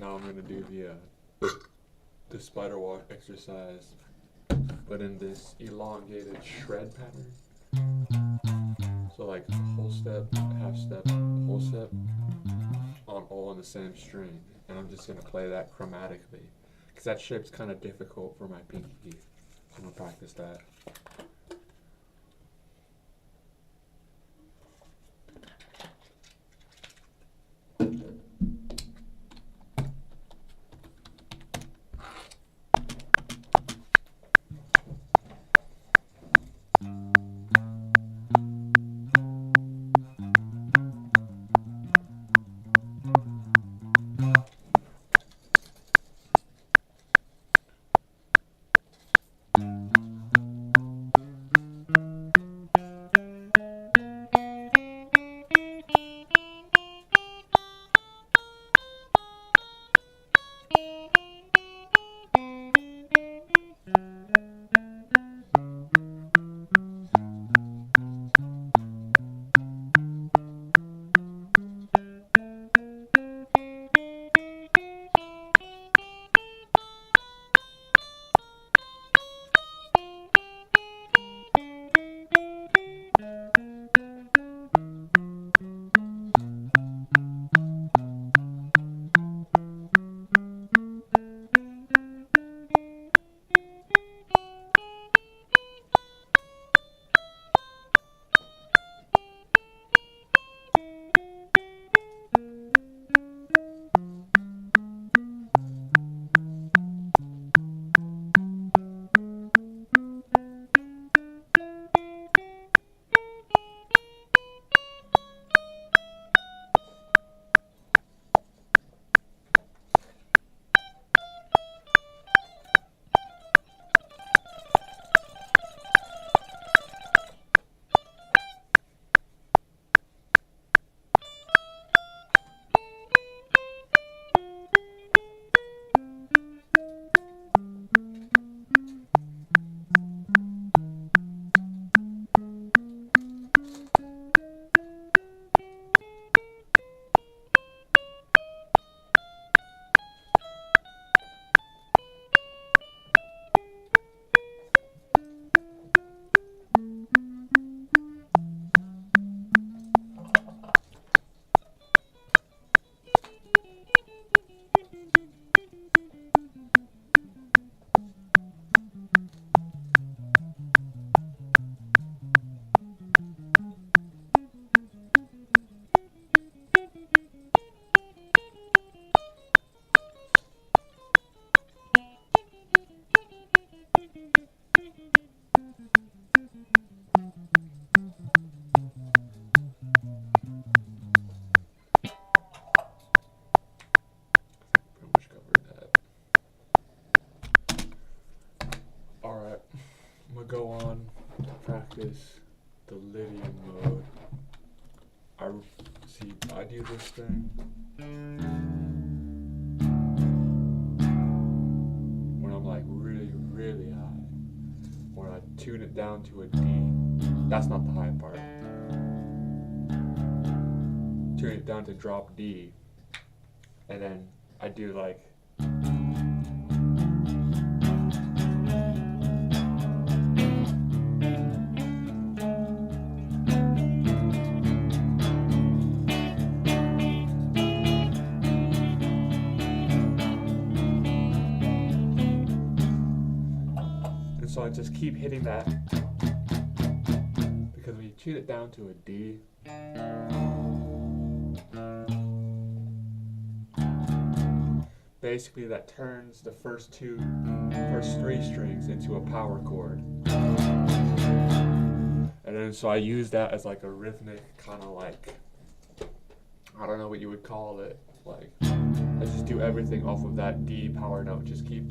Now I'm gonna do the spider walk exercise, but in this elongated shred pattern. So like whole step, half step, whole step, on all on the same string, and I'm just gonna play that chromatically, because that shape's kind of difficult for my pinky. So I'm gonna practice that. go on to practice the Lydian mode. I do this thing when I'm like really, really high. When I tune it down to a D. That's not the high part. Tune it down to drop D. And then I do like so I just keep hitting that because when you tune it down to a D, basically that turns the first three strings into a power chord. And then so I use that as like a rhythmic kind of like, I don't know what you would call it, like I just do everything off of that D power note, just keep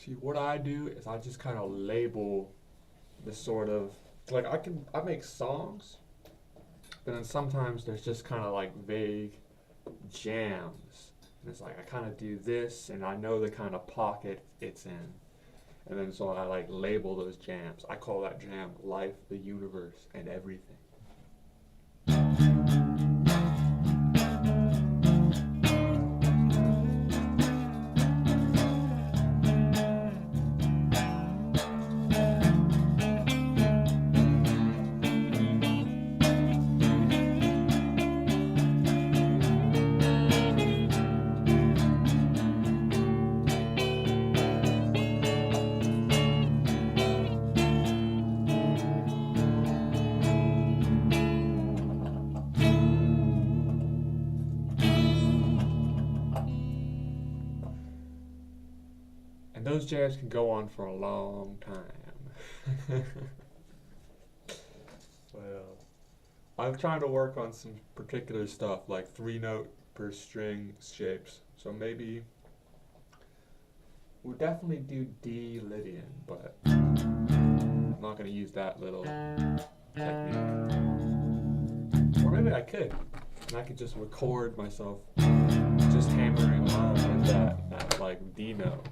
see, what I do is I just kind of label the sort of, like I make songs, but then sometimes there's just kind of like vague jams. And it's like I kind of do this and I know the kind of pocket it's in. And then so I like label those jams. I call that jam life, the universe, and everything. And those jams can go on for a long time. Well, I'm trying to work on some particular stuff, like 3-note per string shapes. So maybe we'll definitely do D Lydian, but I'm not going to use that little technique. Or maybe I could, and I could just record myself just hammering along with that like D note,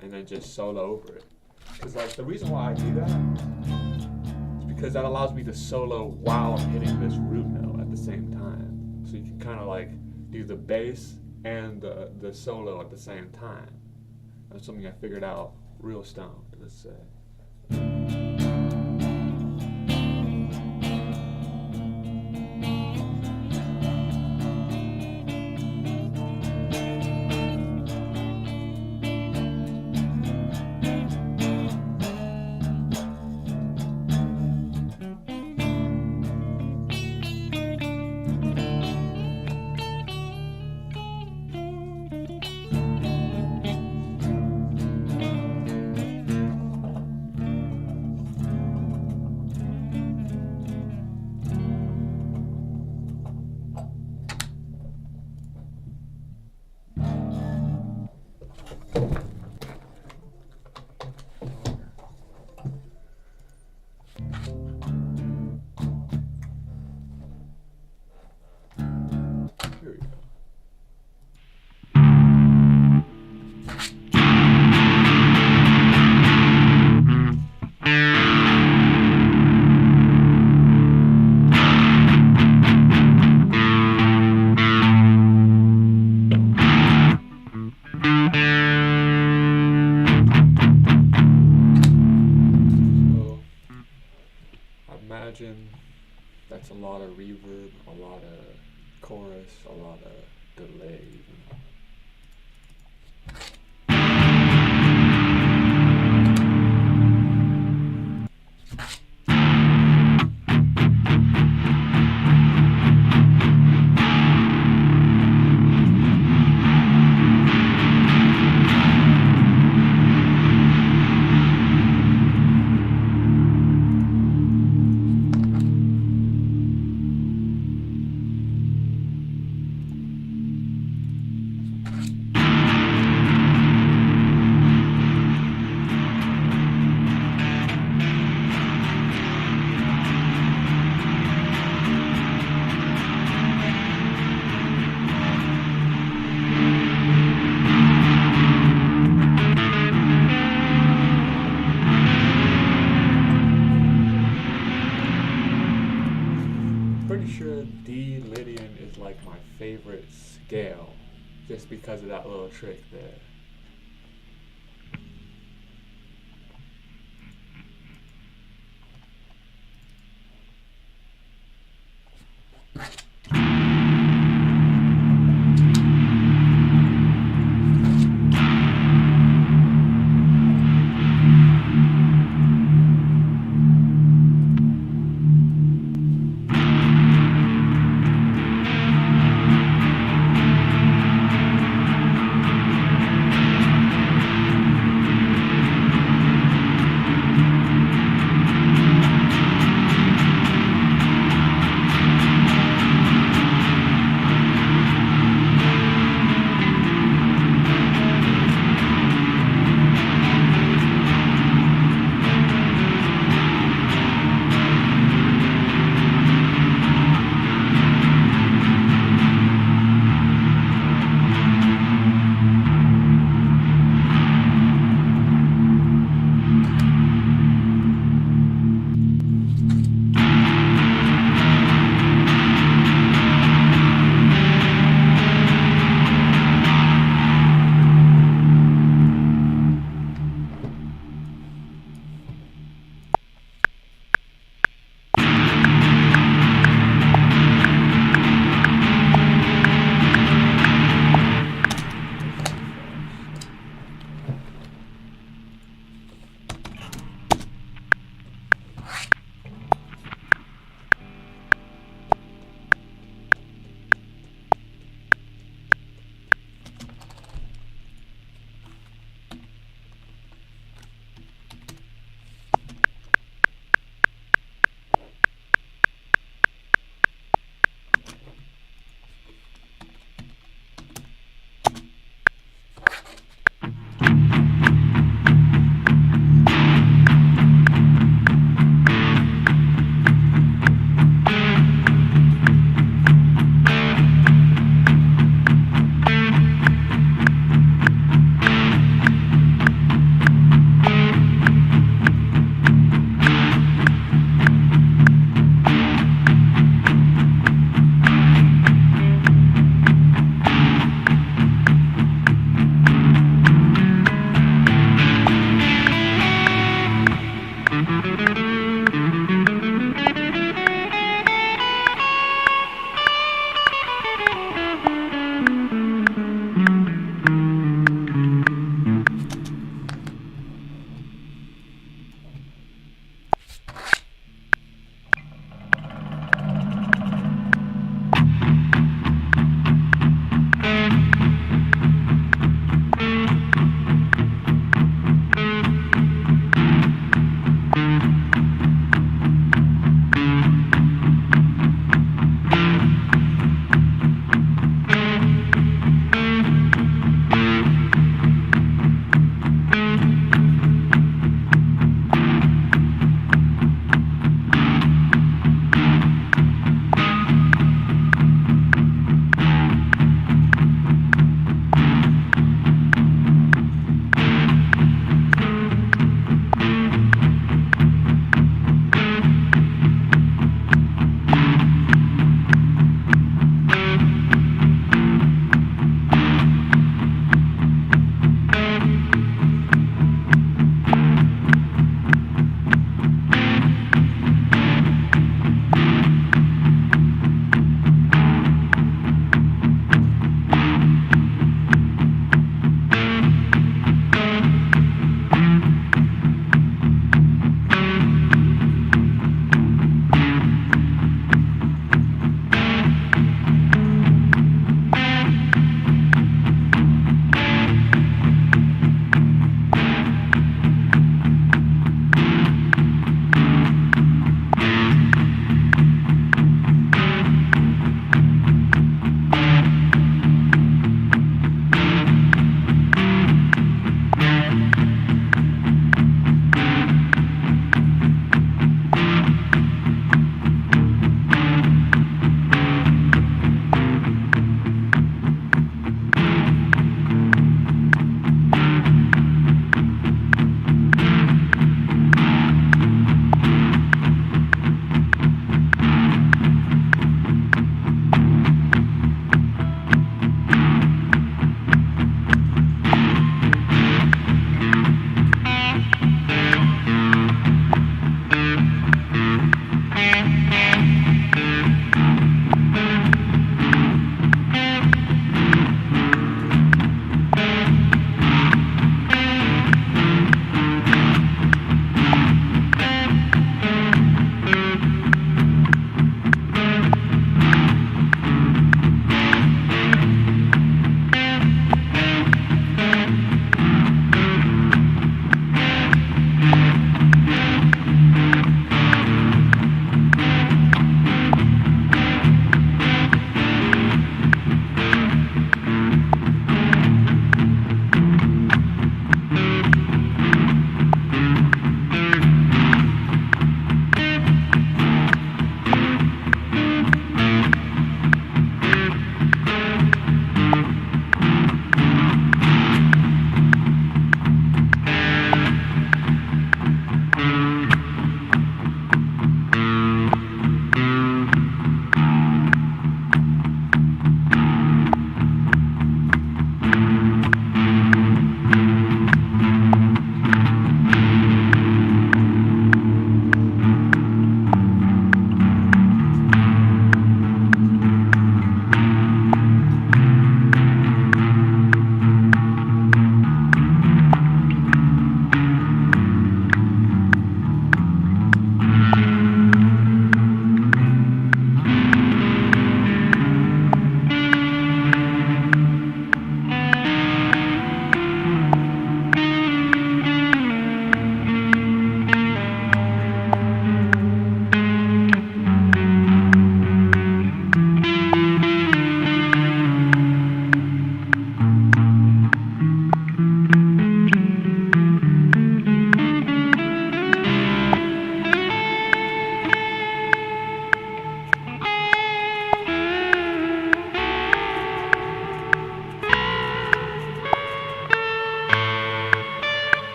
and then just solo over it. Because like the reason why I do that is because that allows me to solo while I'm hitting this root note at the same time. So you can kind of like do the bass and the solo at the same time. That's something I figured out real stoned, let's say. reverb, a lot of chorus, a lot of delay. Pretty sure D Lydian is like my favorite scale, just because of that little trick there.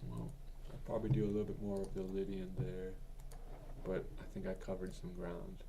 Well, I'll probably do a little bit more of the Lydian there, but I think I covered some ground.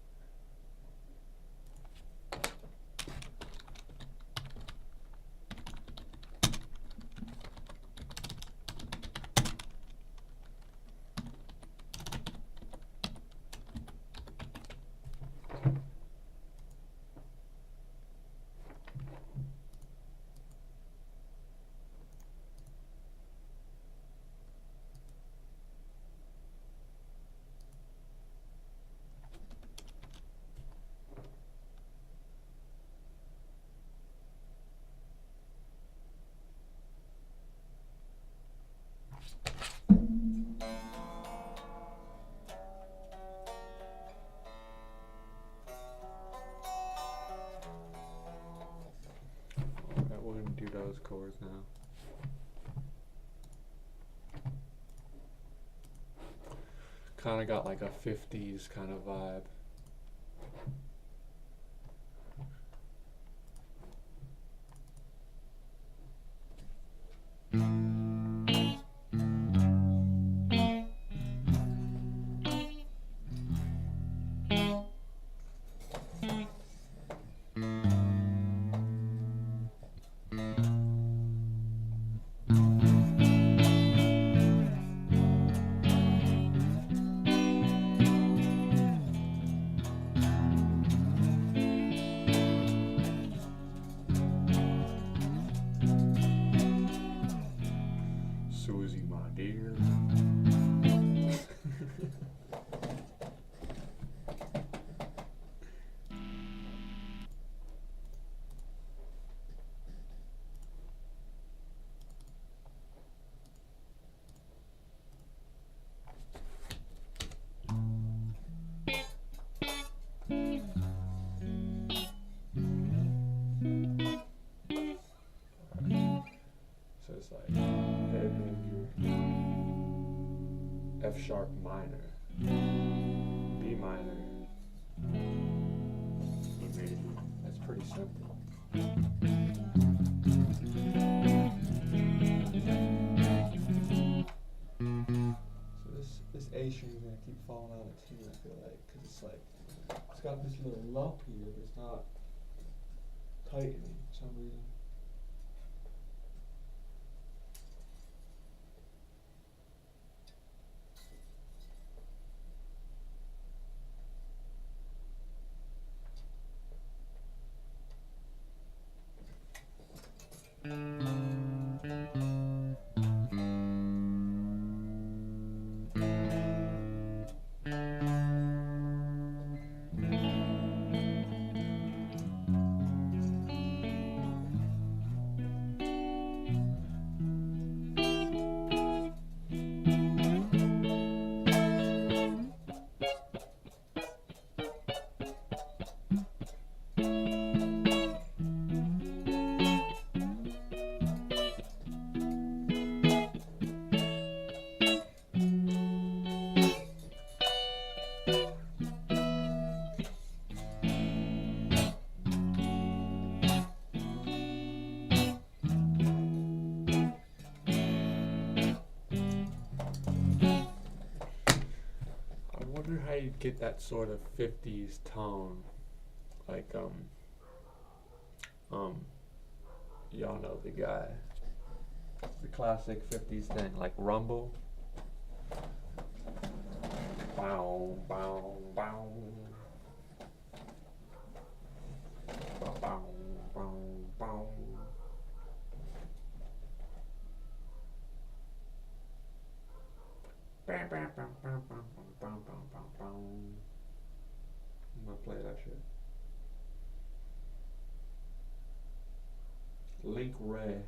Alright, we're gonna do those chords now. Kinda got like a 50s kind of vibe. Susie, my dear. So it's like A major, F sharp minor, B minor, E major. That's pretty simple. So this A string is gonna keep falling out of tune, I feel like, because it's like it's got this little lump here, but it's not tightening for some reason. So you'd get that sort of 50s tone, like y'all know the guy, the classic 50s thing, like Rumble. Bow, bow, bow. Bow, bow, bow, bow. I'm gonna play that shit. Link Ray.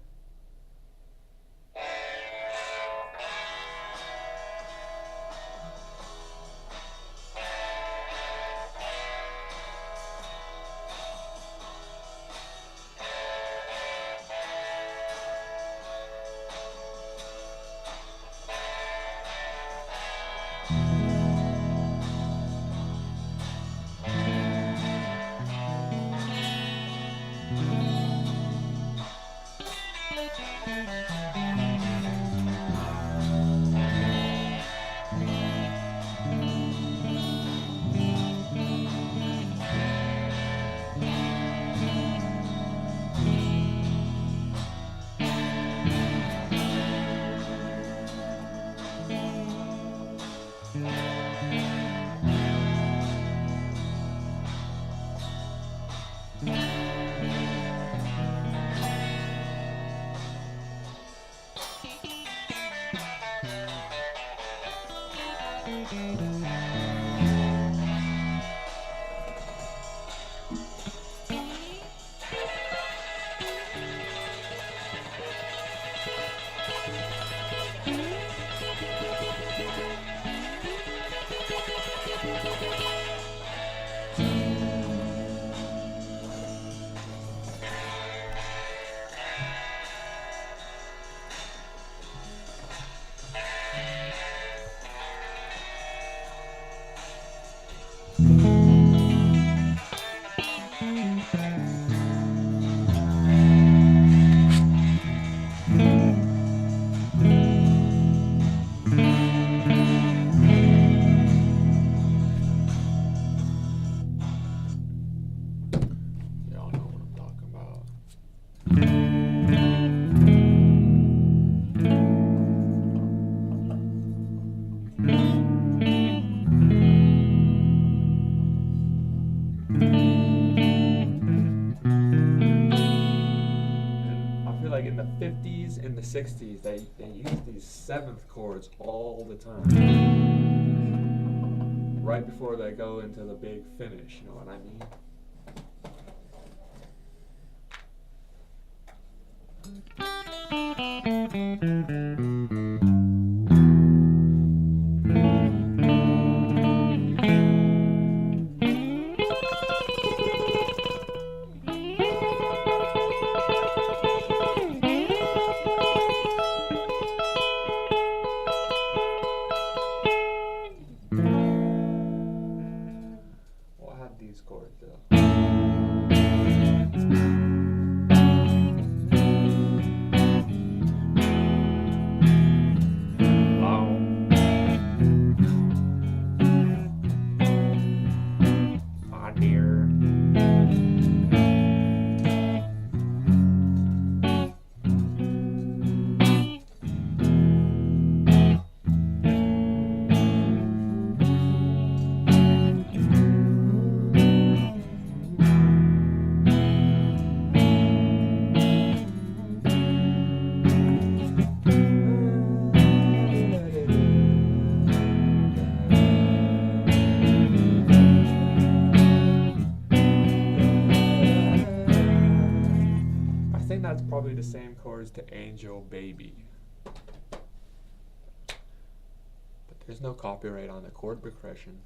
Y'all know what I'm talking about. And I feel like in the 50s and the 60s, they used these seventh chords all the time. Right before they go into the big finish, you know what I mean? Well, I had these chords though. Ah, dear. I think that's probably the same chords to Angel Baby. But there's no copyright on the chord progression.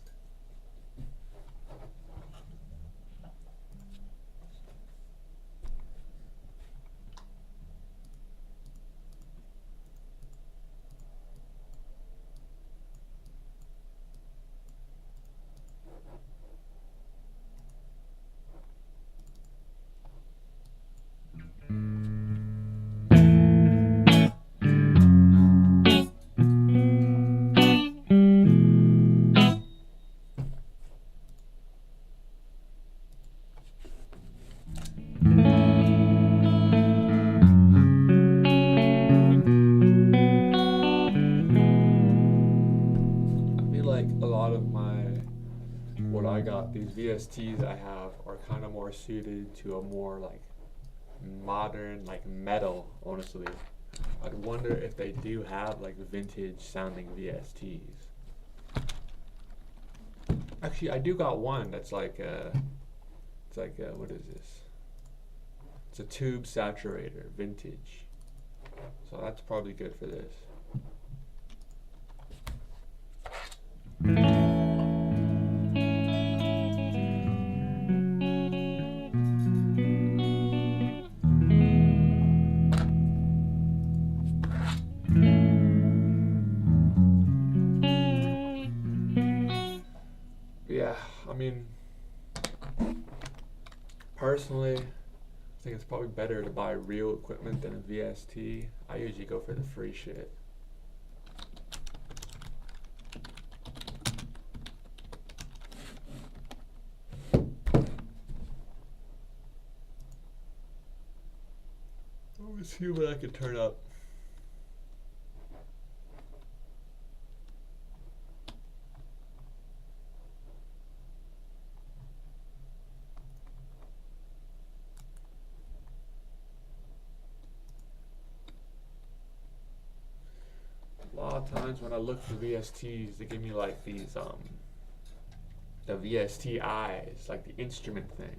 these VSTs I have are kind of more suited to a more like modern, like metal, honestly. I'd wonder if they do have like vintage sounding VSTs. Actually, I do got one that's like it's like what is this? It's a tube saturator, vintage. So that's probably good for this. Yeah, I mean, personally, I think it's probably better to buy real equipment than a VST. I usually go for the free shit. Let's see what I can turn up. A lot of times when I look for VSTs, they give me like these the VST eyes, like the instrument things.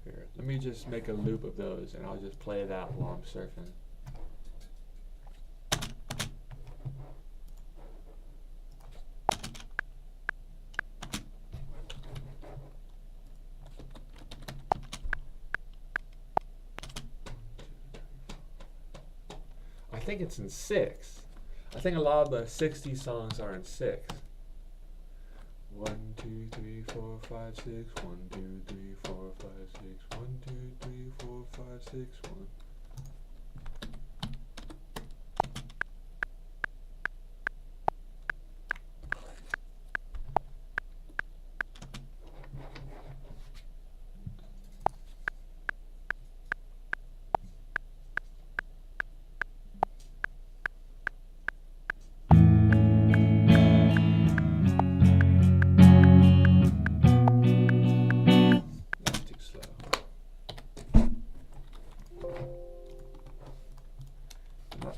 Here, let me just make a loop of those and I'll just play that while I'm surfing. I think it's in 6. I think a lot of the 60 songs are in 6. 1, 2, 3, 4, 5, 6. 1, 2, 3, 4, 5, 6. 1, 2, 3, 4, 5, 6. 1.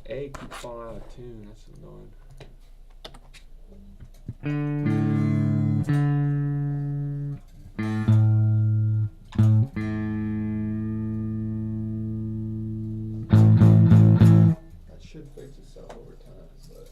A keeps falling out of tune, that's annoying. That should fix itself over time, but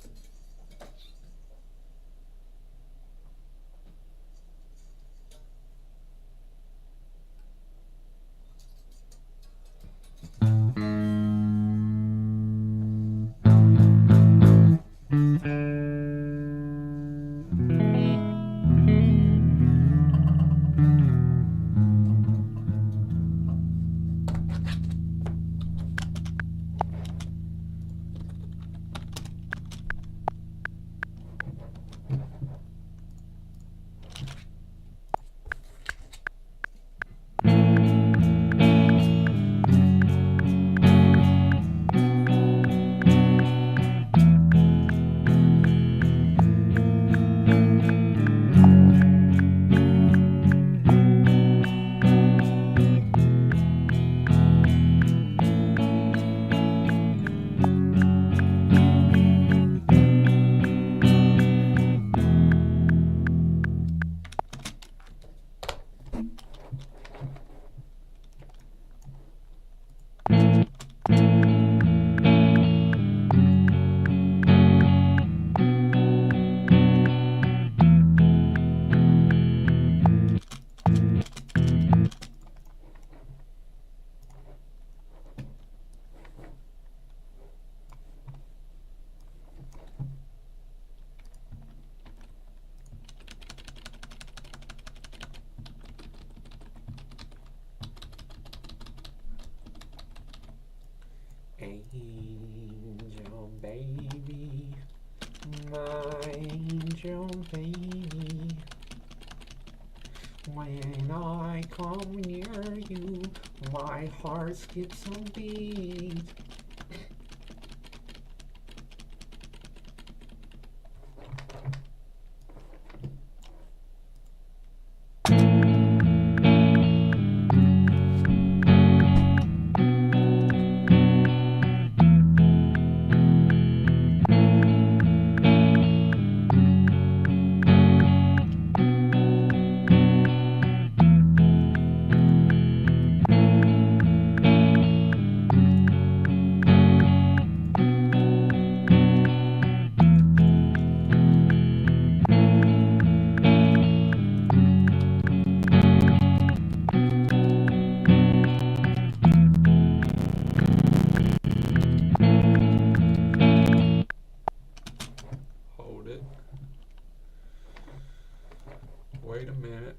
my angel baby. When I come near you, my heart skips a beat. Hold it. Wait a minute.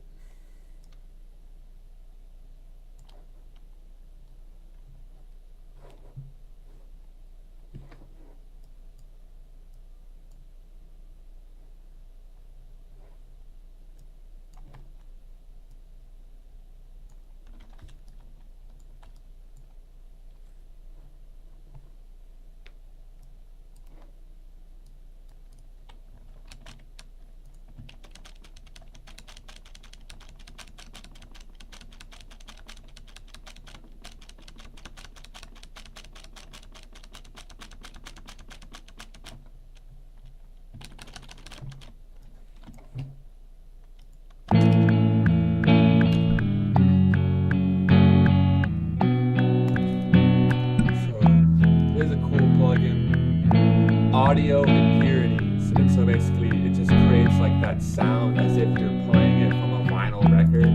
Audio impurities, and so basically it just creates like that sound as if you're playing it from a vinyl record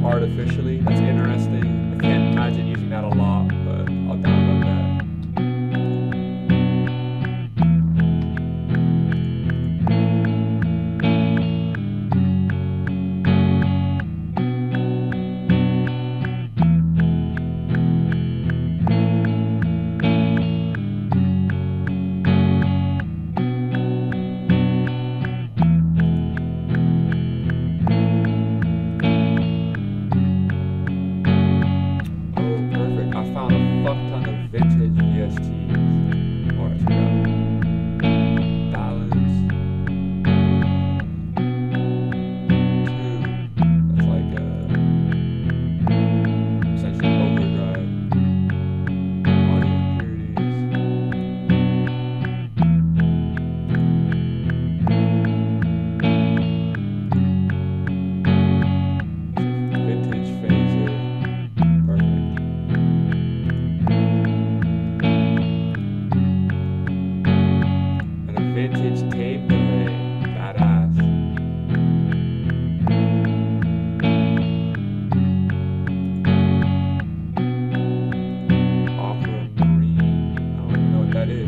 artificially. That's interesting. I can't imagine using that a lot, but I'll download that. Vintage VSTs, or I forgot. Balance 2. That's like essentially overdrive. Audio impurities. Vintage phaser. Perfect. Vintage tape delay, badass. Aquamarine, I don't even know what that is.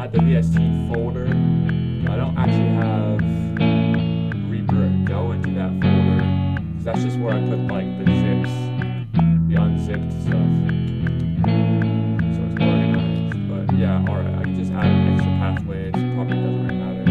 had the VST folder. I don't actually have Reaper go into that folder because that's just where I put like the zips, the unzipped stuff. So it's organized. But yeah, alright, I can just add extra pathways. Probably doesn't really matter.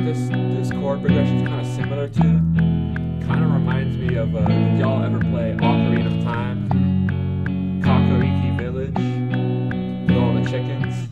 This chord progression is kind of similar to. Kind of reminds me of. Did y'all ever play Ocarina of Time? Kakariki Village with all the chickens.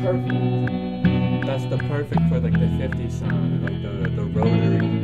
perfect. That's the perfect for like the 50s sound, like the rotary.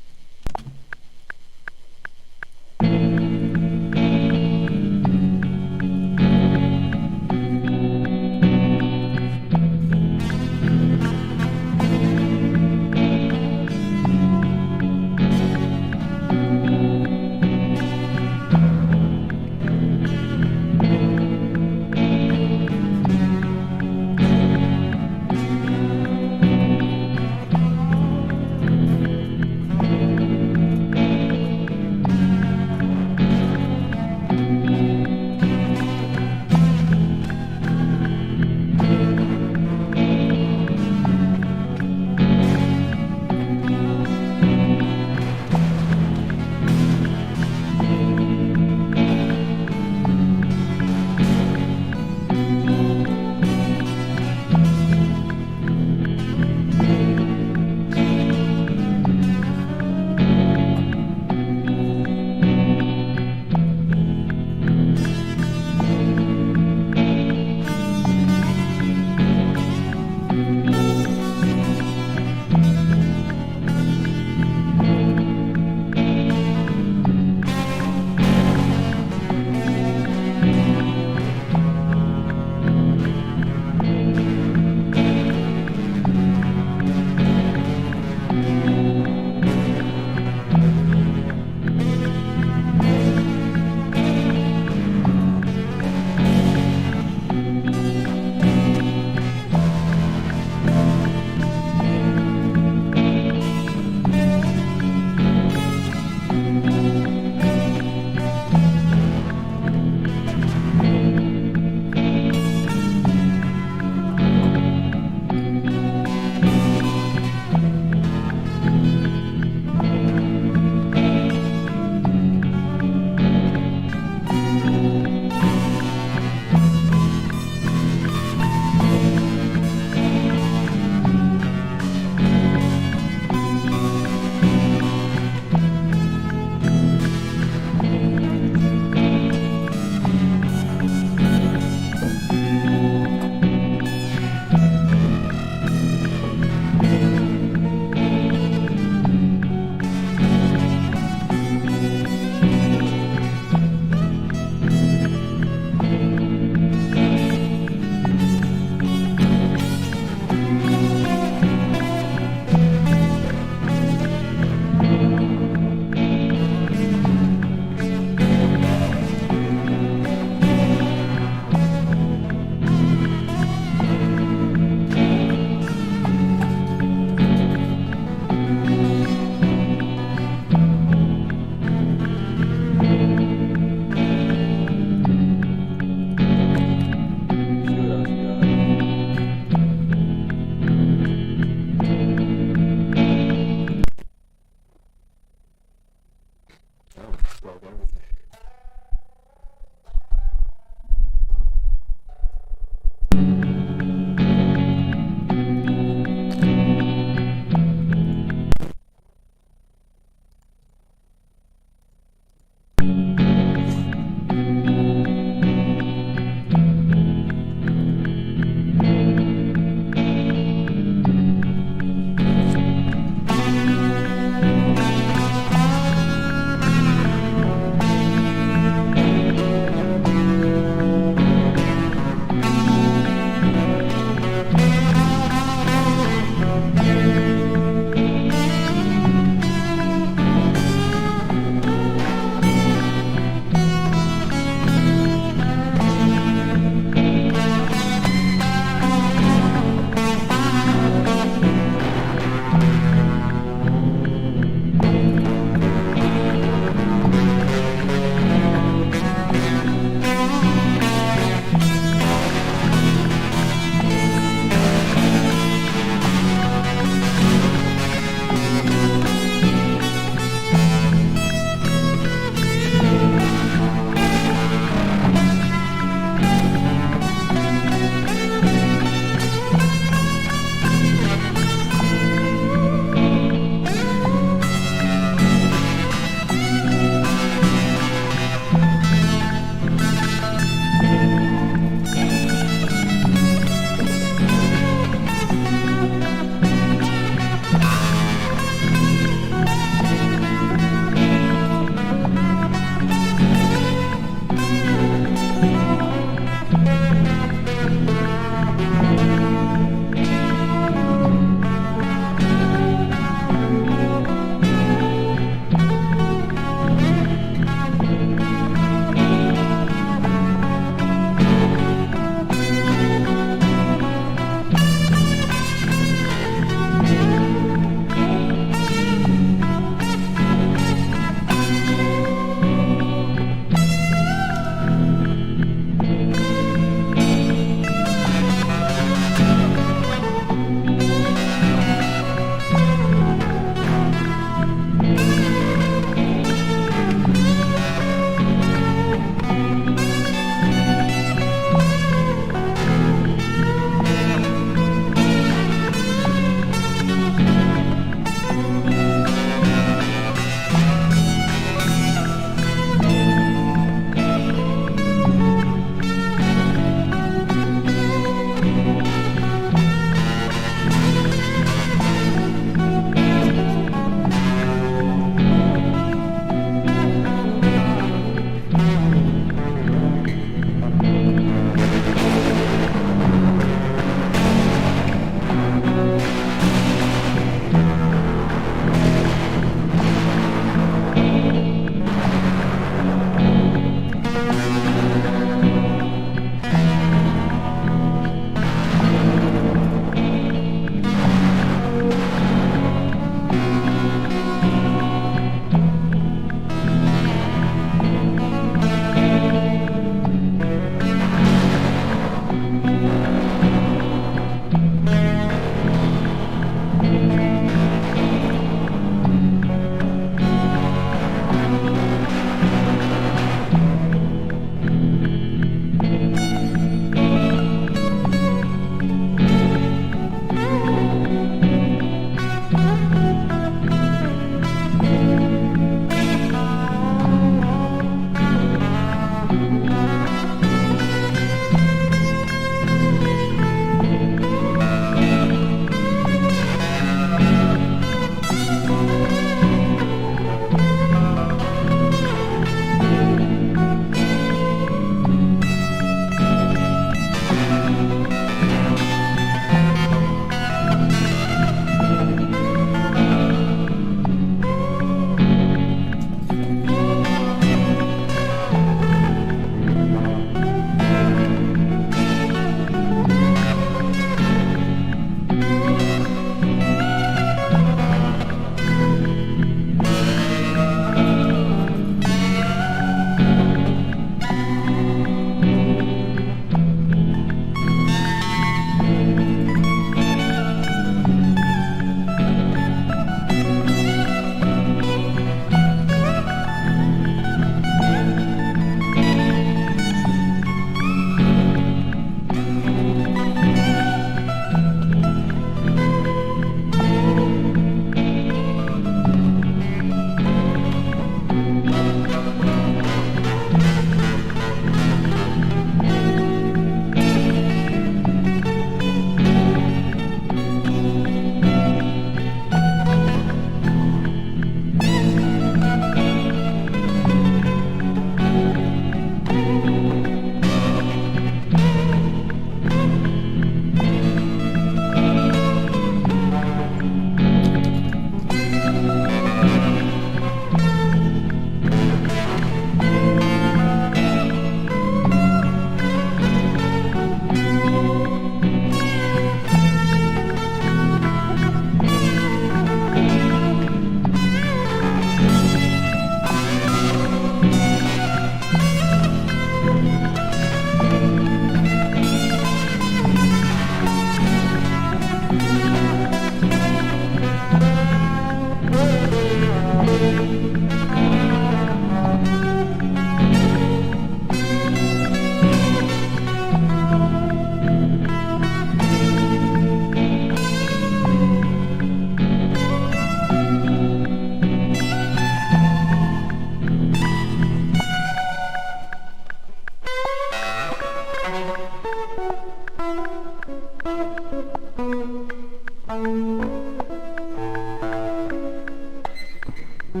I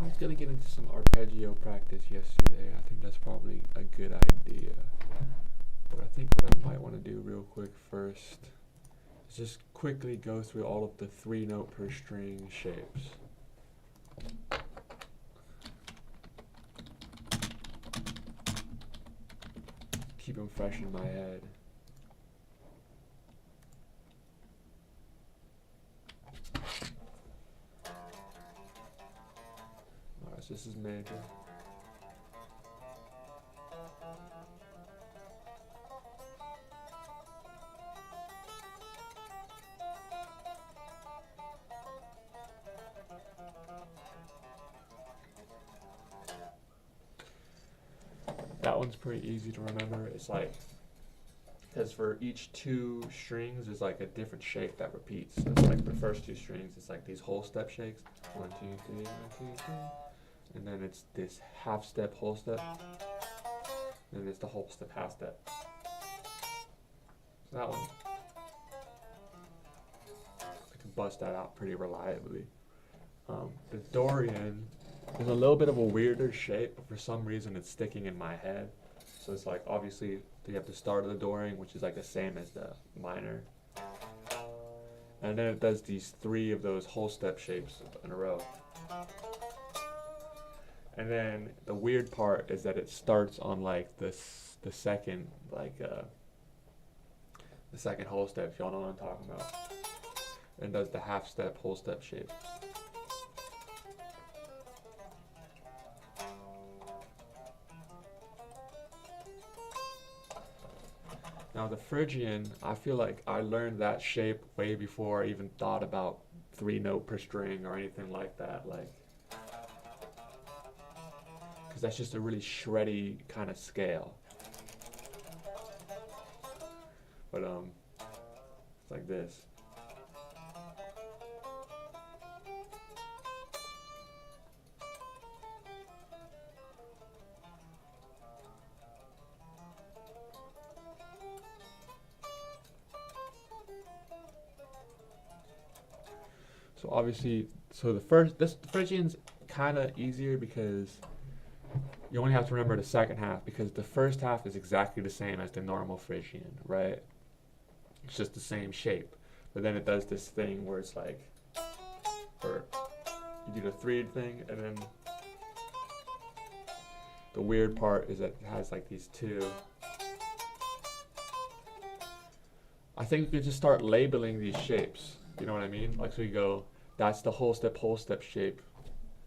was gonna get into some arpeggio practice yesterday. I think that's probably a good idea. But I think what I might want to do real quick first is just quickly go through all of the 3-note per string shapes. Keep them fresh in my head. Alright, so this is major. That one's pretty easy to remember. It's like, because for each 2 strings there's like a different shape that repeats. So it's like the first 2 strings, it's like these whole step shakes. 1, 2, 3, 1, 2, 3. And then it's this half step, whole step. And then it's the whole step, half step. So that one, I can bust that out pretty reliably. The Dorian is a little bit of a weirder shape, but for some reason it's sticking in my head. So it's like, obviously, you have the start of the Dorian, which is like the same as the minor. And then it does these 3 of those whole step shapes in a row. And then the weird part is that it starts on like the second, like the second whole step, if y'all know what I'm talking about. And does the half step, whole step shape. Now the Phrygian, I feel like I learned that shape way before I even thought about 3-note per string or anything like that. Like, because that's just a really shreddy kind of scale. But it's like this. So obviously, the Phrygian's kind of easier because you only have to remember the second half, because the first half is exactly the same as the normal Phrygian, right? It's just the same shape. But then it does this thing where it's like, or you do the 3 thing, and then the weird part is that it has like these 2. I think we could just start labeling these shapes. You know what I mean? Like, so you go, that's the whole step shape.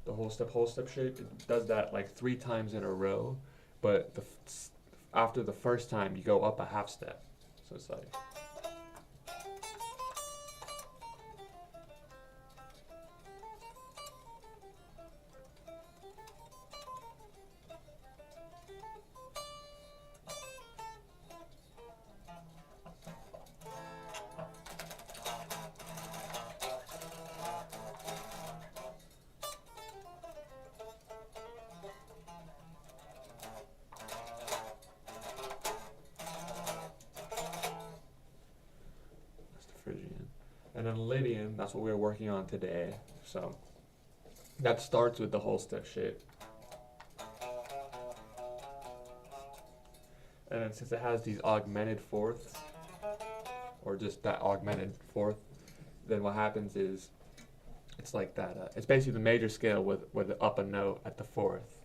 The whole step shape, it does that like 3 times in a row, but after the first time, you go up a half step. So it's like, Phrygian. And then Lydian, that's what we're working on today. So that starts with the whole step shape. And then since it has these augmented fourths, or just that augmented fourth, then what happens is it's like that. It's basically the major scale with up a note at the fourth.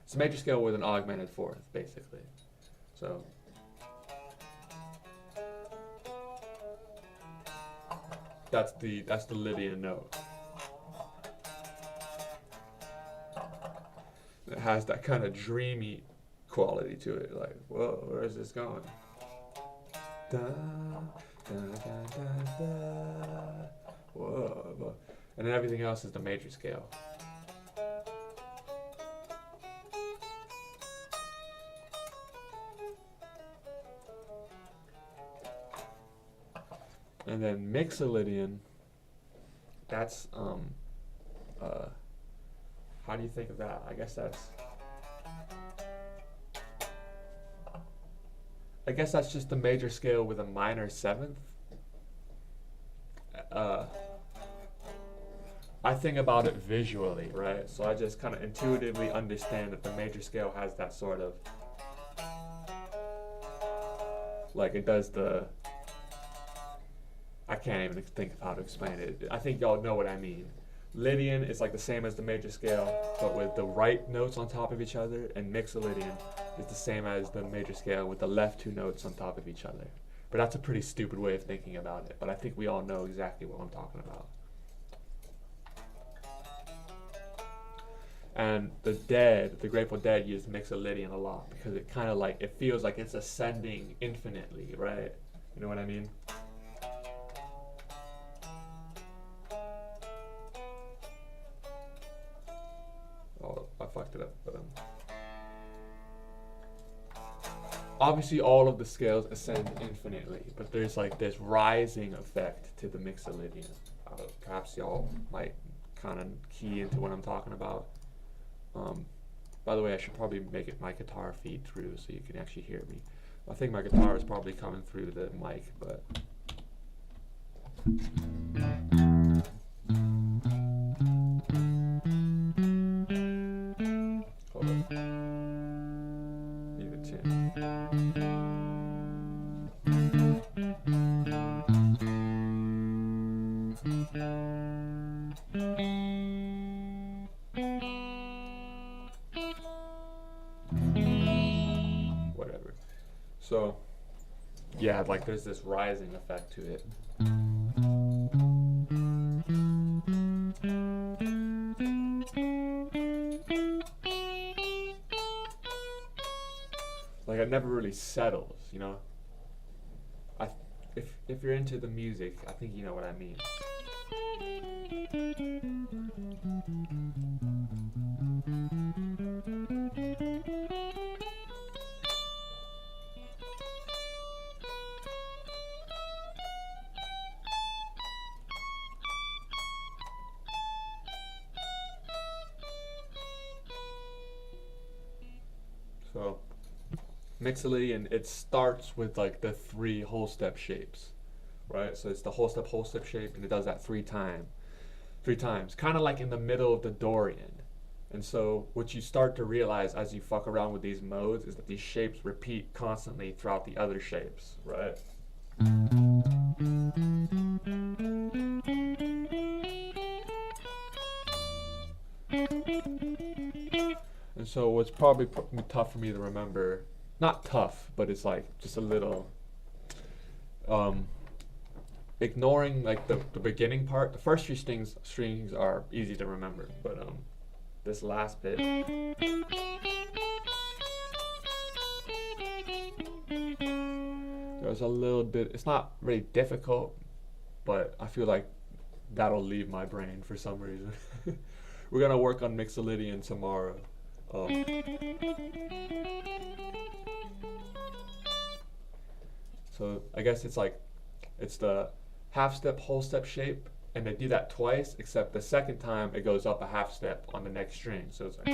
It's a major scale with an augmented fourth, basically. So that's the Lydian note. It has that kind of dreamy quality to it, like, whoa, where is this going? Da, da, da, da, da. Whoa. and then everything else is the major scale. And then Mixolydian, that's how do you think of that? I guess that's just the major scale with a minor seventh. I think about it visually, right? So I just kind of intuitively understand that the major scale has that sort of, like it does the, I can't even think of how to explain it. I think y'all know what I mean. Lydian is like the same as the major scale, but with the right notes on top of each other, and Mixolydian is the same as the major scale with the left two notes on top of each other. But that's a pretty stupid way of thinking about it, but I think we all know exactly what I'm talking about. And the Grateful Dead use Mixolydian a lot because it kind of like, it feels like it's ascending infinitely, right? You know what I mean? Oh, I fucked it up, but obviously all of the scales ascend infinitely, but there's like this rising effect to the Mixolydian. Perhaps y'all might kind of key into what I'm talking about. By the way, I should probably make it my guitar feed through so you can actually hear me. I think my guitar is probably coming through the mic, but hold up. Need a 10. Whatever. So, yeah, like there's this rising effect to it. Like it never really settles, you know? If you're into the music, I think you know what I mean. So, Mixolydian, it starts with like the 3 whole step shapes, right? So it's the whole step shape, and it does that 3 times, kind of like in the middle of the Dorian. And so what you start to realize as you fuck around with these modes is that these shapes repeat constantly throughout the other shapes, right? And so what's probably tough for me to remember, not tough, but it's like just a little, ignoring like the beginning part. The first 3 strings are easy to remember, but this last bit, there's a little bit, it's not really difficult, but I feel like that'll leave my brain for some reason. We're gonna work on Mixolydian tomorrow. So I guess it's like, it's the half step, whole step shape, and they do that twice, except the second time it goes up a half step on the next string. So it's like,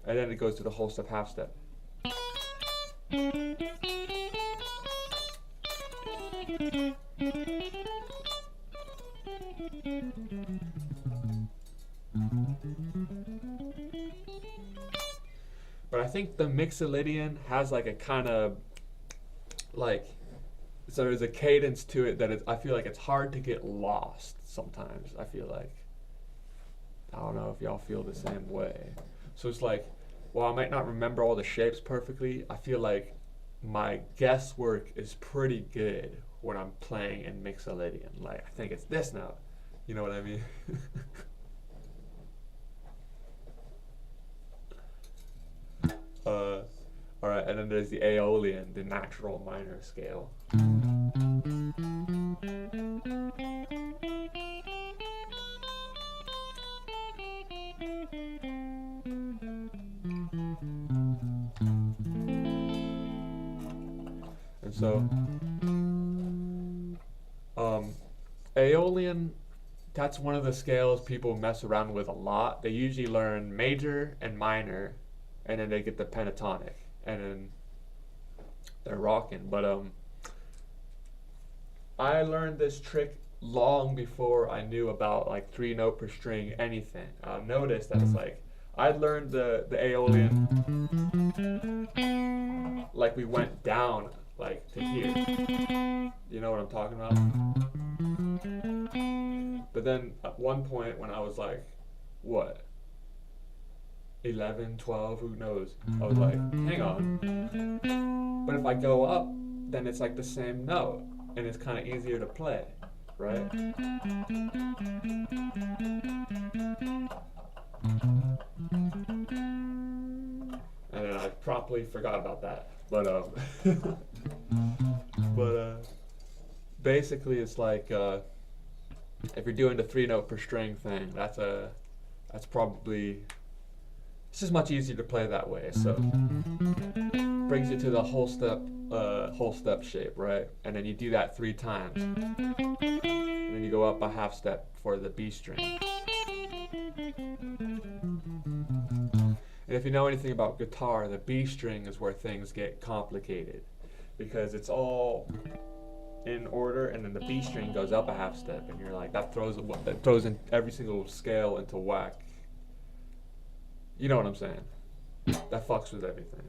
and then it goes to the whole step, half step. But I think the Mixolydian has like a kind of like, so there's a cadence to it that I feel like it's hard to get lost sometimes. I feel like, I don't know if y'all feel the same way. So it's like, while I might not remember all the shapes perfectly, I feel like my guesswork is pretty good when I'm playing in Mixolydian. Like, I think it's this note. You know what I mean? Alright, and then there's the Aeolian, the natural minor scale. And so, Aeolian, that's one of the scales people mess around with a lot. They usually learn major and minor, and then they get the pentatonic, and then they're rocking. But I learned this trick long before I knew about like 3 note per string anything. Notice that it's like I'd learned the Aeolian like we went down like to here. You know what I'm talking about? But then at one point when I was like, what? 11, 12, who knows? I was like, hang on. But if I go up, then it's like the same note, and it's kind of easier to play, right? And then I promptly forgot about that. But basically it's like if you're doing the 3 note per string thing, that's probably, it's just much easier to play that way. So brings you to the whole step shape, right? And then you do that 3 times, and then you go up a half step for the B string. And if you know anything about guitar, the B string is where things get complicated, because it's all in order, and then the B string goes up a half step, and you're like, that throws in every single scale into whack. You know what I'm saying? That fucks with everything.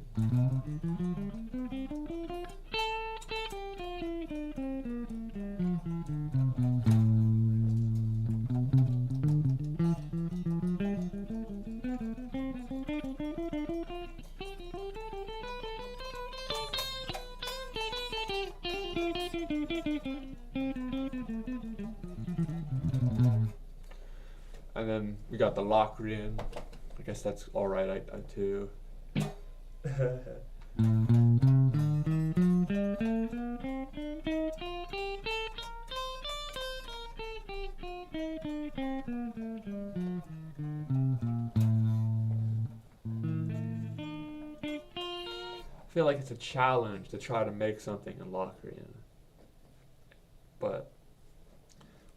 And then we got the Locrian. I guess that's alright, I too. I feel like it's a challenge to try to make something in Locrian. But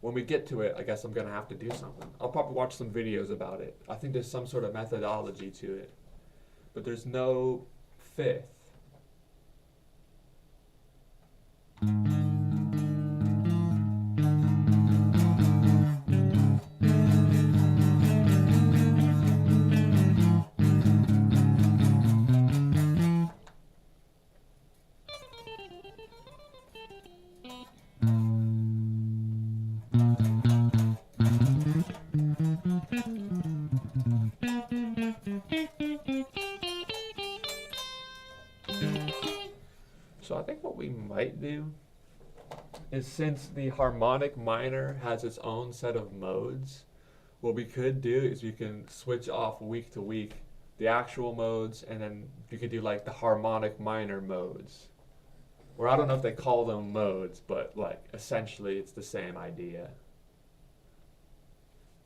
when we get to it, I guess I'm gonna have to do something. I'll probably watch some videos about it. I think there's some sort of methodology to it, but there's no fifth. So I think what we might do is, since the harmonic minor has its own set of modes, what we could do is we can switch off week to week the actual modes, and then you could do like the harmonic minor modes. Or I don't know if they call them modes, but like essentially it's the same idea.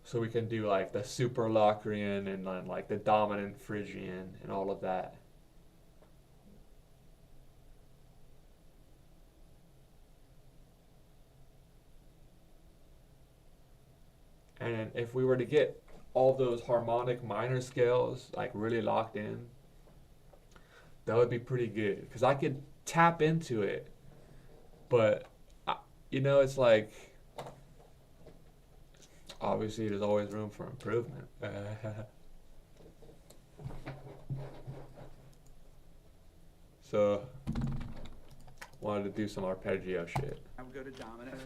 So we can do like the super Locrian and then like the dominant Phrygian and all of that. And if we were to get all those harmonic minor scales like really locked in, that would be pretty good. Because I could tap into it, but you know, it's like, obviously there's always room for improvement. So, wanted to do some arpeggio shit. I would go to dominant.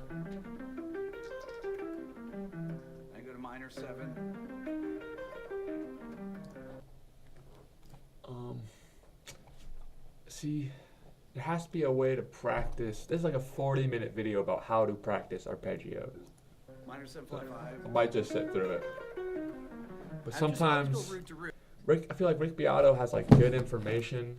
I go to minor 7. See, there has to be a way to practice. There's like a 40-minute video about how to practice arpeggios. Minor 7 flat 5. I might just sit through it. But I'll sometimes go root to root. I feel like Rick Beato has like good information,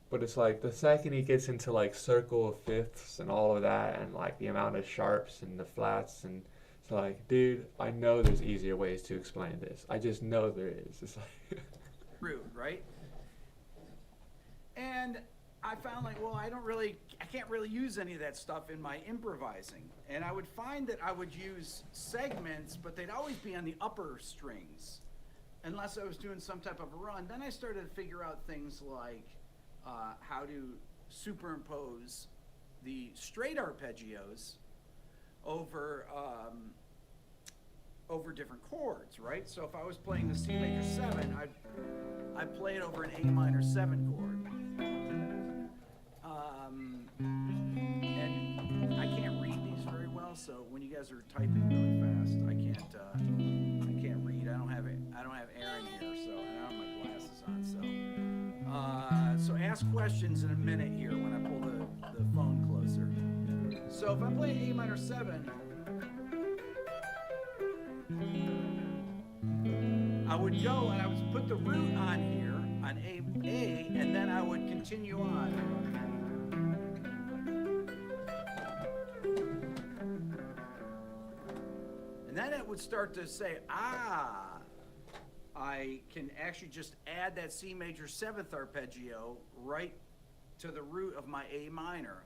but it's like the second he gets into like circle of fifths and all of that, and like the amount of sharps and the flats, and it's like, dude, I know there's easier ways to explain this. I just know there is. It's like Root, right? And I found like, well, I can't really use any of that stuff in my improvising. And I would find that I would use segments, but they'd always be on the upper strings, unless I was doing some type of a run. Then I started to figure out things like how to superimpose the straight arpeggios over different chords, right? So if I was playing the C major 7, I'd play it over an A minor 7 chord. And I can't read these very well, so when you guys are typing really fast, I can't read. I don't have Aaron here, so and I don't have my glasses on. So ask questions in a minute here when I pull the phone closer. So if I'm playing A minor 7, I would go and I would put the root on here on A, and then I would continue on. And then it would start to say, I can actually just add that C major 7th arpeggio right to the root of my A minor.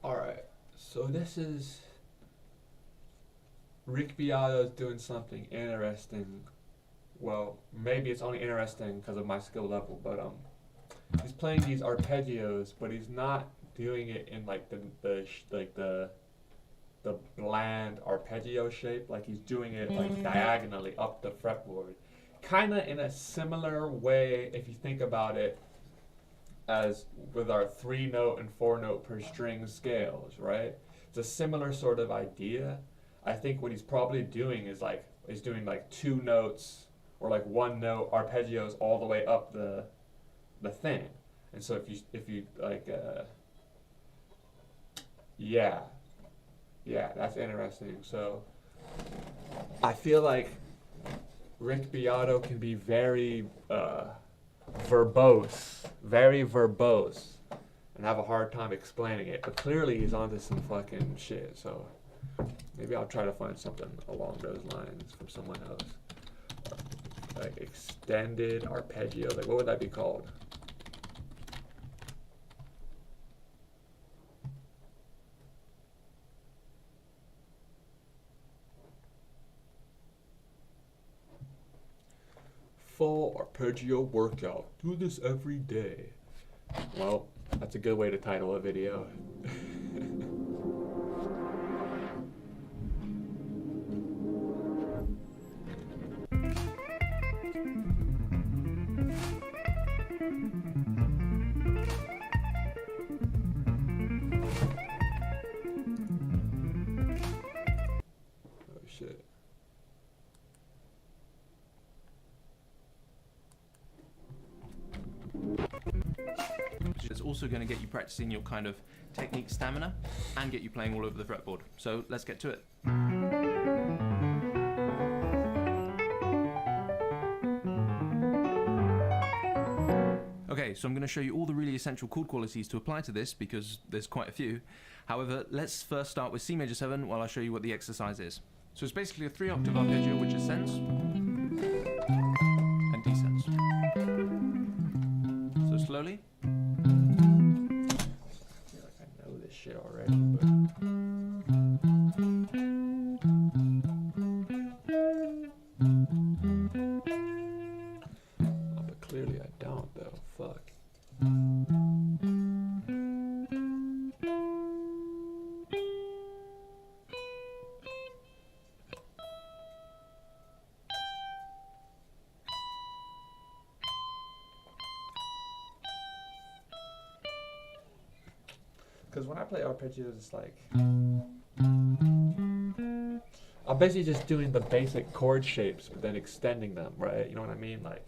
All right, so this is Rick Beato's doing something interesting. Well, maybe it's only interesting because of my skill level, but he's playing these arpeggios, but he's not doing it in like the bland arpeggio shape. Like he's doing it like diagonally up the fretboard, kind of in a similar way if you think about it as with our 3-note and 4-note per string scales, right? It's a similar sort of idea. I think what he's probably doing is doing like 2 notes or like 1 note arpeggios all the way up the thing. And so if you like yeah, that's interesting. So I feel like Rick Beato can be very verbose, and have a hard time explaining it. But clearly he's onto some fucking shit. So maybe I'll try to find something along those lines from someone else. Like extended arpeggio. Like what would that be called? Full arpeggio workout. Do this every day. Well, that's a good way to title a video. Oh shit. It's also going to get you practicing your kind of technique stamina and get you playing all over the fretboard. So let's get to it. Okay, so I'm going to show you all the really essential chord qualities to apply to this because there's quite a few. However, let's first start with C major 7 while I show you what the exercise is. So it's basically a 3-octave arpeggio which ascends and descends. So slowly. I feel like I know this shit already, but but clearly I don't though. Fuck. Because when I play arpeggios, it's like I'm basically just doing the basic chord shapes, but then extending them, right? You know what I mean? Like.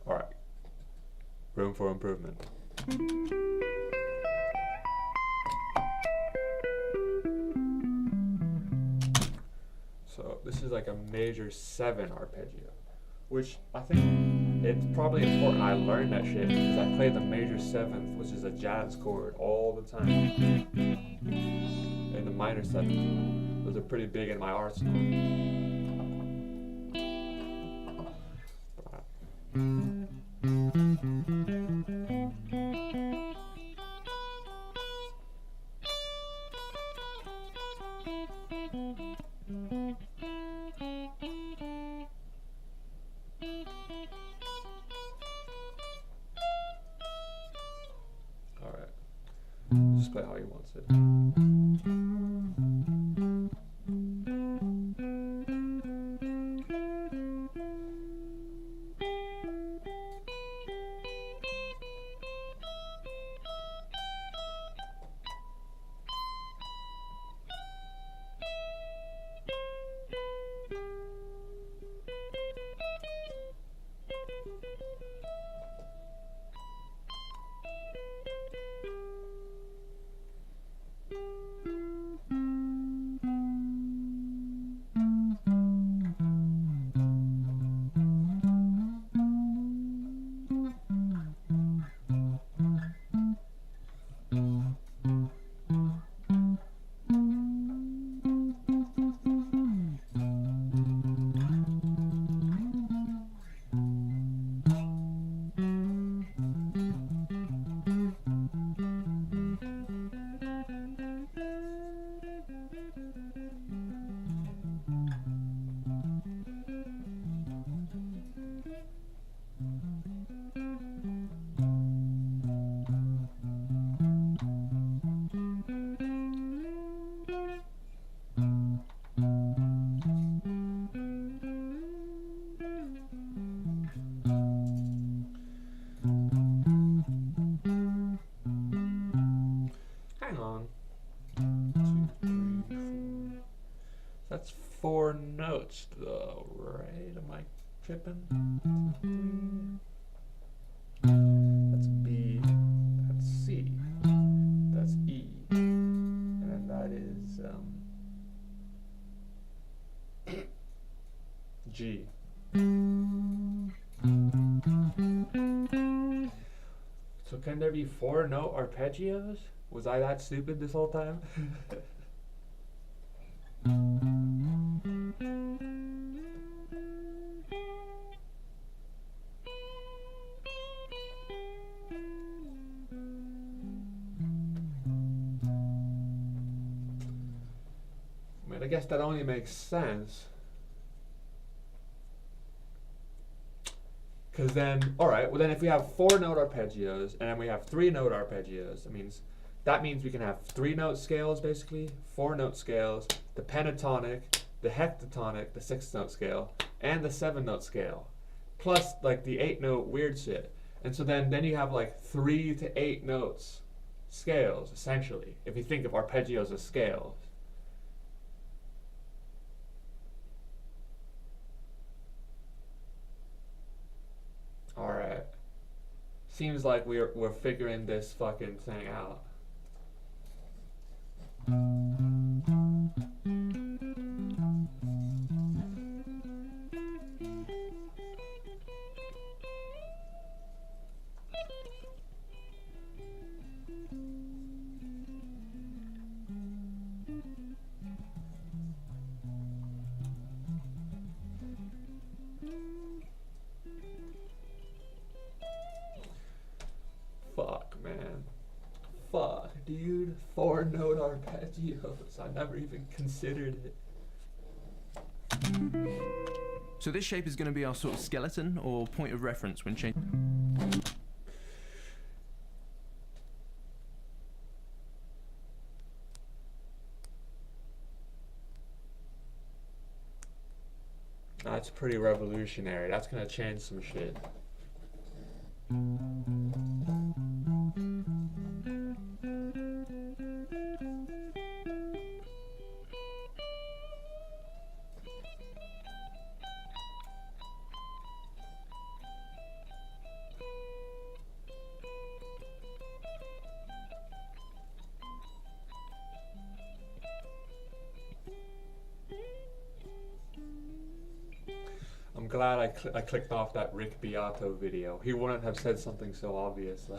All right. Room for improvement. major 7 arpeggio, which I think it's probably important I learned that shit because I play the major 7th, which is a jazz chord, all the time, and the minor 7th. Those are pretty big in my arsenal. Alright. Just play how he wants it. Hang on. 2, 3, 4. That's 4 notes though, right? Am I tripping? 2, 3. That's B. That's C. That's E. And that is G. So can there be 4 note arpeggios? Was I that stupid this whole time? I mean, I guess that only makes sense. Because then, alright, well then if we have 4 note arpeggios and then we have 3 note arpeggios, that means we can have 3 note scales basically, 4 note scales, the pentatonic, the hectatonic, the 6 note scale, and the 7 note scale, plus like the 8 note weird shit. And so then you have like 3 to 8 notes scales essentially, if you think of arpeggios as scales. Alright. Seems like we're figuring this fucking thing out. Fuck, man. Fuck, dude. 4 note arpeggios. I never even considered it. So this shape is going to be our sort of skeleton or point of reference when changing. That's pretty revolutionary. That's gonna change some shit. glad I clicked off that Rick Beato video. He wouldn't have said something so obvious.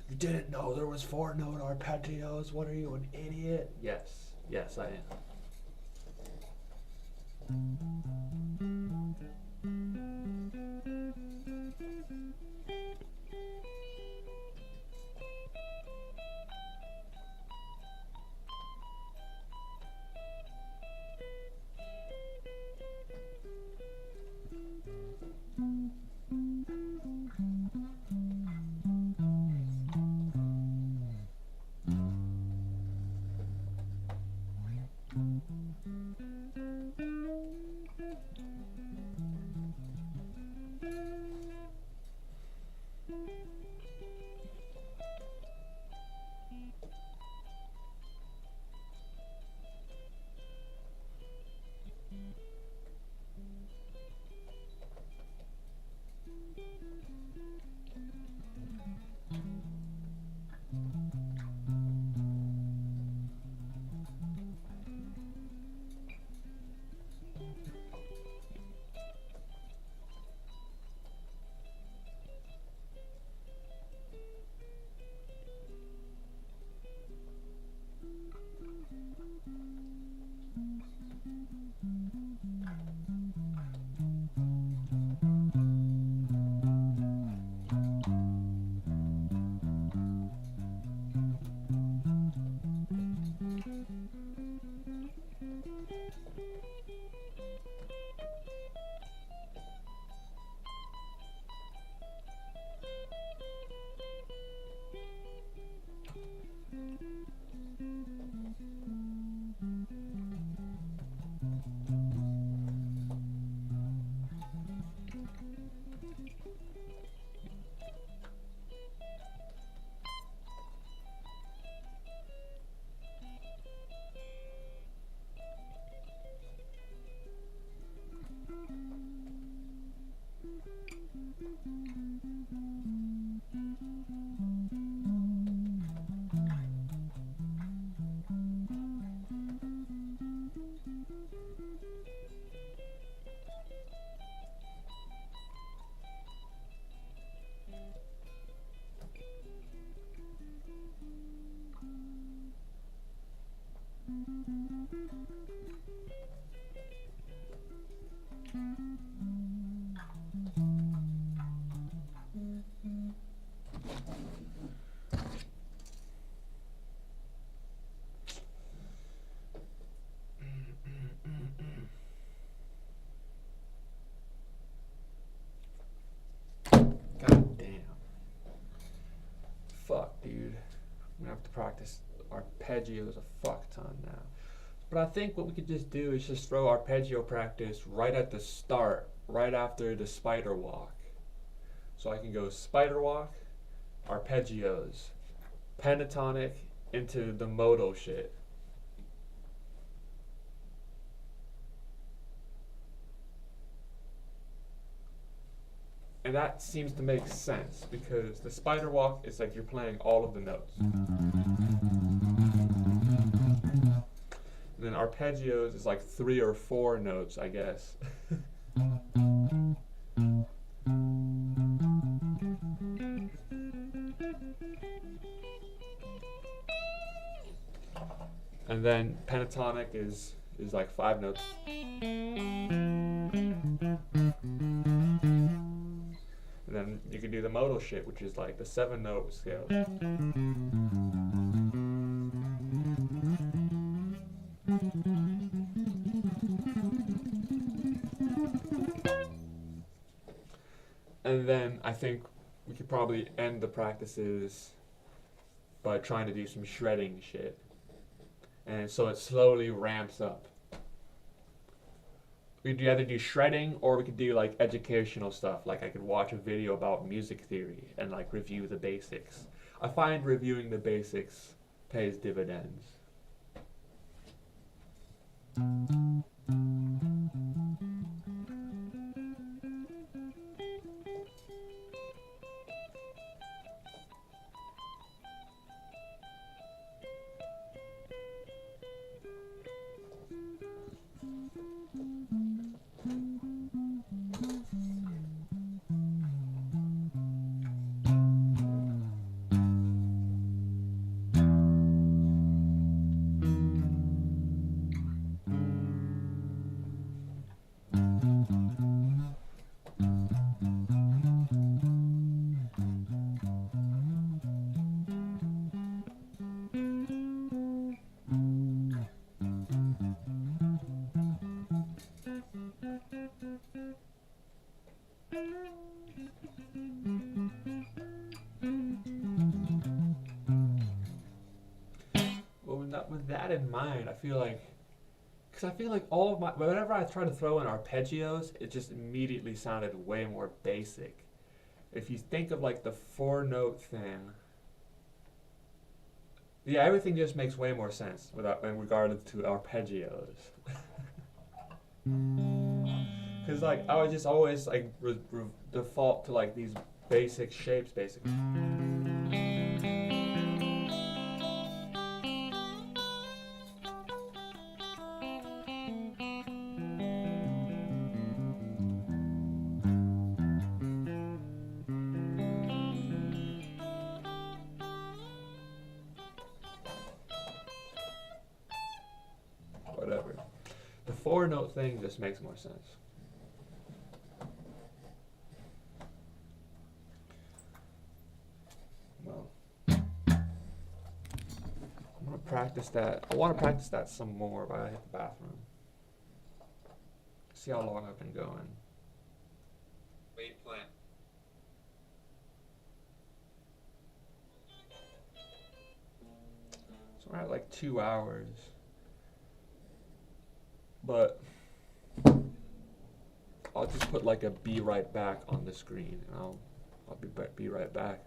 You didn't know there was 4-note arpeggios? What are you, an idiot? Yes, yes I am. God damn. Fuck, dude. I'm gonna have to practice arpeggios a fuck ton now. But I think what we could just do is just throw arpeggio practice right at the start, right after the spider walk. So I can go spider walk, arpeggios, pentatonic into the modal shit. And that seems to make sense because the spider walk is like you're playing all of the notes. And then then arpeggios is like 3 or 4 notes, I guess. And then pentatonic is like 5 notes. And then you can do the modal shit, which is like the 7-note scale. And then I think we could probably end the practices by trying to do some shredding shit. And so it slowly ramps up. We could either do shredding or we could do like educational stuff. Like I could watch a video about music theory and like review the basics. I find reviewing the basics pays dividends. With that in mind, I feel like all of my, whenever I try to throw in arpeggios, it just immediately sounded way more basic. If you think of like the 4-note thing, yeah, everything just makes way more sense in regard to arpeggios. Because like I would just always like default to like these basic shapes, basically. Whatever. The 4-note thing just makes more sense. Well, I'm gonna practice that. I want to practice that some more, but I hit the bathroom. See how long I've been going. Wait, plan. So we're at like 2 hours. But I'll just put like a "be right back" on the screen, and I'll be right back.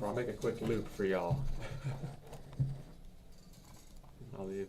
I'll make a quick loop for y'all. I'll leave.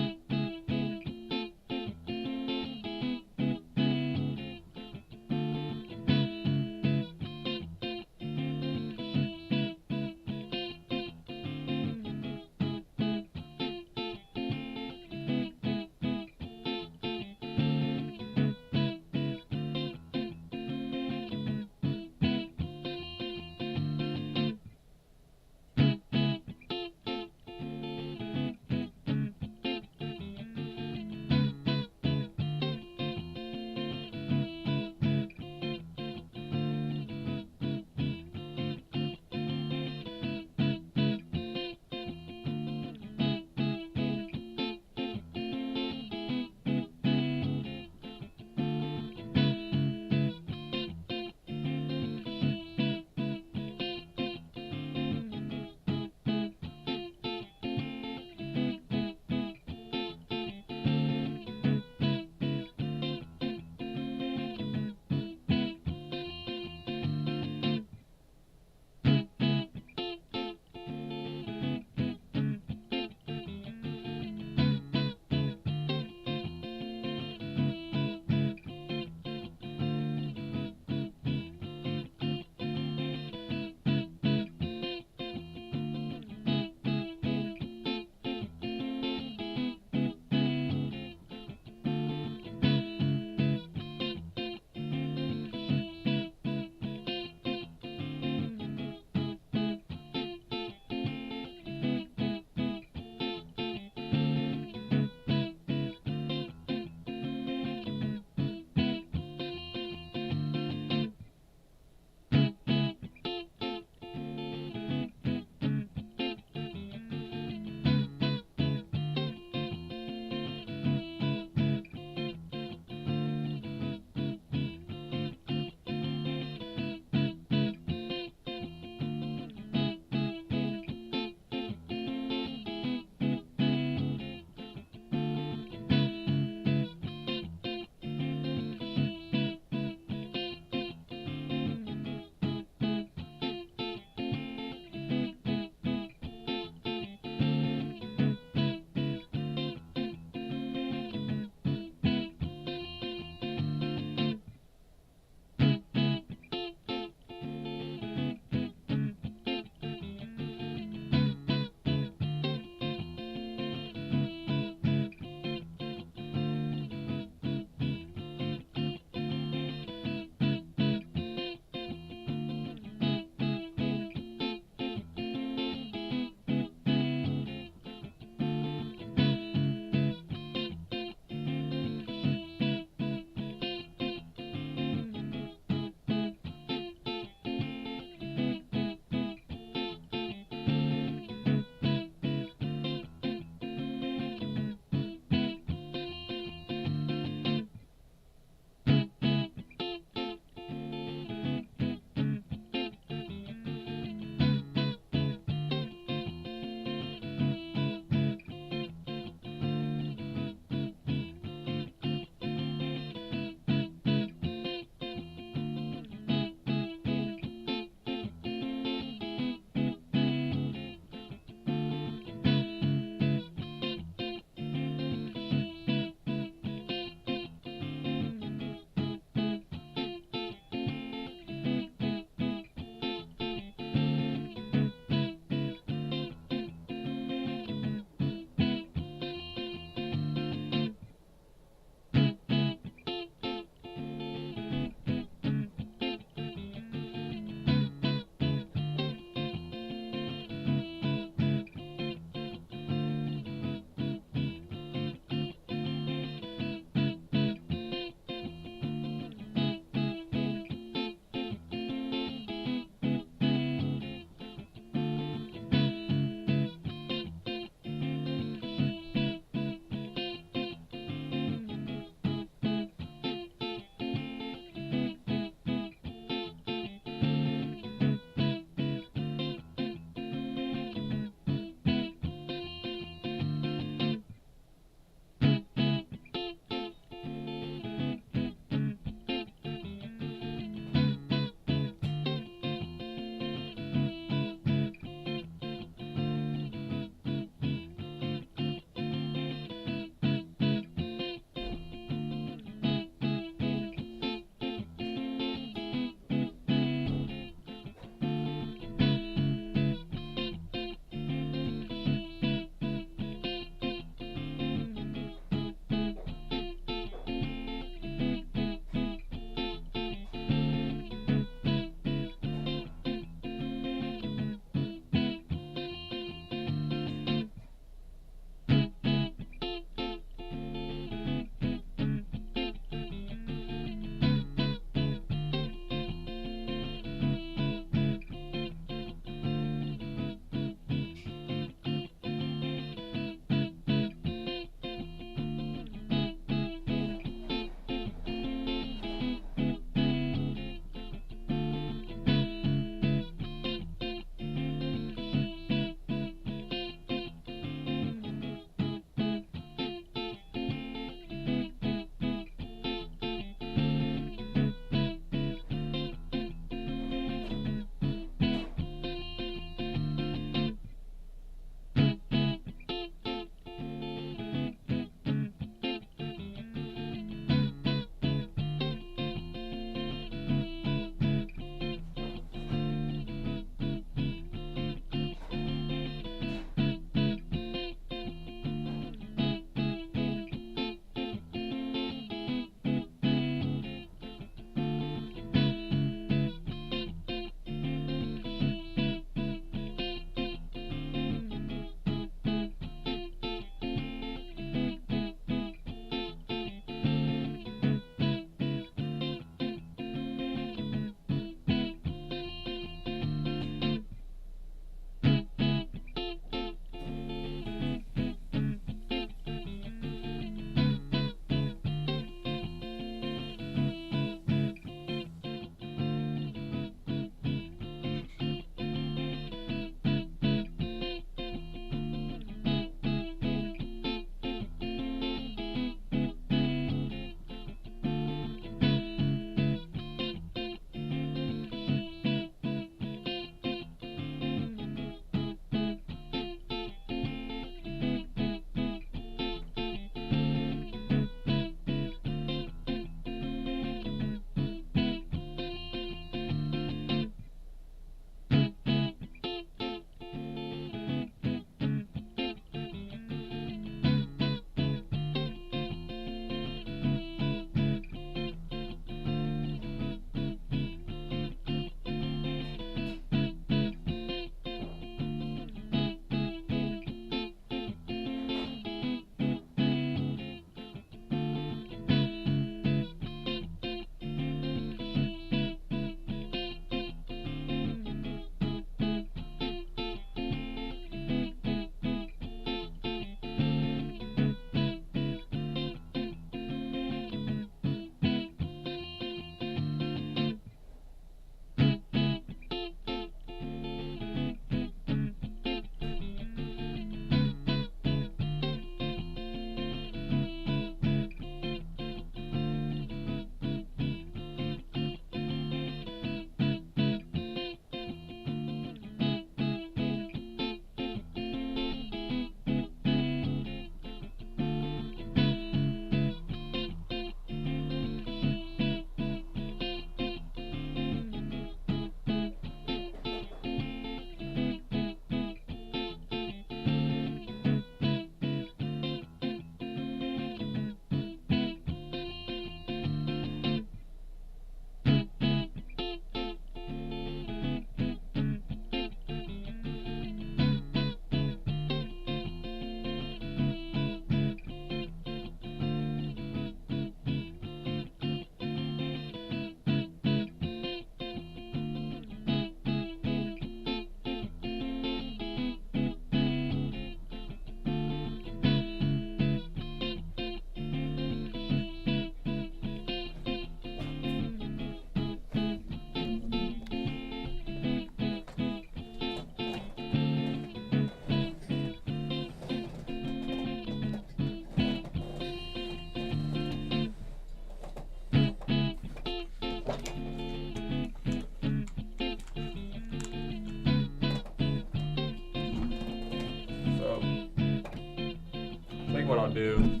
what I'll do.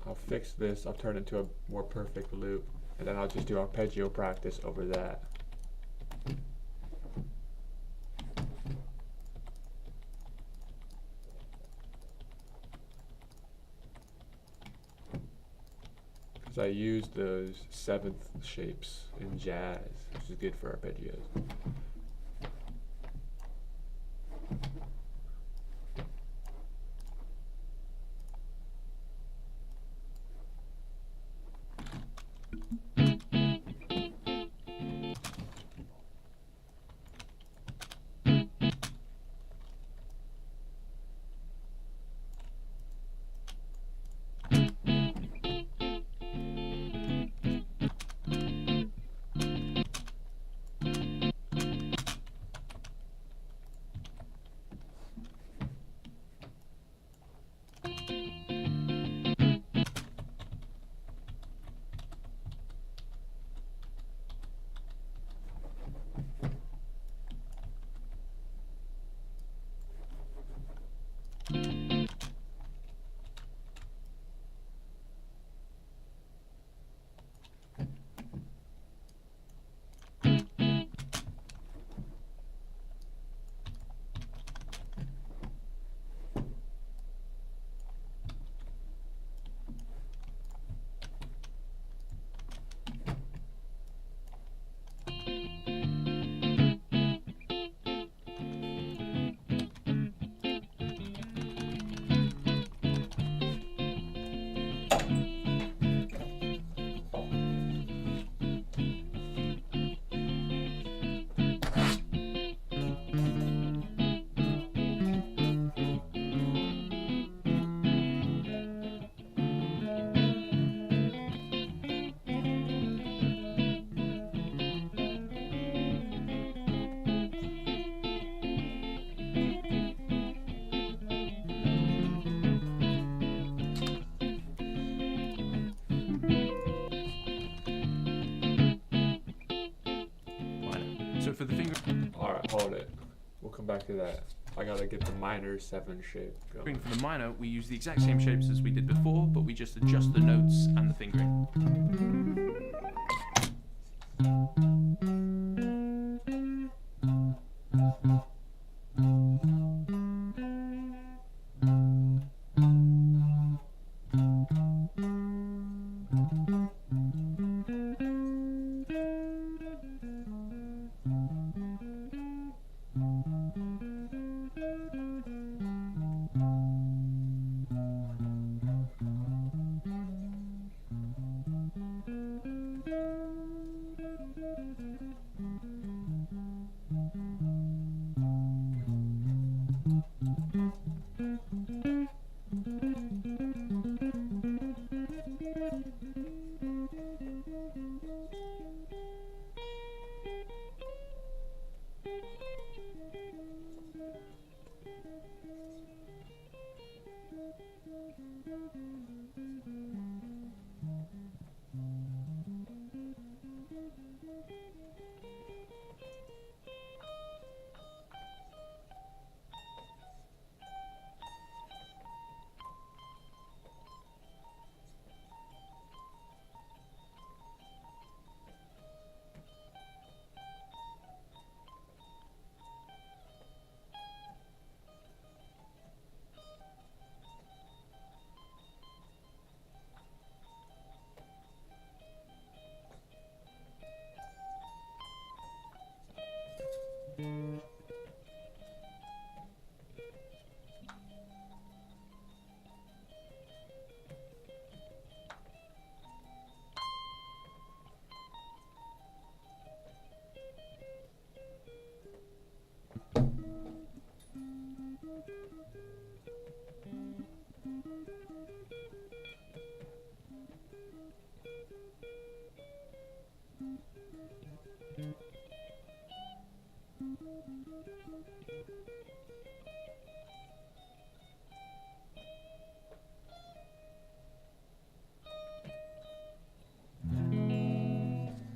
I'll fix this, I'll turn it into a more perfect loop, and then I'll just do arpeggio practice over that. Because I use those seventh shapes in jazz, which is good for arpeggios. So for the finger Alright, hold it. We'll come back to that. I gotta get the minor 7 shape going. for the minor, we use the exact same shapes as we did before, but we just adjust the notes and the fingering.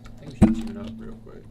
I think we should tune up real quick.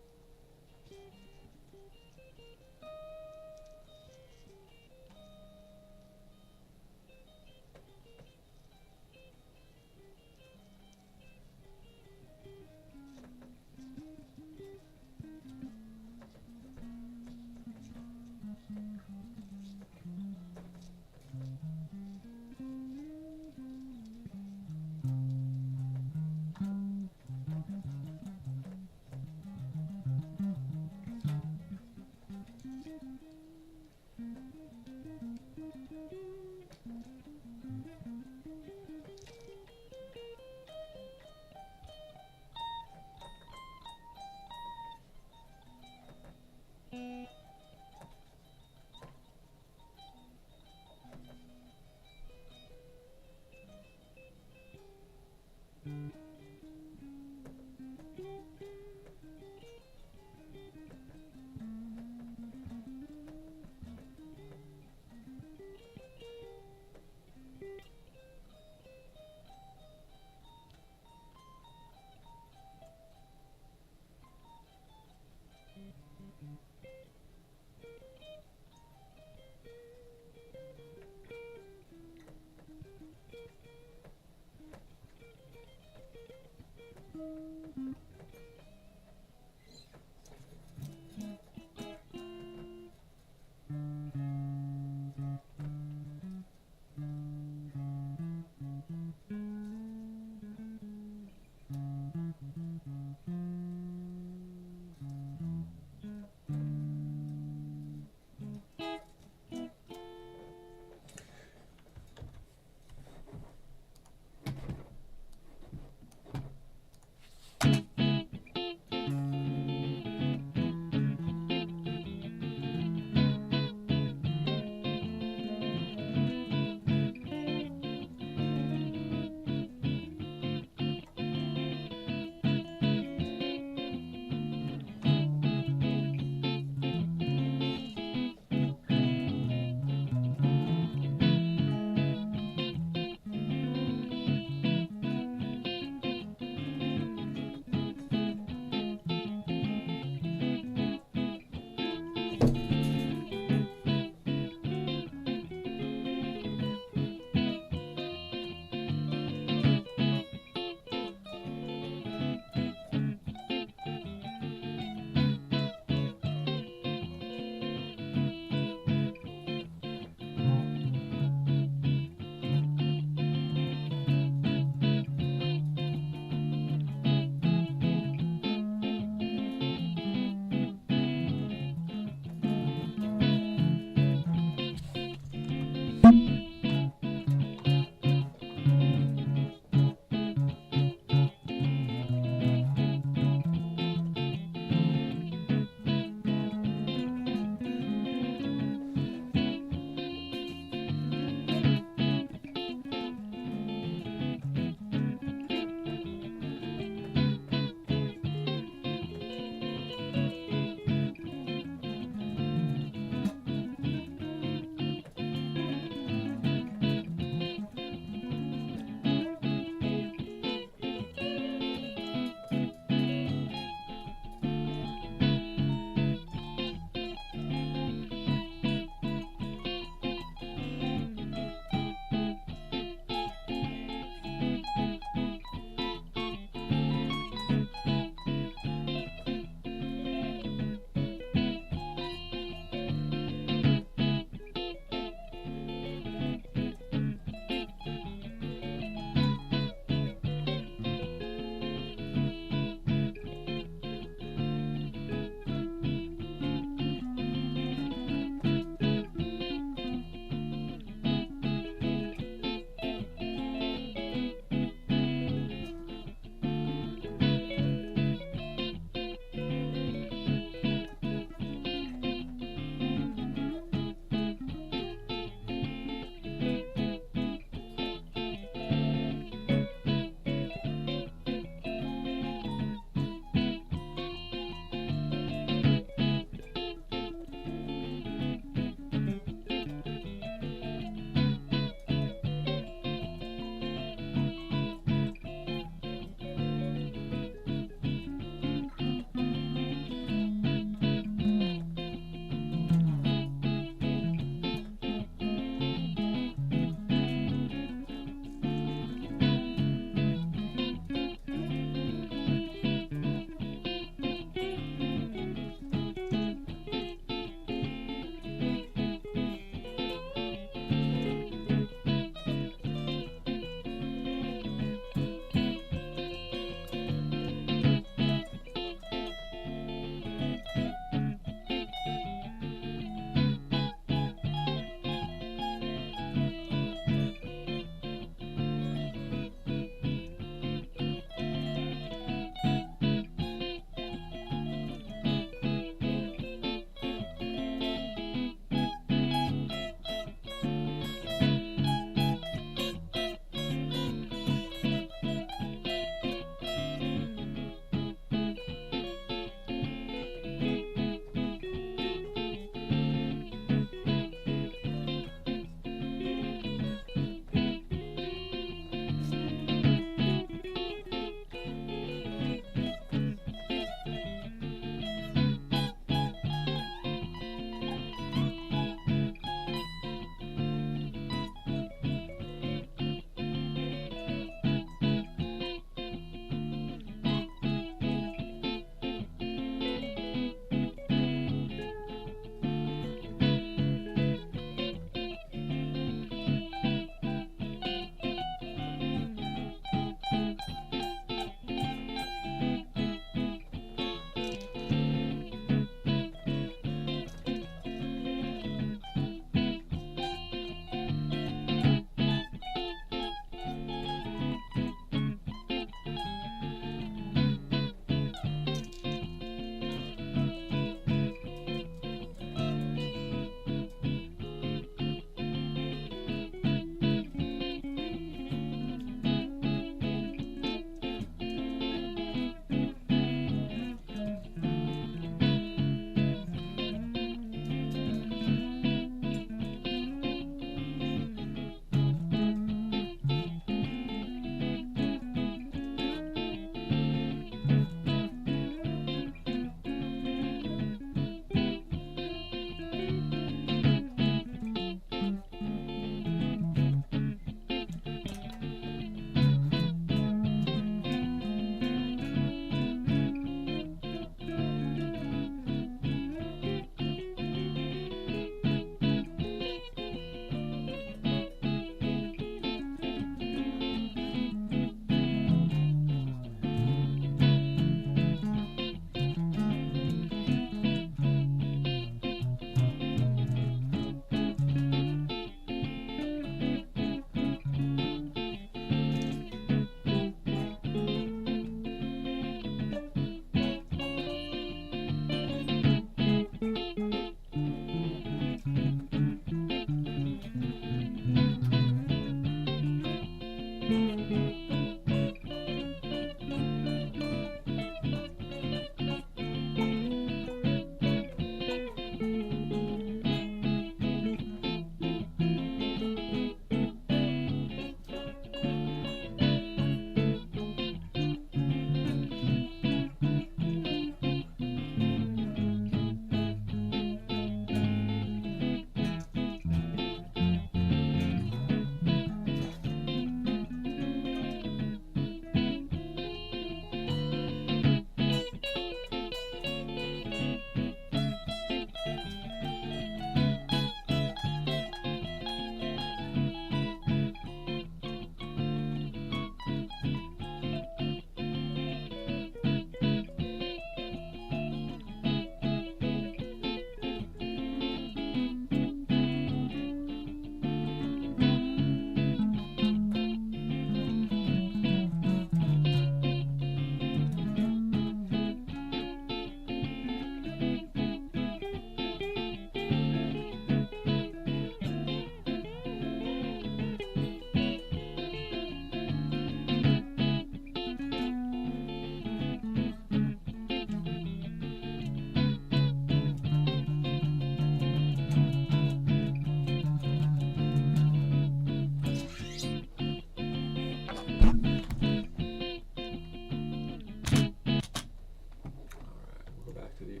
back to the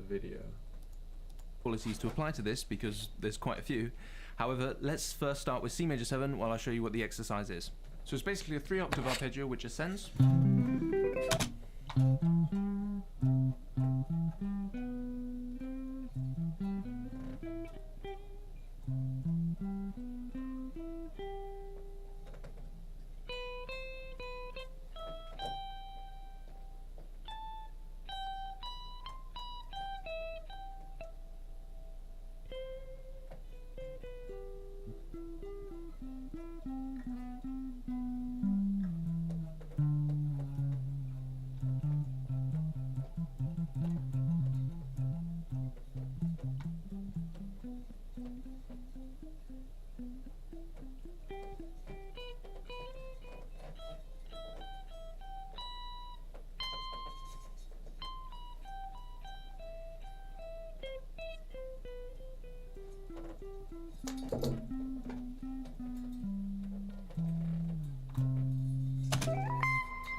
video. Qualities to apply to this because there's quite a few. However, let's first start with C major 7 while I show you what the exercise is. So it's basically a 3-octave arpeggio which ascends.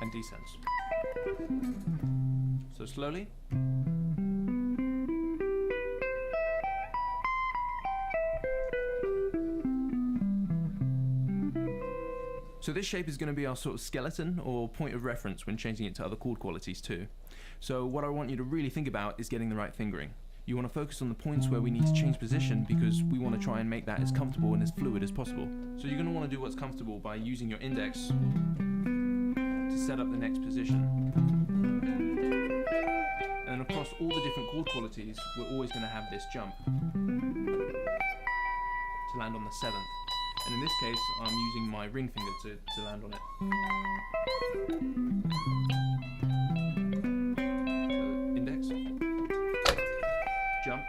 And descends. So slowly. So this shape is going to be our sort of skeleton or point of reference when changing it to other chord qualities too. So what I want you to really think about is getting the right fingering. You want to focus on the points where we need to change position because we want to try and make that as comfortable and as fluid as possible. So you're going to want to do what's comfortable by using your index to set up the next position. And across all the different chord qualities, we're always going to have this jump to land on the 7th. And in this case, I'm using my ring finger to land on it. So index, jump,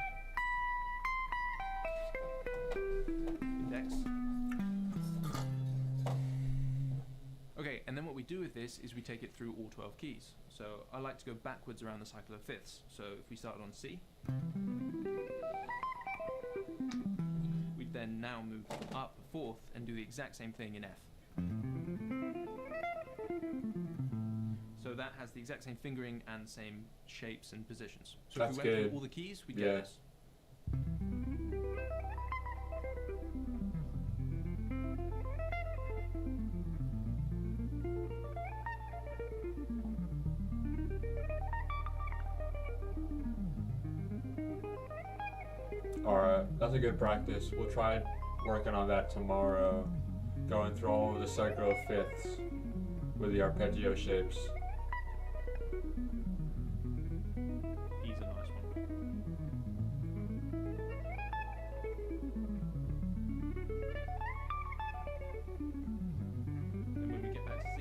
index. Okay, and then what we do with this is we take it through all 12 keys. So I like to go backwards around the cycle of fifths. So if we started on C, we then now move up a fourth and do the exact same thing in F. So that has the exact same fingering and same shapes and positions. So That's if we went good. through all the keys, we'd Yeah. get this. Alright, that's a good practice. We'll try working on that tomorrow. Going through all of the circle of fifths with the arpeggio shapes. E's a nice one. And when we get back to C,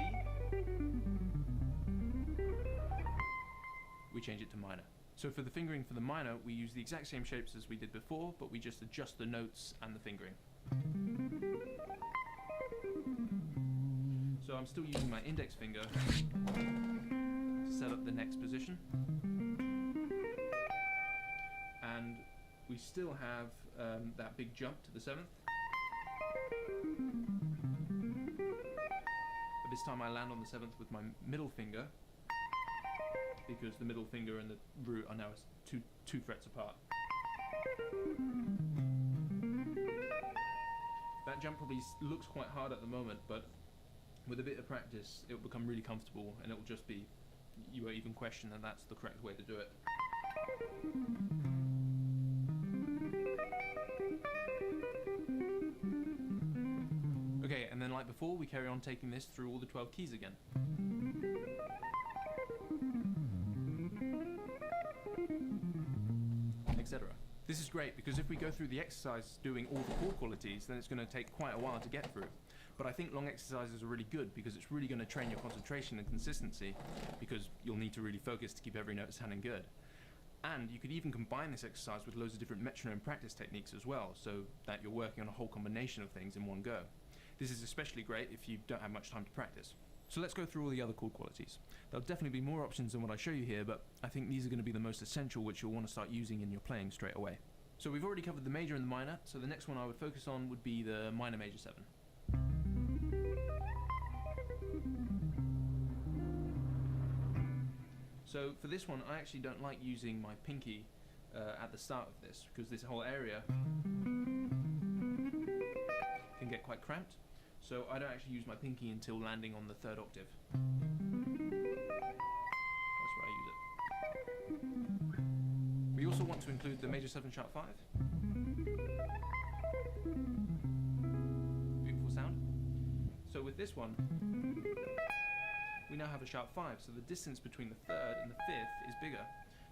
we change it to minor. So for the fingering for the minor, we use the exact same shapes as we did before, but we just adjust the notes and the fingering. So I'm still using my index finger to set up the next position. And we still have that big jump to the 7th. But this time I land on the 7th with my middle finger, because the middle finger and the root are now two frets apart. That jump probably looks quite hard at the moment, but with a bit of practice it will become really comfortable, and it will just be, you won't even question that that's the correct way to do it. Okay, and then like before, we carry on taking this through all the 12 keys again. Etc. This is great because if we go through the exercise doing all the chord qualities, then it's going to take quite a while to get through. But I think long exercises are really good because it's really going to train your concentration and consistency, because you'll need to really focus to keep every note sounding good. And you could even combine this exercise with loads of different metronome practice techniques as well, so that you're working on a whole combination of things in one go. This is especially great if you don't have much time to practice. So let's go through all the other chord qualities. There'll definitely be more options than what I show you here, but I think these are going to be the most essential, which you'll want to start using in your playing straight away. So we've already covered the major and the minor, so the next one I would focus on would be the minor major 7. So for this one, I actually don't like using my pinky at the start of this, because this whole area can get quite cramped. So I don't actually use my pinky until landing on the 3rd octave. That's where I use it. We also want to include the major 7 sharp 5. Beautiful sound. So with this one, we now have a sharp 5, so the distance between the 3rd and the 5th is bigger.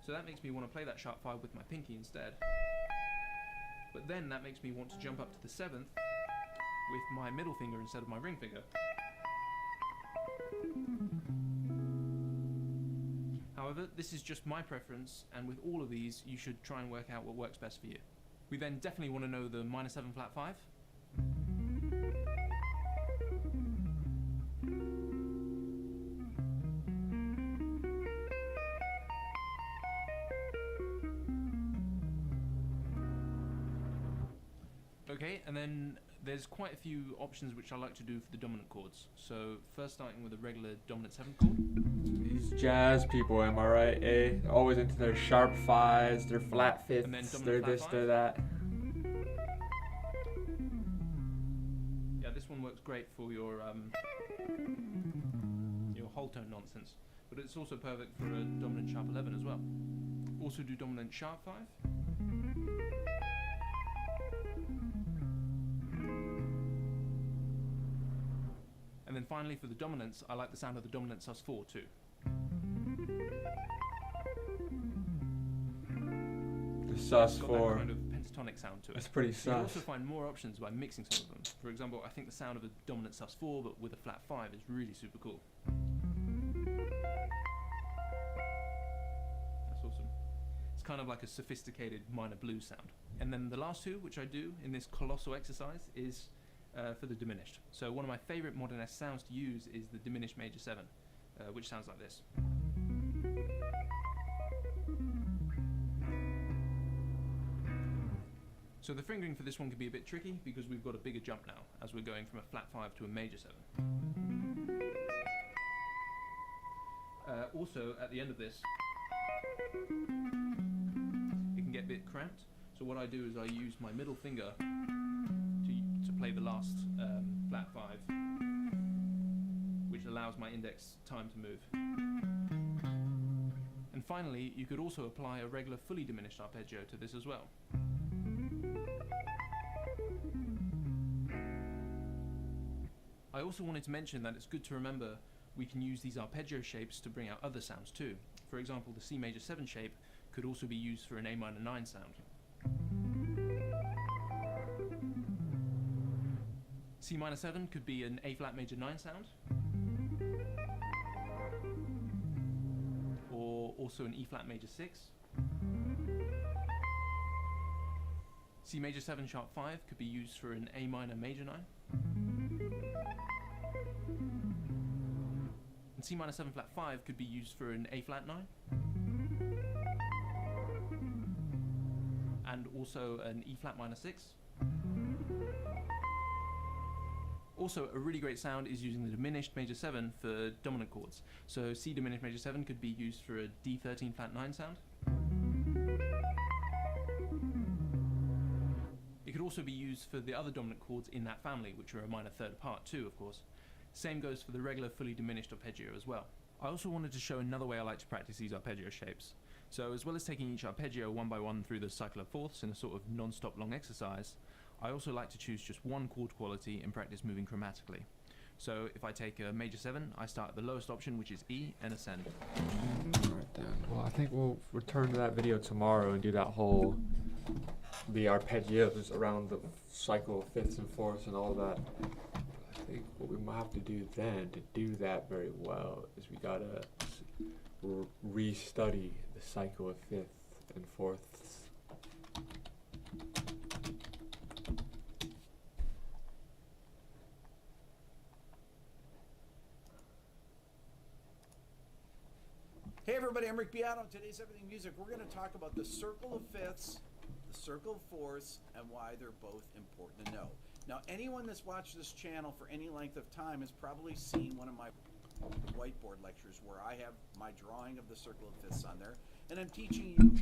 So that makes me want to play that sharp 5 with my pinky instead. But then that makes me want to jump up to the 7th with my middle finger instead of my ring finger. However, this is just my preference, and with all of these, you should try and work out what works best for you. We then definitely want to know the minor 7 flat 5. Okay, and then there's quite a few options which I like to do for the dominant chords. So first starting with a regular dominant 7 chord. These jazz people, am I right? Eh? Always into their sharp 5s, their flat 5ths, And then dominant their flat this, 5? their that. Yeah, this one works great for your whole tone nonsense, but it's also perfect for a dominant sharp 11 as well. Also do dominant sharp 5. And then finally for the dominants, I like the sound of the dominant sus4 too. The sus It's got 4. that kind of pentatonic sound to it. That's pretty You can also sus. find more options by mixing some of them. For example, I think the sound of a dominant sus4 but with a flat 5 is really super cool. That's awesome. It's kind of like a sophisticated minor blues sound. And then the last two, which I do in this colossal exercise, is for the diminished. So one of my favorite modern S sounds to use is the diminished major 7, which sounds like this. So the fingering for this one can be a bit tricky because we've got a bigger jump now as we're going from a flat 5 to a major 7. Also at the end of this, it can get a bit cramped. So what I do is I use my middle finger to play the last flat 5, which allows my index time to move. And finally, you could also apply a regular fully diminished arpeggio to this as well. I also wanted to mention that it's good to remember we can use these arpeggio shapes to bring out other sounds too. For example, the C major 7 shape could also be used for an A minor 9 sound. C minor 7 could be an A flat major 9 sound, or also an E flat major 6. C major 7 sharp 5 could be used for an A minor major 9. And C minor 7 flat 5 could be used for an A flat 9. And also an E flat minor 6. Also, a really great sound is using the diminished major 7 for dominant chords. So C diminished major 7 could be used for a D13 flat 9 sound. It could also be used for the other dominant chords in that family, which are a minor third apart too, of course. Same goes for the regular fully diminished arpeggio as well. I also wanted to show another way I like to practice these arpeggio shapes. So as well as taking each arpeggio one by one through the cycle of fourths in a sort of non-stop long exercise, I also like to choose just one chord quality and practice moving chromatically. So if I take a major 7, I start at the lowest option, which is E, and ascend. Right then. Well, I think we'll return to that video tomorrow and do that whole, the arpeggios around the cycle of fifths and fourths and all that. I think what we might have to do then to do that very well is we gotta re-study the cycle of fifths and fourths. Hey everybody, I'm Rick Beato. Today's Everything Music. We're going to talk about the circle of fifths, the circle of fourths, and why they're both important to know. Now, anyone that's watched this channel for any length of time has probably seen one of my the whiteboard lectures where I have my drawing of the circle of fifths on there, and I'm teaching you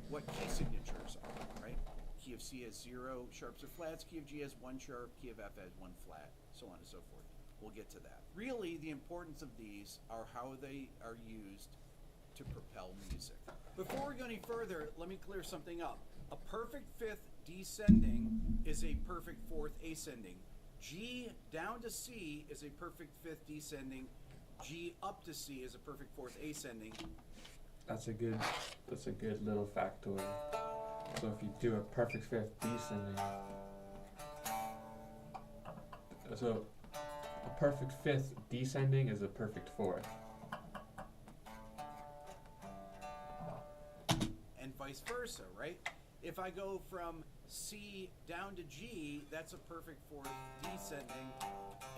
what key signatures are, right? Key of C has 0 sharps or flats, key of G has 1 sharp, key of F has 1 flat, so on and so forth. We'll get to that. Really, the importance of these are how they are used to propel music. Before we go any further, let me clear something up. A perfect fifth descending is a perfect fourth ascending. G down to C is a perfect fifth descending. G up to C is a perfect fourth ascending. That's a good little factoid. So if you do a perfect fifth descending, so a perfect fifth descending is a perfect fourth. And vice versa, right? If I go from C down to G, that's a perfect fourth descending,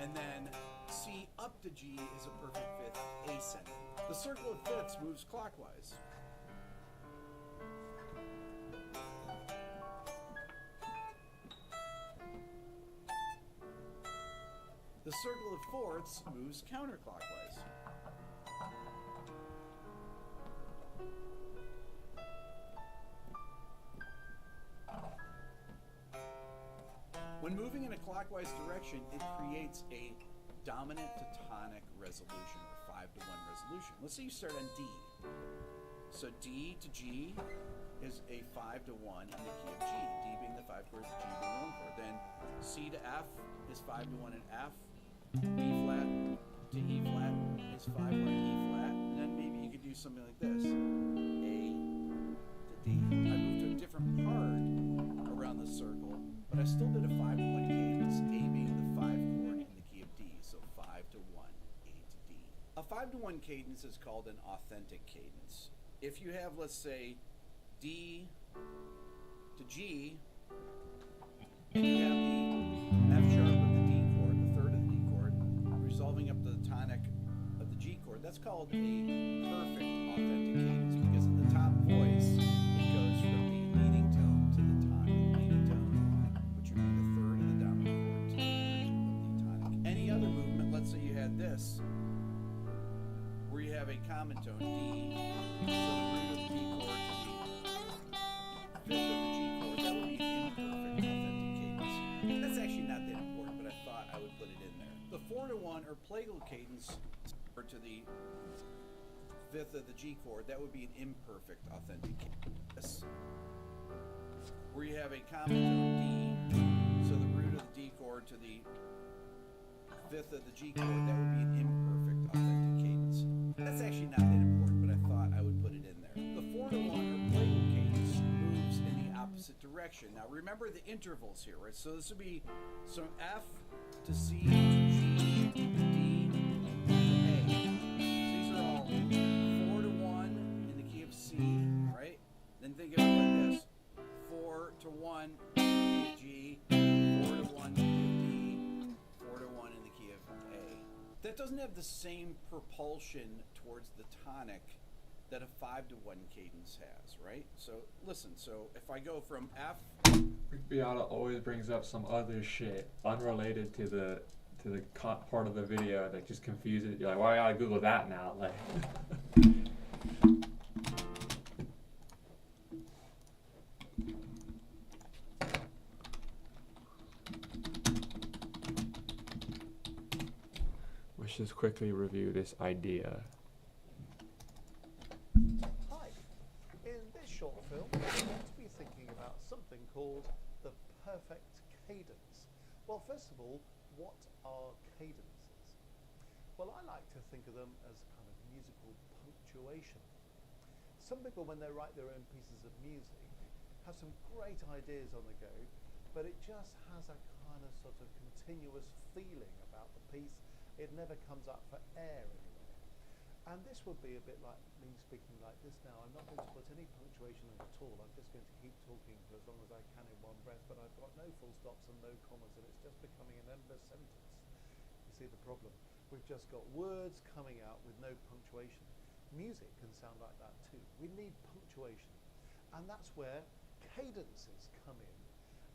and then C up to G is a perfect fifth ascending. The circle of fifths moves clockwise. The circle of fourths moves counterclockwise. When moving in a clockwise direction, it creates a dominant to tonic resolution, or 5-to-1 resolution. Let's say you start on D. So D to G is a 5-to-1 in the key of G, D being the 5 chord, G being the 1 chord. Then C to F is 5-to-1 in F, B flat to E flat is 5-1 in E flat, and then maybe you could do something like this, A to D. I moved to a different part around the circle, but I still did a 5-to-1 cadence, A being the 5 chord in the key of D, so 5-to-1, A to D. A 5-to-1 cadence is called an authentic cadence. If you have, let's say, D to G, and you have the F sharp of the D chord, the third of the D chord, resolving up to the tonic of the G chord, that's called a perfect authentic cadence, because at the top voice, it goes from the leading tone to the tonic. Leading tone, which would be the third of the dominant chord, to the third of the tonic. Any other movement, let's say you had this, where you have a common tone, D, so the root of the D chord to the fifth of the G chord, that would be an imperfect authentic cadence. That's actually not that important, but I thought I would put it in there. The 4-to-1 or plagal cadence, or to the fifth of the G chord, that would be an imperfect authentic cadence. Where you have a common tone, D, so the root of the D chord to the fifth of the G chord, that would be an imperfect authentic cadence. That's actually not that important, but I thought I would put it in there. The 4-to-1 or plagal cadence moves in the opposite direction. Now remember the intervals here, right? So this would be F to C to G to D to A. These are all 4-to-1 in the key of C, right? Then think of it like this: 4-to-1 in the key of G, 4-to-1 in the key of D, 4-to-1 in the key of A. That doesn't have the same propulsion towards the tonic that a 5-to-1 cadence has, right? So listen, so if I go from F, Rick Beata always brings up some other shit unrelated to the part of the video that just confuses. You're like, why I gotta Google that now? Like, let's just quickly review this idea. Hi. In this short film, we're going to be thinking about something called the perfect cadence. Well, first of all, what are cadences? Well, I like to think of them as kind of musical punctuation. Some people, when they write their own pieces of music, have some great ideas on the go, but it just has a kind of sort of continuous feeling about the piece. It never comes up for air anywhere. And this would be a bit like me speaking like this now. I'm not going to put any punctuation at all. I'm just going to keep talking for as long as I can in one breath, but I've got no full stops and no commas, and it's just becoming an endless sentence. You see the problem? We've just got words coming out with no punctuation. Music can sound like that too. We need punctuation. And that's where cadences come in.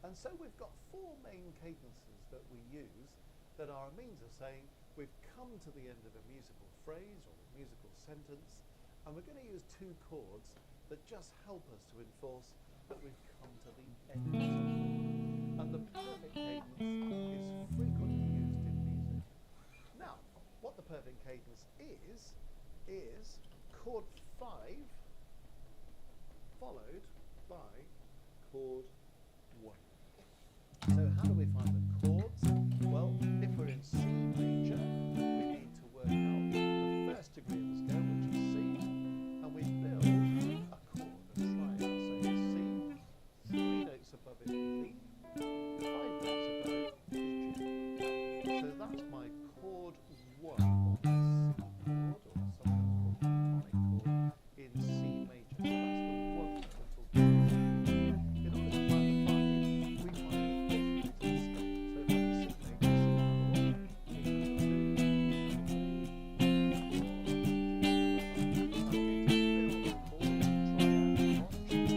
And so we've got 4 main cadences that we use that are a means of saying we've come to the end of a musical phrase or a musical sentence, and we're going to use two chords that just help us to enforce that we've come to the end of something. And the perfect cadence is frequently used in music. Now, what the perfect cadence is chord 5 followed by chord 1. So how do we find the chords? Well, if we're in C major, we need to work out the first degree of the scale, which is C, and we build a chord and try it. So C, 3 notes above it is D, 5 notes above it is G. So that's my chord 1 on the C chord, or sometimes called the tonic chord, in C major. So that's the 1 that we're talking about. In order to find the 5, we find the 5th note of the scale. So if I'm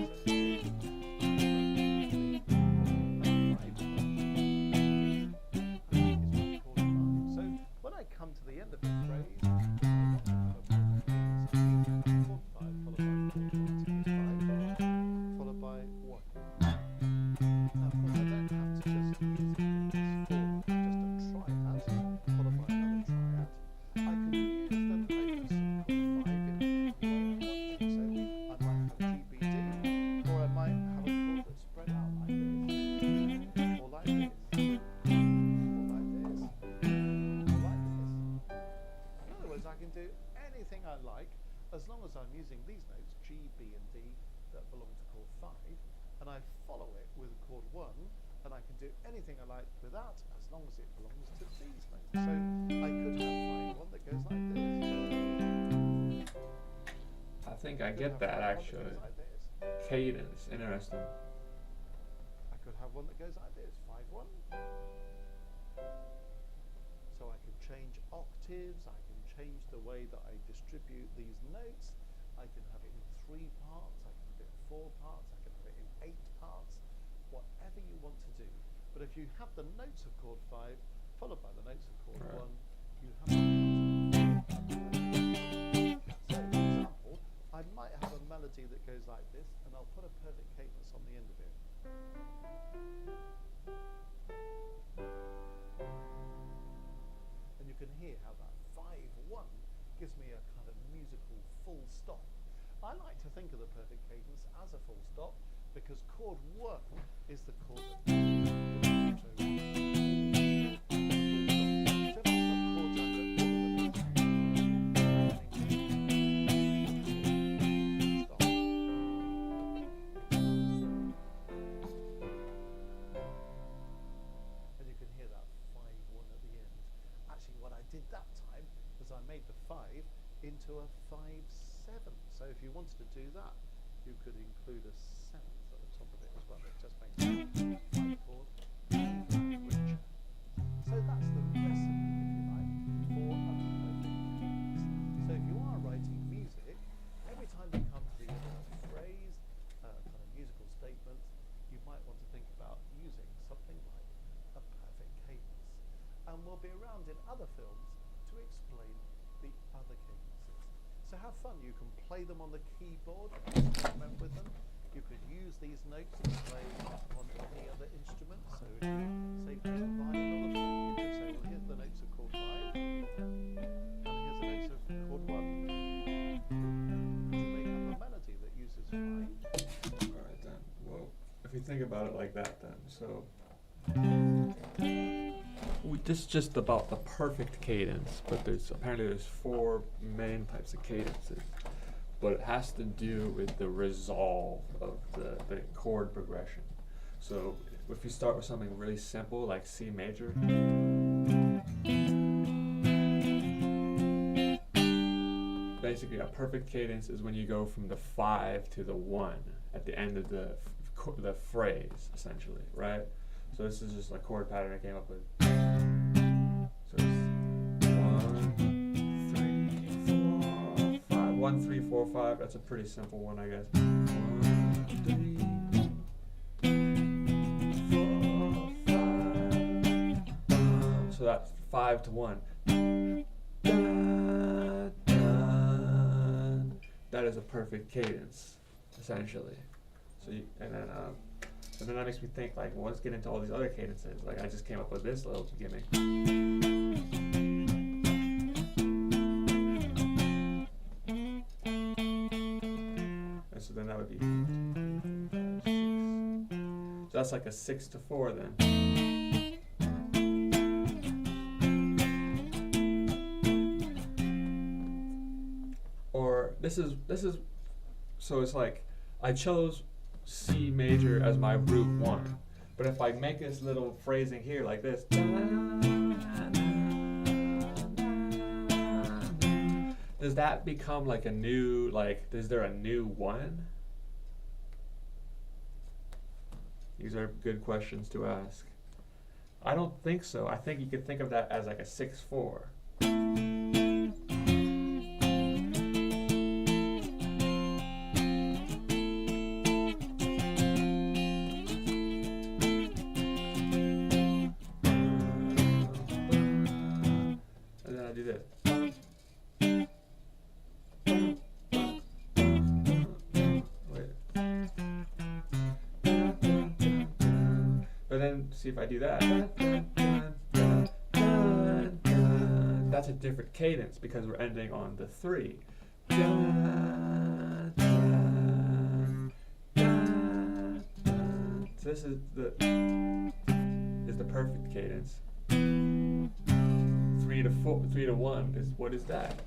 C major, So when I come to the end of the phrase, chord 5 followed by 1, Now, of course, I don't have to just use this form, just a triad followed by another triad. I can use the notes of chord 5 in any way I want to. So I might have G, B, D, or I might have a chord that's spread out like this, or like this, or like this, or like this. In other words, I can do anything I like as long as I'm using these notes, G, B, and D, that belong to chord 5, and I follow it with chord 1, and I can do anything I like with that as long as it belongs to these notes. So I could have 5-1 that goes like this. I think I could get have that 5-1 actually. goes like this. Cadence, interesting. I could have one that goes like this, 5-1. So I can change octaves, I can change the way that I distribute these notes. I can have it in 3 parts, I can have it in 4 parts, I can have it in 8 parts, whatever you want to do. But if you have the notes of chord 5 followed by the notes of chord Right. 1, you have a pattern. So, for example, I might have a melody that goes like this, and I'll put a perfect cadence on the end of it. And you can hear how that 5-1 gives me a kind of musical full stop. I like to think of the perfect cadence as a full stop because chord 1 is the chord that so if I've got chords under all of them, stop. And you can hear that 5-1 at the end. Actually, what I did that time was I made the 5 into a 5-7. So if you wanted to do that, you could include a 7th at the top of it as well. It just makes the 5 chord even richer. So that's the recipe, if you like, for a perfect cadence. So if you are writing music, every time you come to the end of a phrase, a kind of musical statement, you might want to think about using something like a perfect cadence. And we'll be around in other films to explain the other cadences. So have fun. You can play them on the keyboard and experiment with them. You could use these notes to play on any other instrument. So if you say play the violin on the flute, you could say, well, here's the notes of chord 5, and here's the notes of chord 1. You may have a melody that uses 5. Alright then. Well, if you think about it like that then, so this is just about the perfect cadence, but apparently there's 4 main types of cadences. But it has to do with the resolve of the chord progression. So if you start with something really simple like C major, basically a perfect cadence is when you go from the 5 to the 1 at the end of the phrase, essentially, right? So this is just a chord pattern I came up with. So it's 1, 3, 4, 5. 1, 3, 4, 5. That's a pretty simple one, I guess. 1, 3, 4, 5. So that's 5 to 1. Dun, dun. That is a perfect cadence, essentially. So you, and then that makes me think like, well, let's get into all these other cadences. Like I just came up with this little gimmick. And so then that would be 6. So that's like a 6 to 4 then. Or this is so it's like I chose C major as my root 1. But if I make this little phrasing here like this, does that become like a new, like, is there a new 1? These are good questions to ask. I don't think so. I think you could think of that as like a 6/4. And then I do this. But then, see if I do that. That's a different cadence because we're ending on the 3. So this is the perfect cadence. 3 to 4, 3 to 1 is, what is that?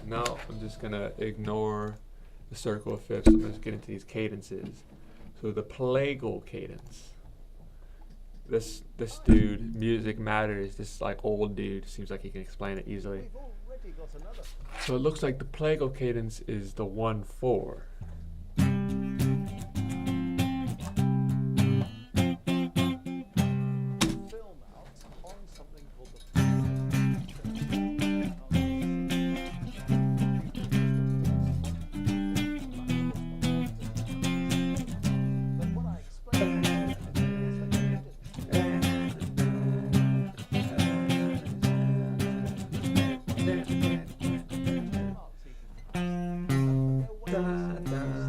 Now I'm just gonna ignore the circle of fifths. I'm just getting into these cadences. So the plagal cadence. This dude, Music Matters, this like old dude, seems like he can explain it easily. We've already got another. So it looks like the plagal cadence is the 1/4. Film out on something called but what I explained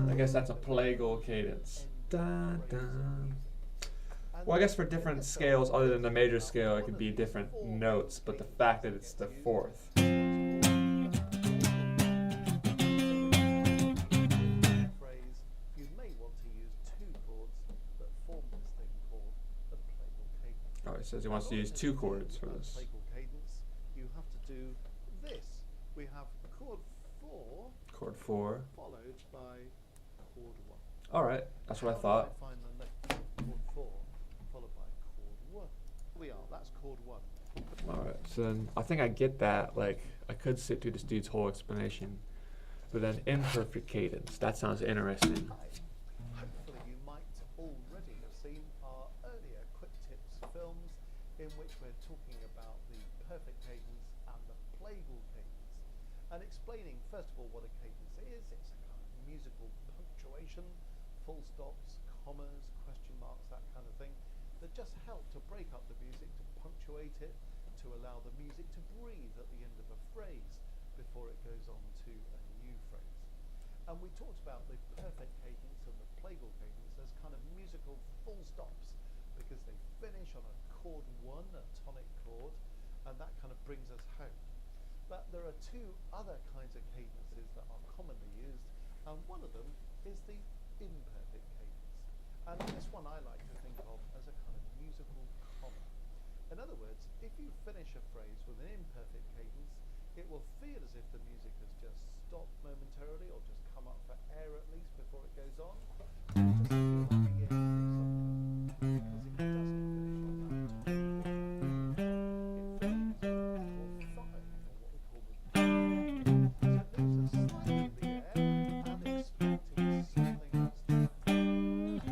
I guess that's a plagal cadence. Dun, dun. Well, I guess for different scales other than the major scale, it could be different notes, but the fact that it's the 4th. phrase, you may want to use 2 chords that form this thing called the plagal cadence. Oh, it says he wants to use 2 chords for this. Plagal cadence, you have to do this. We have chord 4 Chord 4. followed by chord 1. Alright, that's what I How do thought. I find the note? Chord 4 followed by chord 1. Here we are, that's chord 1. Alright, so then I think I get that. Like, I could sit through this dude's whole explanation. But then imperfect cadence, that sounds interesting. Hopefully you might already have seen our earlier Quick Tips films in which we're talking about the perfect cadence and the plagal cadence, and explaining first of all what a cadence is. It's a kind of musical punctuation, full stops, commas, question marks, that kind of thing, that just help to break up the music, to punctuate it, to allow the music to breathe at the end of a phrase before it goes on to a new phrase. And we talked about the perfect cadence and the plagal cadence as kind of musical full stops because they finish on a chord 1, a tonic chord, and that kind of brings us home. But there are 2 other kinds of cadences that are commonly used, and one of them is the imperfect cadence. And this one I like to think of as a kind of musical comma. In other words, if you finish a phrase with an imperfect cadence, it will feel as if the music has just stopped momentarily or just come up for air at least before it goes on. It doesn't feel like the end of something, because it doesn't finish on that tone. It finishes on chord 5, or what we call the so it leaves us slightly in the air and expecting something else to happen.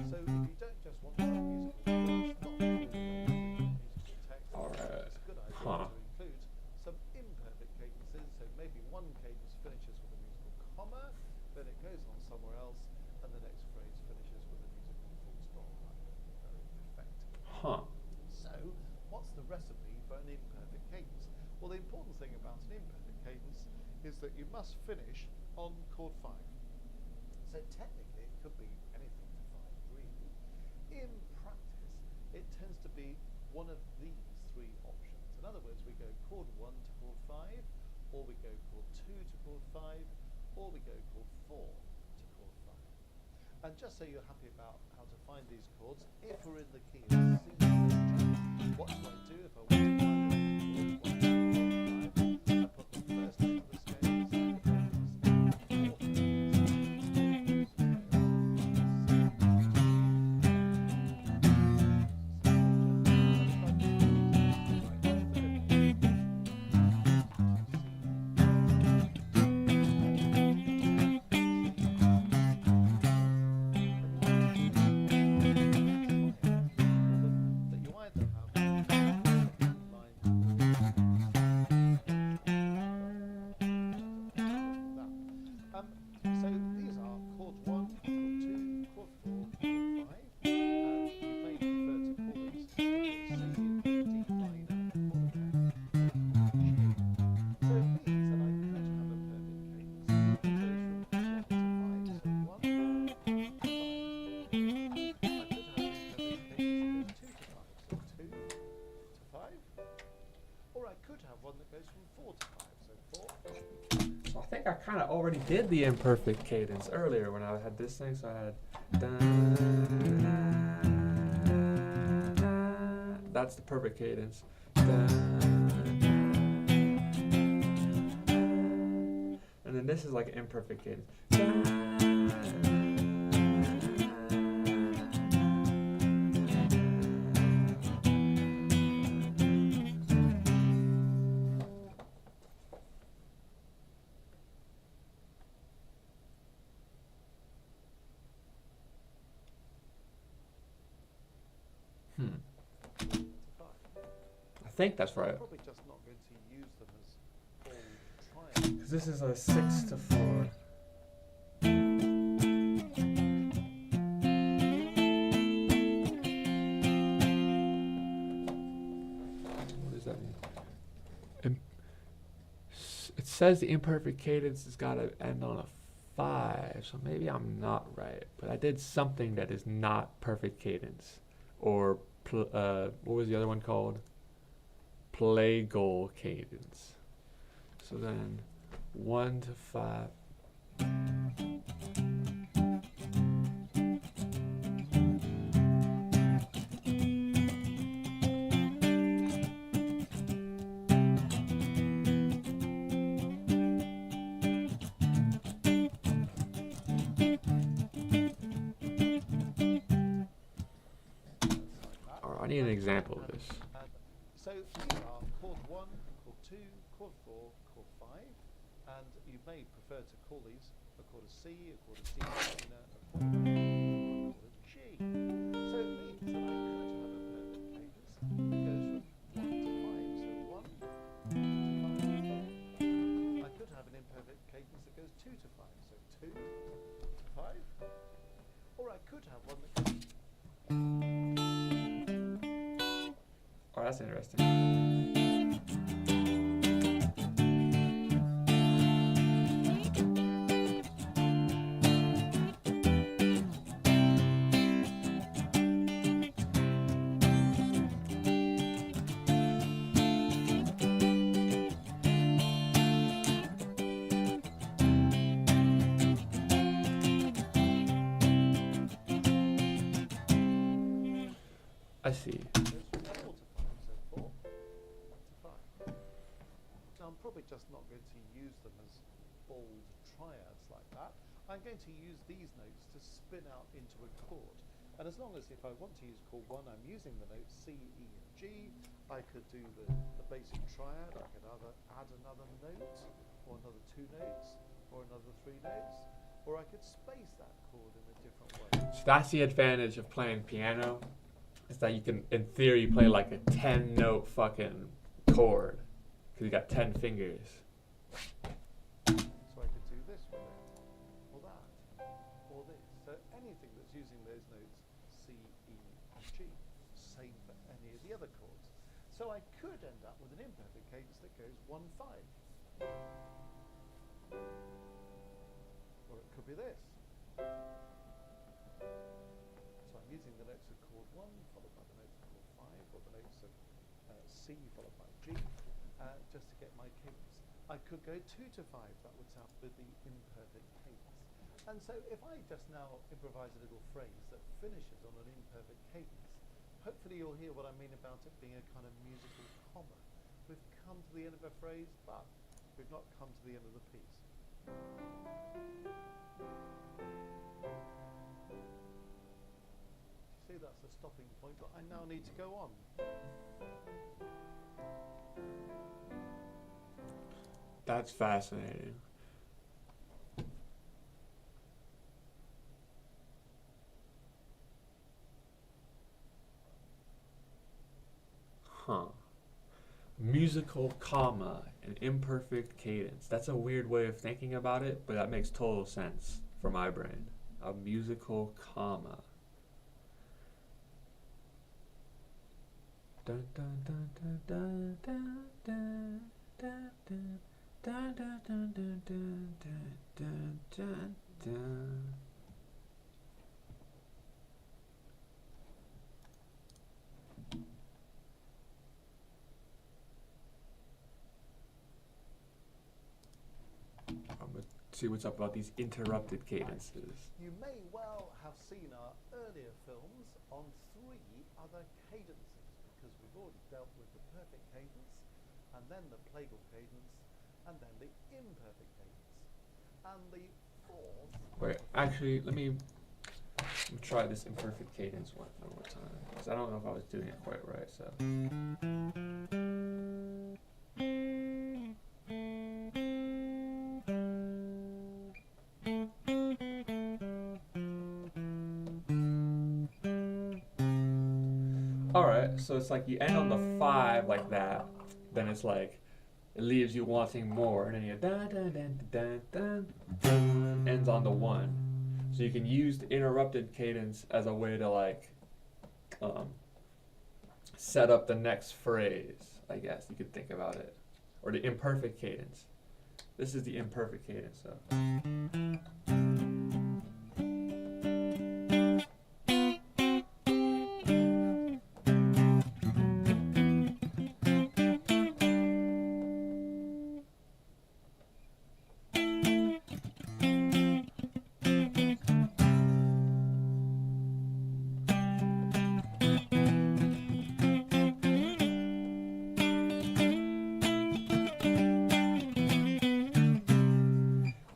So if you don't just want some musical full stop musical text, Alright. it's a good idea Huh. to include some imperfect cadences. So maybe one cadence finishes with a musical comma, then it goes on somewhere else, and the next phrase finishes with a thing about an imperfect cadence is that you must finish on chord 5. So technically it could be anything to 5 really. In practice it tends to be one of these 3 options. In other words, we go chord 1 to chord 5, or we go chord 2 to chord 5, or we go chord 4 to chord 5. And just so you're happy about how to find these chords, if we're in the key of C major, what do I do if I want to find the chord 1 to chord 5? I put the first note of the scale, second note of the scale, fourth note of the that you either have so these are chord 1, chord 2, chord 4, chord 5, and you may prefer to call these chord C, D minor, chord F, and chord G. So it means that I could have a perfect cadence that goes from 1 to 5, so 1 to 5. I could have a perfect cadence that goes 2 to 5, so 2 to 5. Or I could have one that goes from 4 to 5, so 4. So I think I kind of already did the imperfect cadence earlier when I had this thing. So I had dun, that's the perfect cadence. And then this is like an imperfect cadence. I think that's right. I'm probably just not going to use them as all triangles. Because this is a 6 to 4. What does that mean? It says the imperfect cadence has got to end on a 5, so maybe I'm not right. But I did something that is not perfect cadence. Or, what was the other one called? Play goal cadence. So then 1 to 5. Alright, I need an example of this. So these are chord 1, chord 2, chord 4, chord 5, and you may prefer to call these a chord of C, a chord of D minor, a chord of F, a chord of G. So it means that I could have an imperfect cadence that goes from 1 to 5, so 1 to 5. I could have an imperfect cadence that goes 2 to 5, so 2 to 5. Or I could have one that goes. Oh, that's interesting. I see. Goes from 4 to 5, so 4 to 5. Now I'm probably just not going to use them as bold triads like that. I'm going to use these notes to spin out into a chord. And as long as if I want to use chord 1, I'm using the notes C, E, and G. I could do the basic triad. I could either add another note, or another 2 notes, or another 3 notes, or I could space that chord in a different way. So that's the advantage of playing piano. Is that you can, in theory, play like a 10-note fucking chord. Because you got 10 fingers. So I could do this with it, or that, or this. So anything that's using those notes, C, E, and G. Same for any of the other chords. So I could end up with an imperfect cadence that goes 1-5. Or it could be this. So I'm using the notes of chord 1 followed by the notes of chord 5, or the notes of C followed by G, just to get my cadence. I could go 2-5, that would sound with the imperfect cadence. And so if I just now improvise a little phrase that finishes on an imperfect cadence, hopefully you'll hear what I mean about it being a kind of musical comma. We've come to the end of a phrase, but we've not come to the end of the piece. You see, that's a stopping point, but I now need to go on. That's fascinating. Huh. Musical comma and imperfect cadence. That's a weird way of thinking about it, but that makes total sense for my brain. A musical comma. Dun dun dun dun dun dun dun dun dun dun dun dun dun dun dun dun. I'm gonna see what's up about these interrupted cadences. You may well have seen our earlier films on 3 other cadences, because we've already dealt with the perfect cadence, and then the plagal cadence, and then the imperfect cadence. And the 4th... Wait, actually, let me try this imperfect cadence one more time, because I don't know if I was doing it quite right, so. Alright, so it's like you end on the 5 like that, then it's like, it leaves you wanting more, and then you dun dun dun dun dun dun, ends on the 1. So you can use the interrupted cadence as a way to like set up the next phrase, I guess you could think about it. Or the imperfect cadence. This is the imperfect cadence, so.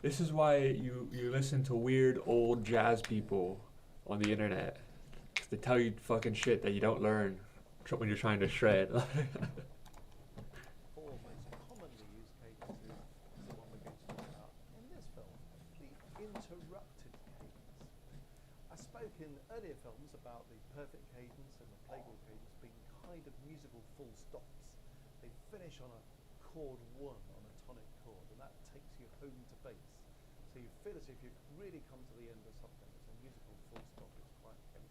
This is why you listen to weird old jazz people on the internet. 'Cause they tell you fucking shit that you don't learn when you're trying to shred. 4 most commonly used cadences is the one we're going to talk about in this film, the interrupted cadence. I spoke in earlier films about the perfect cadence and the plagal cadence being kind of musical full stops. They finish on a chord 1 on a tonic chord, and that takes you home to base. So you feel as if you've really come to the end of something. It's a musical full stop. It's quite emphatic.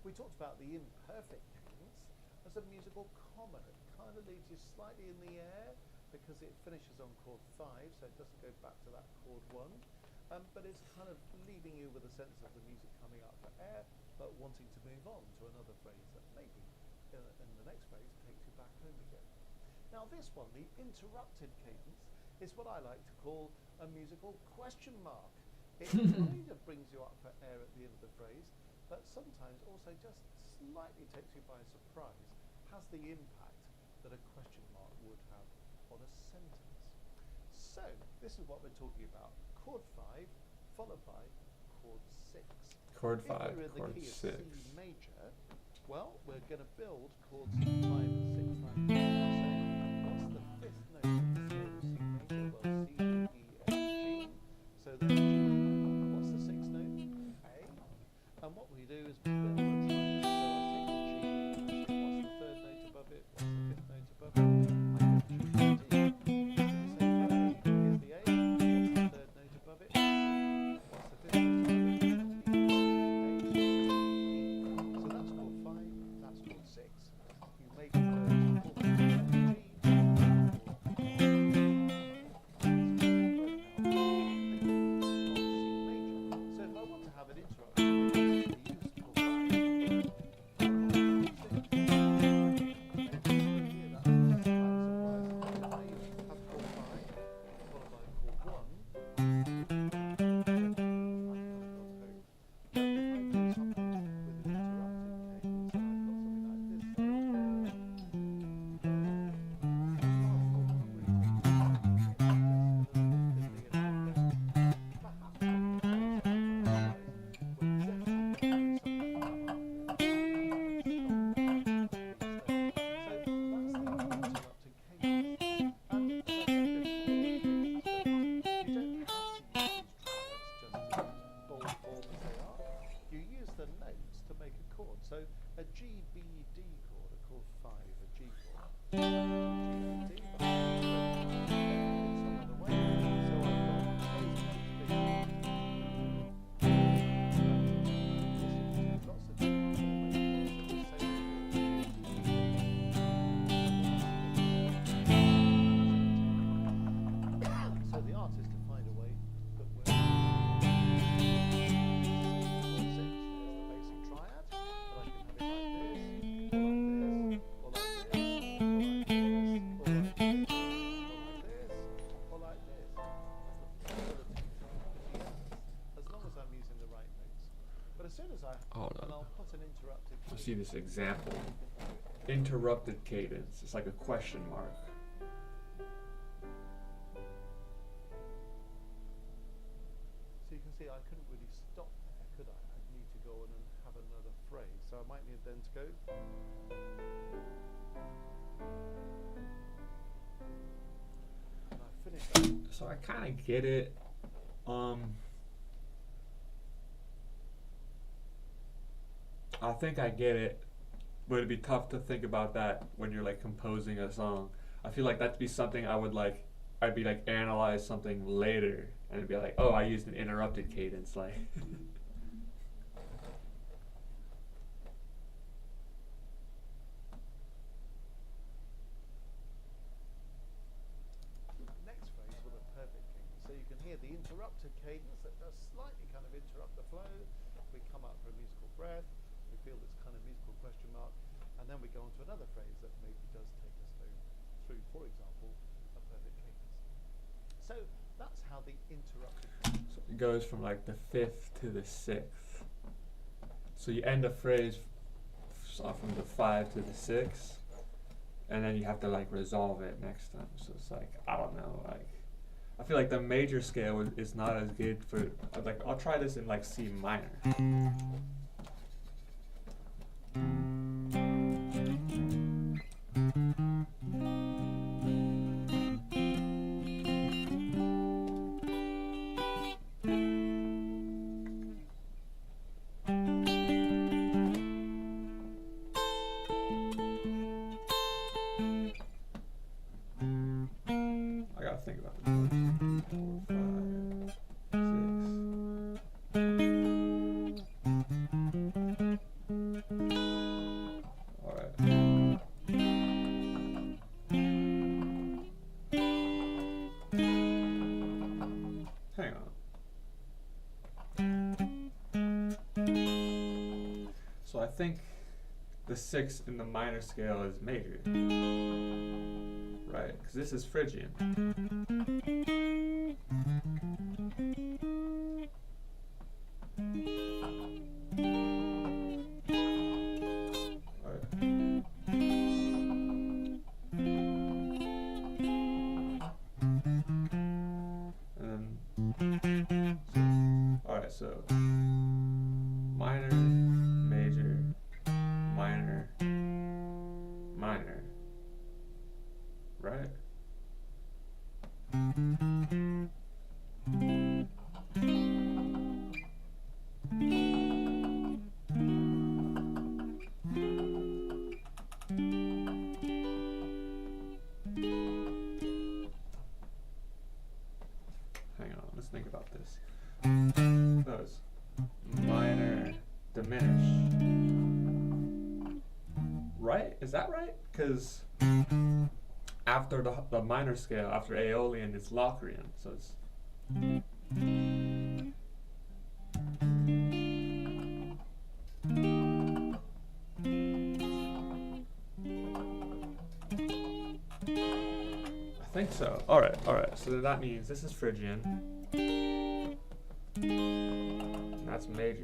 We talked about the imperfect cadence as a musical comma. It kind of leaves you slightly in the air because it finishes on chord 5, so it doesn't go back to that chord 1. But it's kind of leaving you with a sense of the music coming out for air, but wanting to move on to another phrase that maybe in the next phrase takes you back home again. Now this one, the interrupted cadence, is what I like to call a musical question mark. It kind of brings you up for air at the end of the phrase, but sometimes also just slightly takes you by surprise, has the impact that a question mark would have on a sentence. So, this is what we're talking about. Chord 5, followed by chord 6. Chord If 5, we're in the chord key 6. of C major, well, we're going to build chords 5 and 6 like this. So, what's the 5th note of the scale of C major? Well, C, D, E, F, G. So there's G. What's the 6th note? A. And what we do is we build a triangle. So I take the G, and I say, what's the 3rd note above it? What's the 5th note above it? I get G, D. Here's the A. What's the 3rd note above it? What's the 5th note above it? So that's chord 5, that's chord 6. You make So the art is to find a way that we're six. There's the basic triad, but I can have it like this, or like this, or like this, or like this, or like this, or like this, or like this. That's the possibility. Yes, as long as I'm using the right notes. But as soon as Hold on. I'll put an interrupted. Let's see this example. Interrupted cadence. It's like a question mark. So you can see I couldn't really stop there, could I? I'd need to go on and have another phrase. So I might need then to go. And I finish that. So I kind of get it. I think I get it, but it'd be tough to think about that when you're like composing a song. I feel like that'd be something I'd be like analyze something later and it'd be like, oh, I used an interrupted cadence, like. Next phrase with a perfect cadence. So you can hear the interrupted cadence that does slightly kind of interrupt the flow. We come up for a musical breath. We feel this kind of musical question mark, and then we go on to another phrase that maybe does take us through, for example, a perfect cadence. So that's how the interrupted. So it goes from like the fifth to the sixth. So you end a phrase from the 5 to the 6, and then you have to like resolve it next time. So it's like, I don't know, like I feel like the major scale is not as good for like I'll try this in like C minor. I gotta think about this. 4, 5, 6. Alright. Hang on. So I think the 6 in the minor scale is major. Right, because this is Phrygian. Alright, so minor, major, minor, minor. Right? Hang on, let's think about this. Those minor, diminished. Right? Is that right? Because after the minor scale, after Aeolian, it's Locrian, so it's. I think so. Alright, so then that means this is Phrygian. And that's major.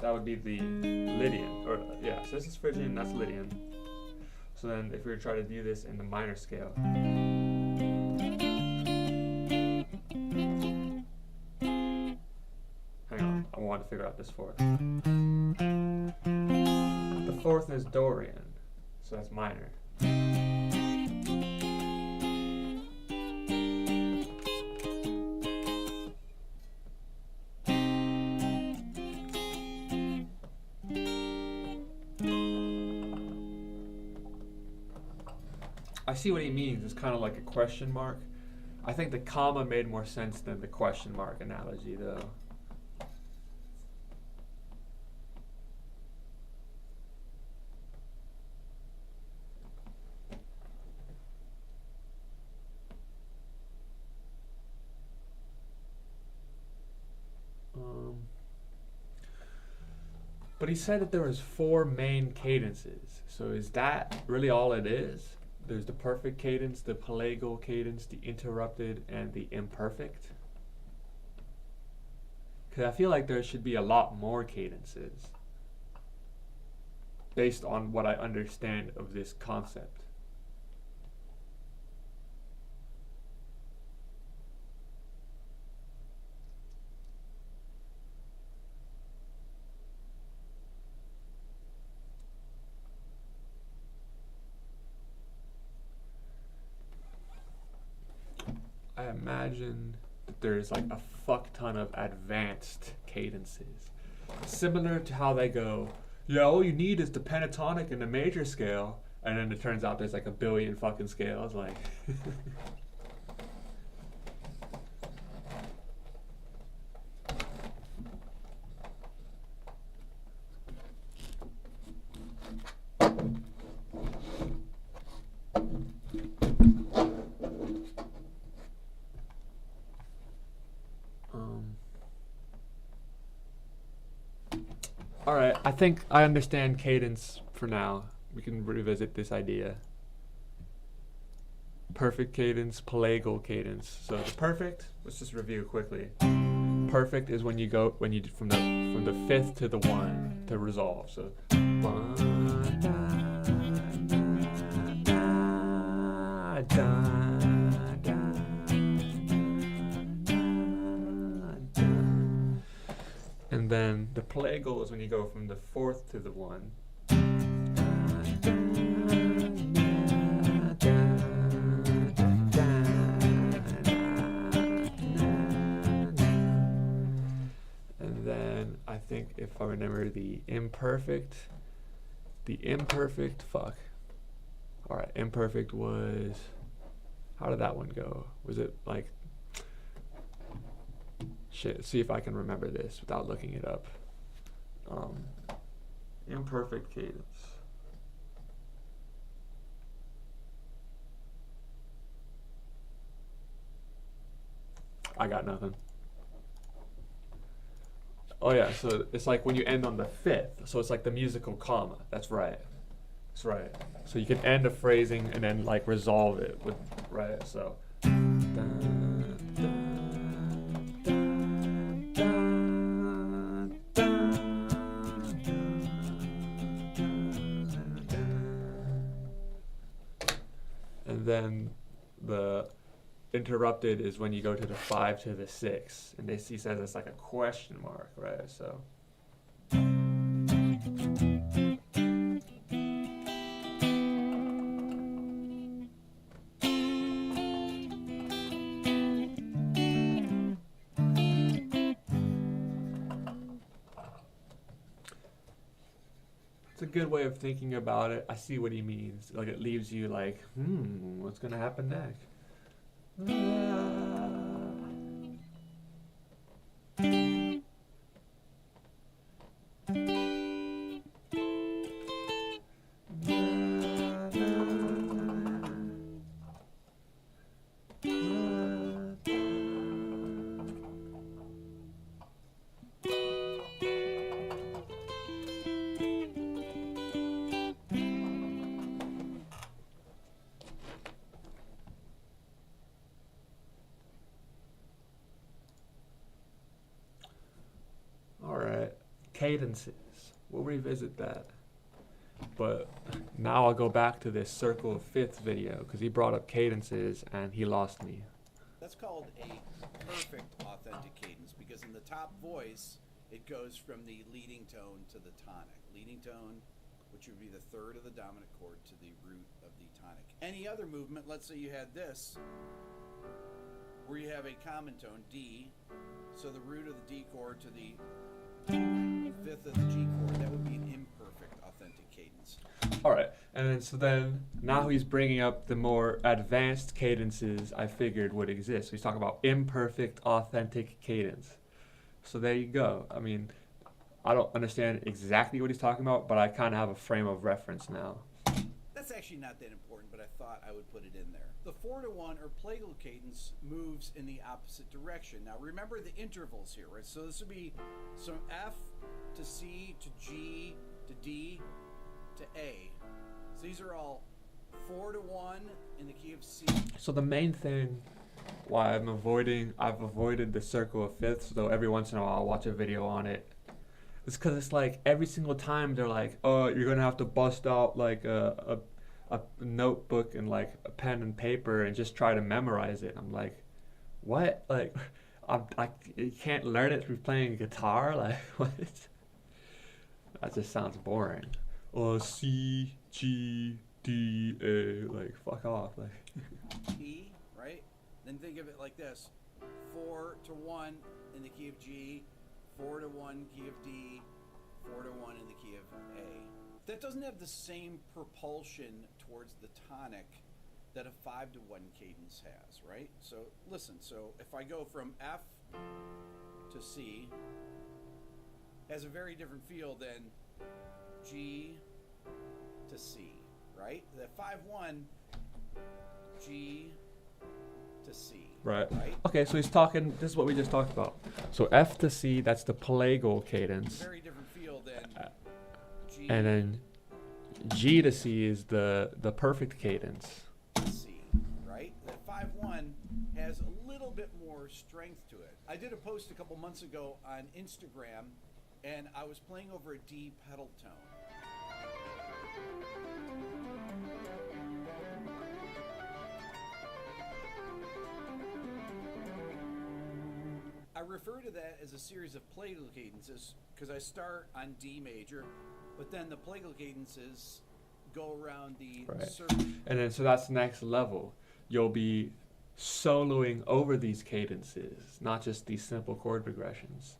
That would be the Lydian. Or yeah, so this is Phrygian, that's Lydian. So then if we were to try to do this in the minor scale. Hang on, I want to figure out this fourth. The fourth is Dorian, so that's minor. see what he means. It's kind of like a question mark. I think the comma made more sense than the question mark analogy, though. But he said that there was 4 main cadences. So is that really all it is? There's the perfect cadence, the pelagal cadence, the interrupted, and the imperfect. Because I feel like there should be a lot more cadences based on what I understand of this concept. I imagine that there's like a fuck ton of advanced cadences. Similar to how they go, yeah, all you need is the pentatonic and the major scale, and then it turns out there's like a billion fucking scales, like. Alright, I think I understand cadence for now. We can revisit this idea. Perfect cadence, pelagal cadence. So the perfect, let's just review quickly. Perfect is when you go from the 5th to the 1 to resolve. So 1 da, da, da, da. And then the pelagal is when you go from the 4th to the 1. And then I think if I remember the imperfect, fuck. Alright, imperfect was, how did that one go? Was it like, shit, see if I can remember this without looking it up. Imperfect cadence. I got nothing. Oh yeah, so it's like when you end on the 5th, so it's like the musical comma. That's right. That's right. So you can end a phrasing and then like resolve it with, right? So. And then the interrupted is when you go to the 5 to the 6, and he says it's like a question mark, right? So. It's a good way of thinking about it. I see what he means. Like it leaves you like, what's gonna happen next? Cadences. We'll revisit that. But now I'll go back to this circle of fifths video because he brought up cadences and he lost me. That's called a perfect authentic cadence because in the top voice, it goes from the leading tone to the tonic. Leading tone, which would be the third of the dominant chord, to the root of the tonic. Any other movement, let's say you had this, where you have a common tone, D, so the root of the D chord to the fifth of the G chord, that would be an imperfect authentic cadence. All right, And then so then now he's bringing up the more advanced cadences I figured would exist. So he's talking about imperfect, authentic cadence. So there you go. I mean, I don't understand exactly what he's talking about, but I kind of have a frame of reference now. That's actually not that important, but I thought I would put it in there. The 4/1 or plagal cadence moves in the opposite direction. Now remember the intervals here, right? So this would be from F to C to G to D to A. So these are all 4/1 in the key of C. So the main thing why I've avoided the circle of fifths, though every once in a while I'll watch a video on it. It's because it's like every single time they're like, oh, you're gonna have to bust out like a notebook and like a pen and paper and just try to memorize it. I'm like, what? Like, you can't learn it through playing guitar? Like, what? That just sounds boring. Oh, C, G, D, A. Like, fuck off. Like. E, right? Then think of it like this: 4/1 in the key of G, 4/1 key of D, 4/1 in the key of A. That doesn't have the same propulsion towards the tonic that a 5/1 cadence has, right? So listen, so if I go from F to C, has a very different feel than G to C, right? The 5/1, G to C. Right. Right? Okay, so he's talking, this is what we just talked about. So F to C, that's the plagal cadence. Very different feel than G And then G to C is the perfect cadence. to C, right? That 5/1 has a little bit more strength to it. I did a post a couple months ago on Instagram, and I was playing over a D pedal tone. I refer to that as a series of plagal cadences because I start on D major, but then the plagal cadences go around the Right. circle. And then so that's the next level. You'll be soloing over these cadences, not just these simple chord progressions.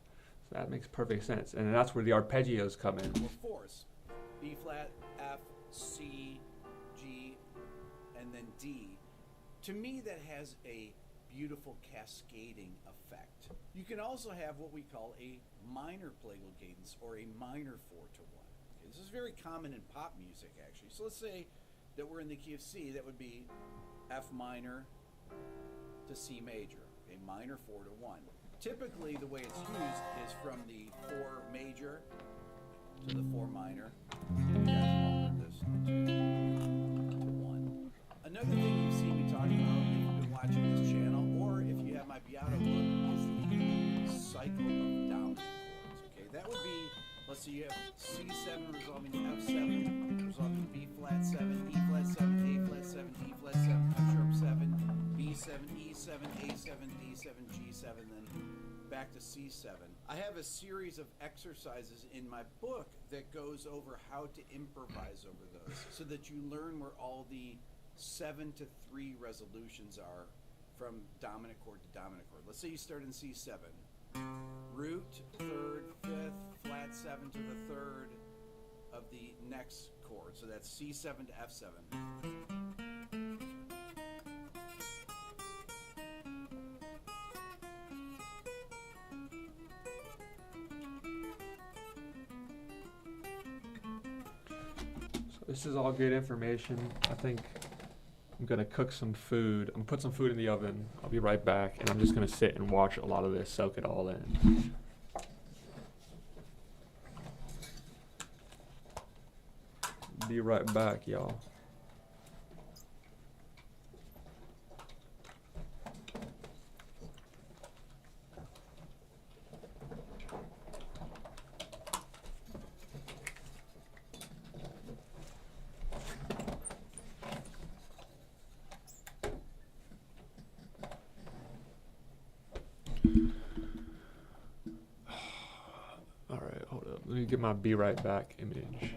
So that makes perfect sense. And that's where the arpeggios come in. Or fourths: B flat, F, C, G, and then D. To me, that has a beautiful cascading effect. You can also have what we call a minor plagal cadence or a minor 4/1. Okay, this is very common in pop music, actually. So let's say that we're in the key of C. That would be F minor to C major, a minor 4/1. Typically, the way it's used is from the 4 major to the 4 minor. You guys all heard this. To 1. Another thing you've seen me talk about if you've been watching this channel, or if you have my Beato book, is the cycle of dominant chords. Okay, that would be, let's say you have C7 resolving to F7, resolving to B flat 7, E flat 7, A flat 7, E flat 7, F sharp 7, B7, E7, A7, D7, G7, then back to C7. I have a series of exercises in my book that goes over how to improvise over those so that you learn where all the 7 to 3 resolutions are from dominant chord to dominant chord. Let's say you start in C7. Root, 3rd, 5th, flat 7 to the 3rd of the next chord. So that's C7 to F7. So this is all good information. I think I'm gonna cook some food. I'm gonna put some food in the oven. I'll be right back, and I'm just gonna sit and watch a lot of this, soak it all in. Be right back, y'all. All right, hold up. Let me get my be right back image.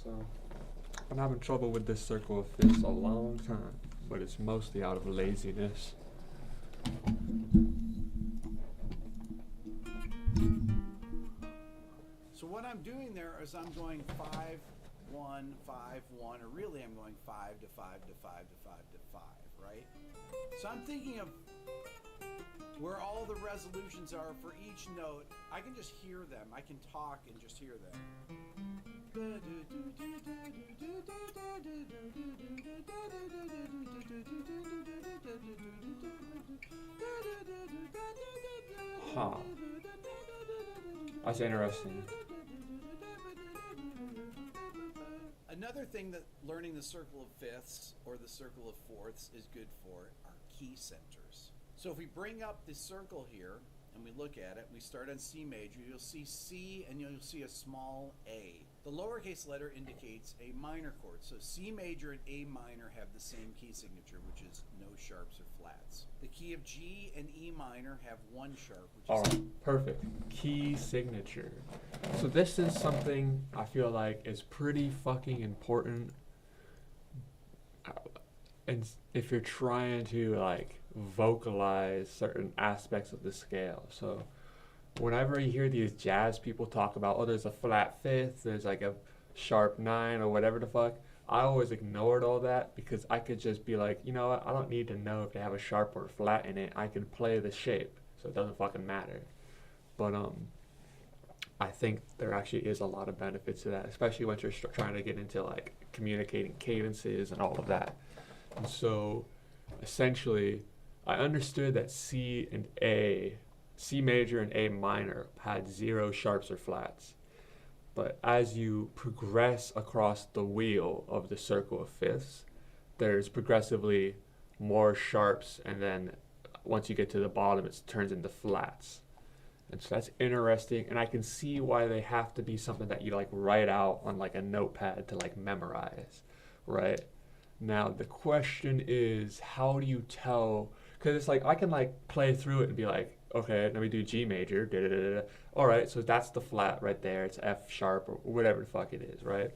So, I've been having trouble with this circle of fifths a long time, but it's mostly out of laziness. So what I'm doing there is I'm going 5, 1, 5, 1, or really I'm going 5 to 5 to 5 to 5 to 5, right? So I'm thinking of where all the resolutions are for each note. I can just hear them. I can talk and just hear them. Huh. That's interesting. Another thing that learning the circle of fifths or the circle of fourths is good for are key centers. So if we bring up the circle here and we look at it, we start on C major, you'll see C and you'll see a small a. The lowercase letter indicates a minor chord. So C major and A minor have the same key signature, which is no sharps or flats. The key of G and E minor have one sharp, which is Alright, perfect. Key signature. So this is something I feel like is pretty fucking important. And if you're trying to like vocalize certain aspects of the scale. So whenever you hear these jazz people talk about, oh, there's a flat fifth, there's like a sharp 9 or whatever the fuck, I always ignored all that because I could just be like, you know what, I don't need to know if they have a sharp or flat in it. I can play the shape, so it doesn't fucking matter. But I think there actually is a lot of benefits to that, especially once you're trying to get into like communicating cadences and all of that. And so essentially I understood that C major and A minor had 0 sharps or flats. But as you progress across the wheel of the circle of fifths, there's progressively more sharps, and then once you get to the bottom, it turns into flats. And so that's interesting, and I can see why they have to be something that you like write out on like a notepad to like memorize, right? Now the question is, how do you tell? Because it's like I can like play through it and be like, okay, let me do G major, da da da da. All right, so that's the flat right there. It's F sharp or whatever the fuck it is, right?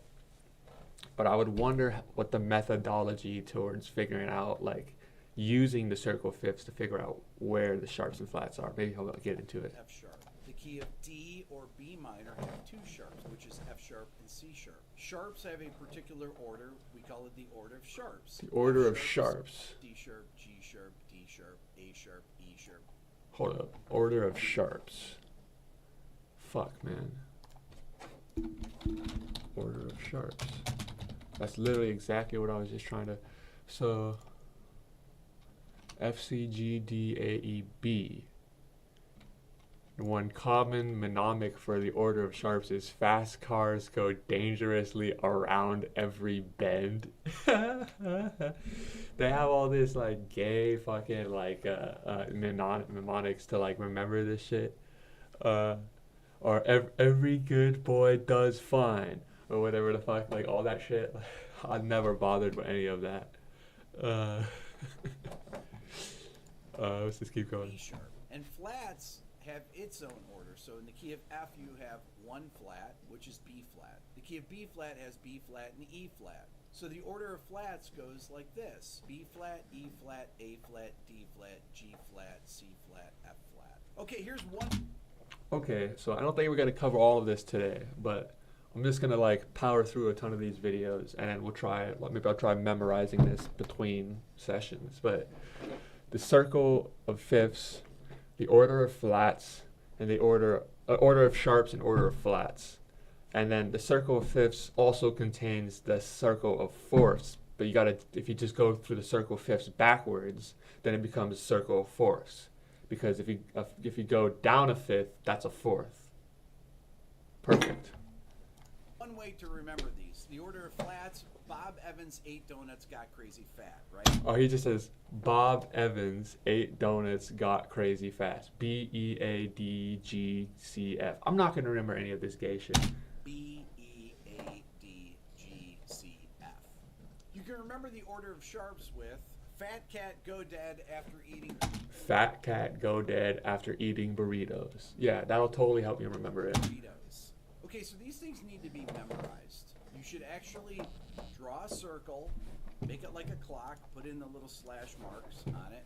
But I would wonder what the methodology towards figuring out, like, using the circle of fifths to figure out where the sharps and flats are. Maybe I'll get into it. F sharp. The key of D or B minor have 2 sharps, which is F sharp and C sharp. Sharps have a particular order. We call it the order of sharps. The order F of sharps. D sharp, G sharp, D sharp, A sharp, E sharp. Hold up. Order of sharps. Fuck, man. Order of sharps. That's literally exactly what I was just trying to. So, F, C, G, D, A, E, B. One common mnemonic for the order of sharps is fast cars go dangerously around every bend. They have all this like gay fucking like mnemonics to like remember this shit. Or every good boy does fine, or whatever the fuck, like all that shit. I never bothered with any of that. Let's just keep going. E sharp. And flats have its own order. So in the key of F, you have 1 flat, which is B flat. The key of B flat has B flat and E flat. So the order of flats goes like this: B flat, E flat, A flat, D flat, G flat, C flat, F flat. Okay, here's one. Okay, so I don't think we're gonna cover all of this today, but I'm just gonna like power through a ton of these videos, and then we'll try. Maybe I'll try memorizing this between sessions. But the circle of fifths, the order of flats, and the order of sharps and order of flats. And then the circle of fifths also contains the circle of fourths, but you gotta, if you just go through the circle of fifths backwards, then it becomes circle of fourths. Because if you go down a fifth, that's a fourth. Perfect. One way to remember these: the order of flats. Bob Evans 8 donuts got crazy fat, right? Oh, he just says Bob Evans 8 donuts got crazy fast. BEADGCF. I'm not gonna remember any of this gay shit. BEADGCF. You can remember the order of sharps with fat cat go dead after eating. Fat cat go dead after eating burritos. Yeah, that'll totally help you remember it. Burritos. Okay, so these things need to be memorized. You should actually draw a circle, make it like a clock, put in the little slash marks on it,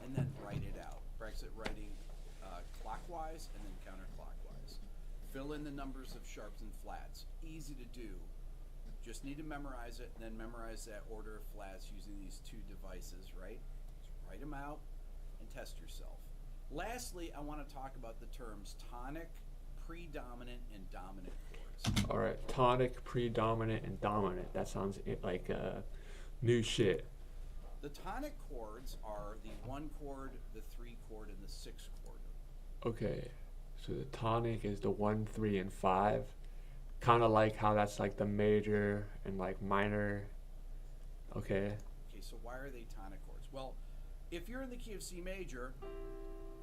and then write it out. Practice it writing clockwise and then counterclockwise. Fill in the numbers of sharps and flats. Easy to do. Just need to memorize it, and then memorize that order of flats using these two devices, right? Just write them out and test yourself. Lastly, I want to talk about the terms tonic, predominant, and dominant chords. All right, tonic, predominant, and dominant. That sounds like new shit. The tonic chords are the 1 chord, the 3 chord, and the 6 chord. Okay, so the tonic is the 1, 3, and 5. Kind of like how that's like the major and like minor. Okay. Okay, so why are they tonic chords? Well, if you're in the key of C major,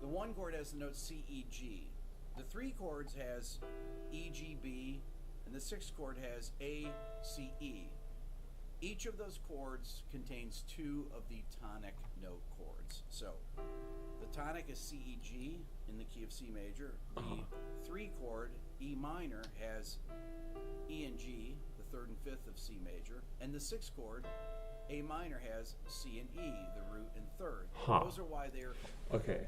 the 1 chord has the note C, E, G. The 3 chords has E, G, B, and the 6th chord has A, C, E. Each of those chords contains 2 of the tonic note chords. So the tonic is C, E, G in the key of C major. The 3 chord, E minor, has E and G, the 3rd and 5th of C major. And the 6th chord, A minor, has C and E, the root and 3rd. Huh. Those are why they're Okay.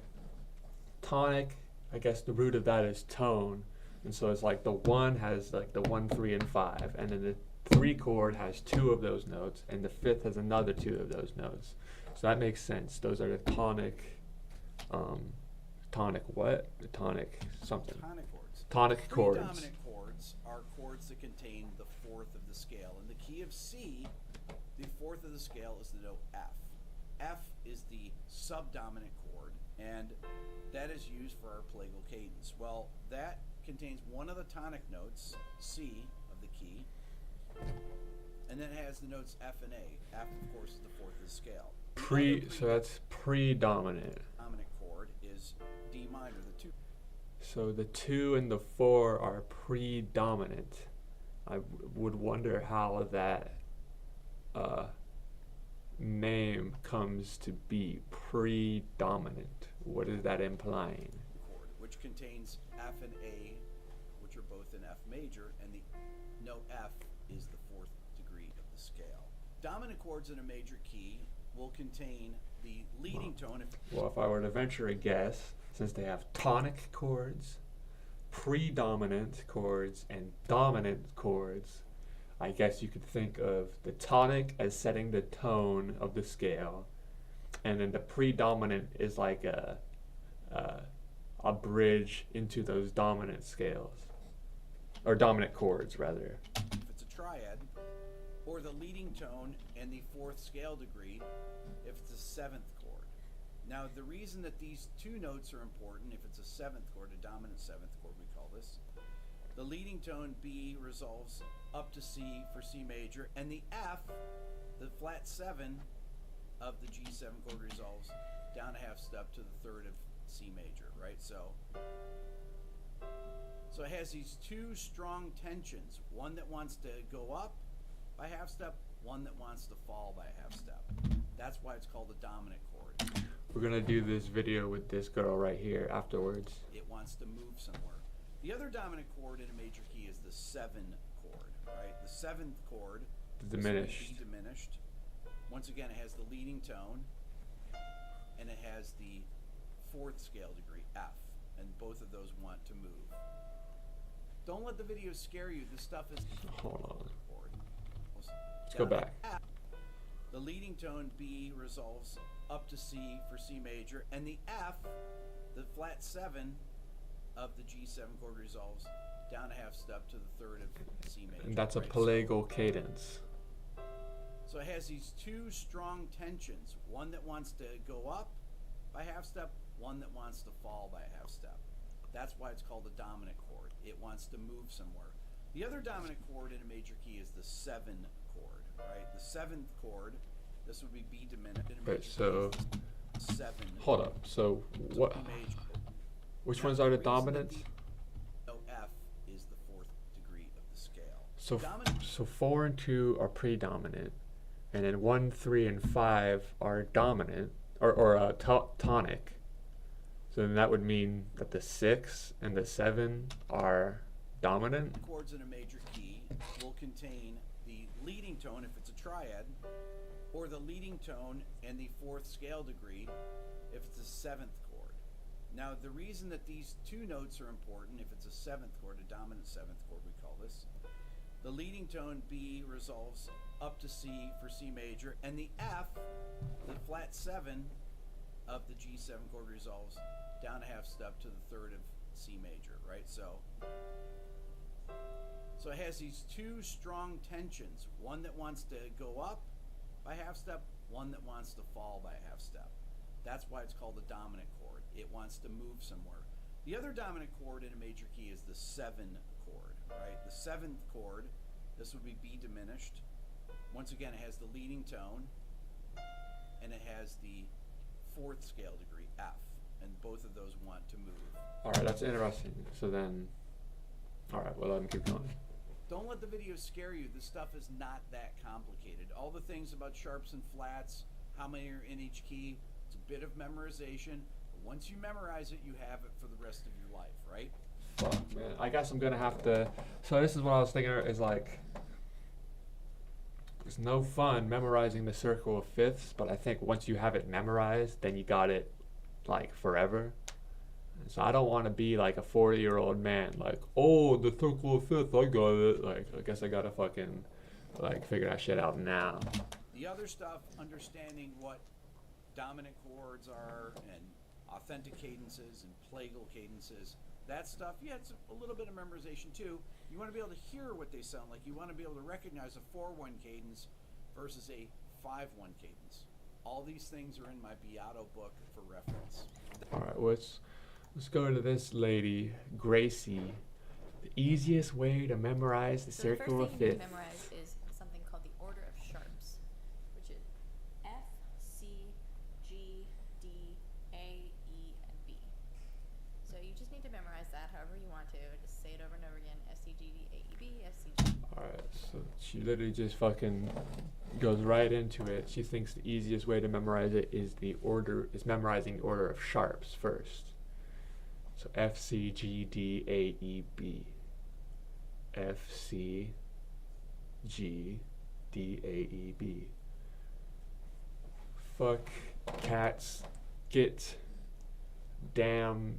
Tonic, I guess the root of that is tone. And so it's like the 1 has like the 1, 3, and 5. And then the 3 chord has 2 of those notes. And the 5th has another 2 of those notes. So that makes sense. Those are the tonic, tonic what? The tonic something. tonic chords. Tonic chords. Predominant chords are chords that contain the 4th of the scale. In the key of C, the 4th of the scale is the note F. F is the subdominant chord, and that is used for our plagal cadence. Well, that contains one of the tonic notes, C of the key, and then it has the notes F and A. F, of course, is the 4th of the scale. The other So that's predominant. predominant chord is D minor, the 2. So the 2 and the 4 are predominant. I would wonder how that name comes to be predominant. What is that implying? chord, which contains F and A, which are both in F major, and the note F is the 4th degree of the scale. Dominant chords in a major key will contain the leading tone. Well, if I were to venture a guess, since they have tonic chords, predominant chords, and dominant chords, I guess you could think of the tonic as setting the tone of the scale, and then the predominant is like a bridge into those dominant scales, or dominant chords rather. If it's a triad, or the leading tone and the 4th scale degree if it's a 7th chord. Now, the reason that these 2 notes are important, if it's a 7th chord, a dominant 7th chord we call this, the leading tone B resolves up to C for C major, and the F, the flat 7 of the G7 chord, resolves down a half step to the 3rd of C major, right? So it has these 2 strong tensions, one that wants to go up by half step, one that wants to fall by a half step. That's why it's called a dominant chord. We're gonna do this video with this girl right here afterwards. It wants to move somewhere. The other dominant chord in a major key is the 7 chord, right? The 7th chord Diminished. is diminished. Once again, it has the leading tone, and it has the 4th scale degree, F, and both of those want to move. Don't let the video scare you. This stuff is Hold on. chord. Let's go back. F, the leading tone B resolves up to C for C major, and the F, the flat 7 of the G7 chord, resolves down a half step to the 3rd of C major. And that's a right? plagal cadence. So it has these 2 strong tensions, one that wants to go up by half step, one that wants to fall by a half step. That's why it's called a dominant chord. It wants to move somewhere. The other dominant chord in a major key is the 7 chord, right? The 7th chord, this would be B diminished. In a Right, major so key, it's 7. hold up. So It's what? B major. Which That's ones are the reason that dominants? the F is the 4th degree of the scale. So Dominant- so 4 and 2 are predominant, and then 1, 3, and 5 are dominant or tonic. So then that would mean that the 6 and the 7 are dominant. chords in a major key will contain the leading tone if it's a triad, or the leading tone and the fourth scale degree if it's a seventh chord. Now, the reason that these two notes are important, if it's a seventh chord, a dominant seventh chord we call this, the leading tone B resolves up to C for C major, and the F, the flat 7 of the G7 chord, resolves down a half step to the third of C major, right? So it has these two strong tensions, one that wants to go up by half step, one that wants to fall by half step. That's why it's called a dominant chord. It wants to move somewhere. The other dominant chord in a major key is the 7 chord, right? The 7th chord, this would be B diminished. Once again, it has the leading tone, and it has the fourth scale degree, F, and both of those want to move. All right, that's interesting. So then, all right, well, let me keep going. Don't let the video scare you. This stuff is not that complicated. All the things about sharps and flats, how many are in each key, it's a bit of memorization. But once you memorize it, you have it for the rest of your life, right? Fuck, man. I guess I'm gonna have to. So this is what I was thinking is like, it's no fun memorizing the circle of fifths, but I think once you have it memorized, then you got it like forever. So I don't want to be like a 40-year-old man, like, oh, the circle of fifth, I got it. Like, I guess I gotta fucking like figure that shit out now. The other stuff, understanding what dominant chords are and authentic cadences and plagal cadences, that stuff, yeah, it's a little bit of memorization too. You want to be able to hear what they sound like. You want to be able to recognize a 4-1 cadence versus a 5-1 cadence. All these things are in my Beato book for reference. All right, let's go to this lady, Gracie. The easiest way to memorize the So circle the of first thing you need fifths. to memorize is something called the order of sharps, which is F, C, G, D, A, E, and B. So you just need to memorize that however you want to. Just say it over and over again. F, C, G, D, A, E, B, F, C, G. Alright, so she literally just fucking goes right into it. She thinks the easiest way to memorize it is memorizing the order of sharps first. So F, C, G, D, A, E, B. F, C, G, D, A, E, B. Fuck, cats, get, damn,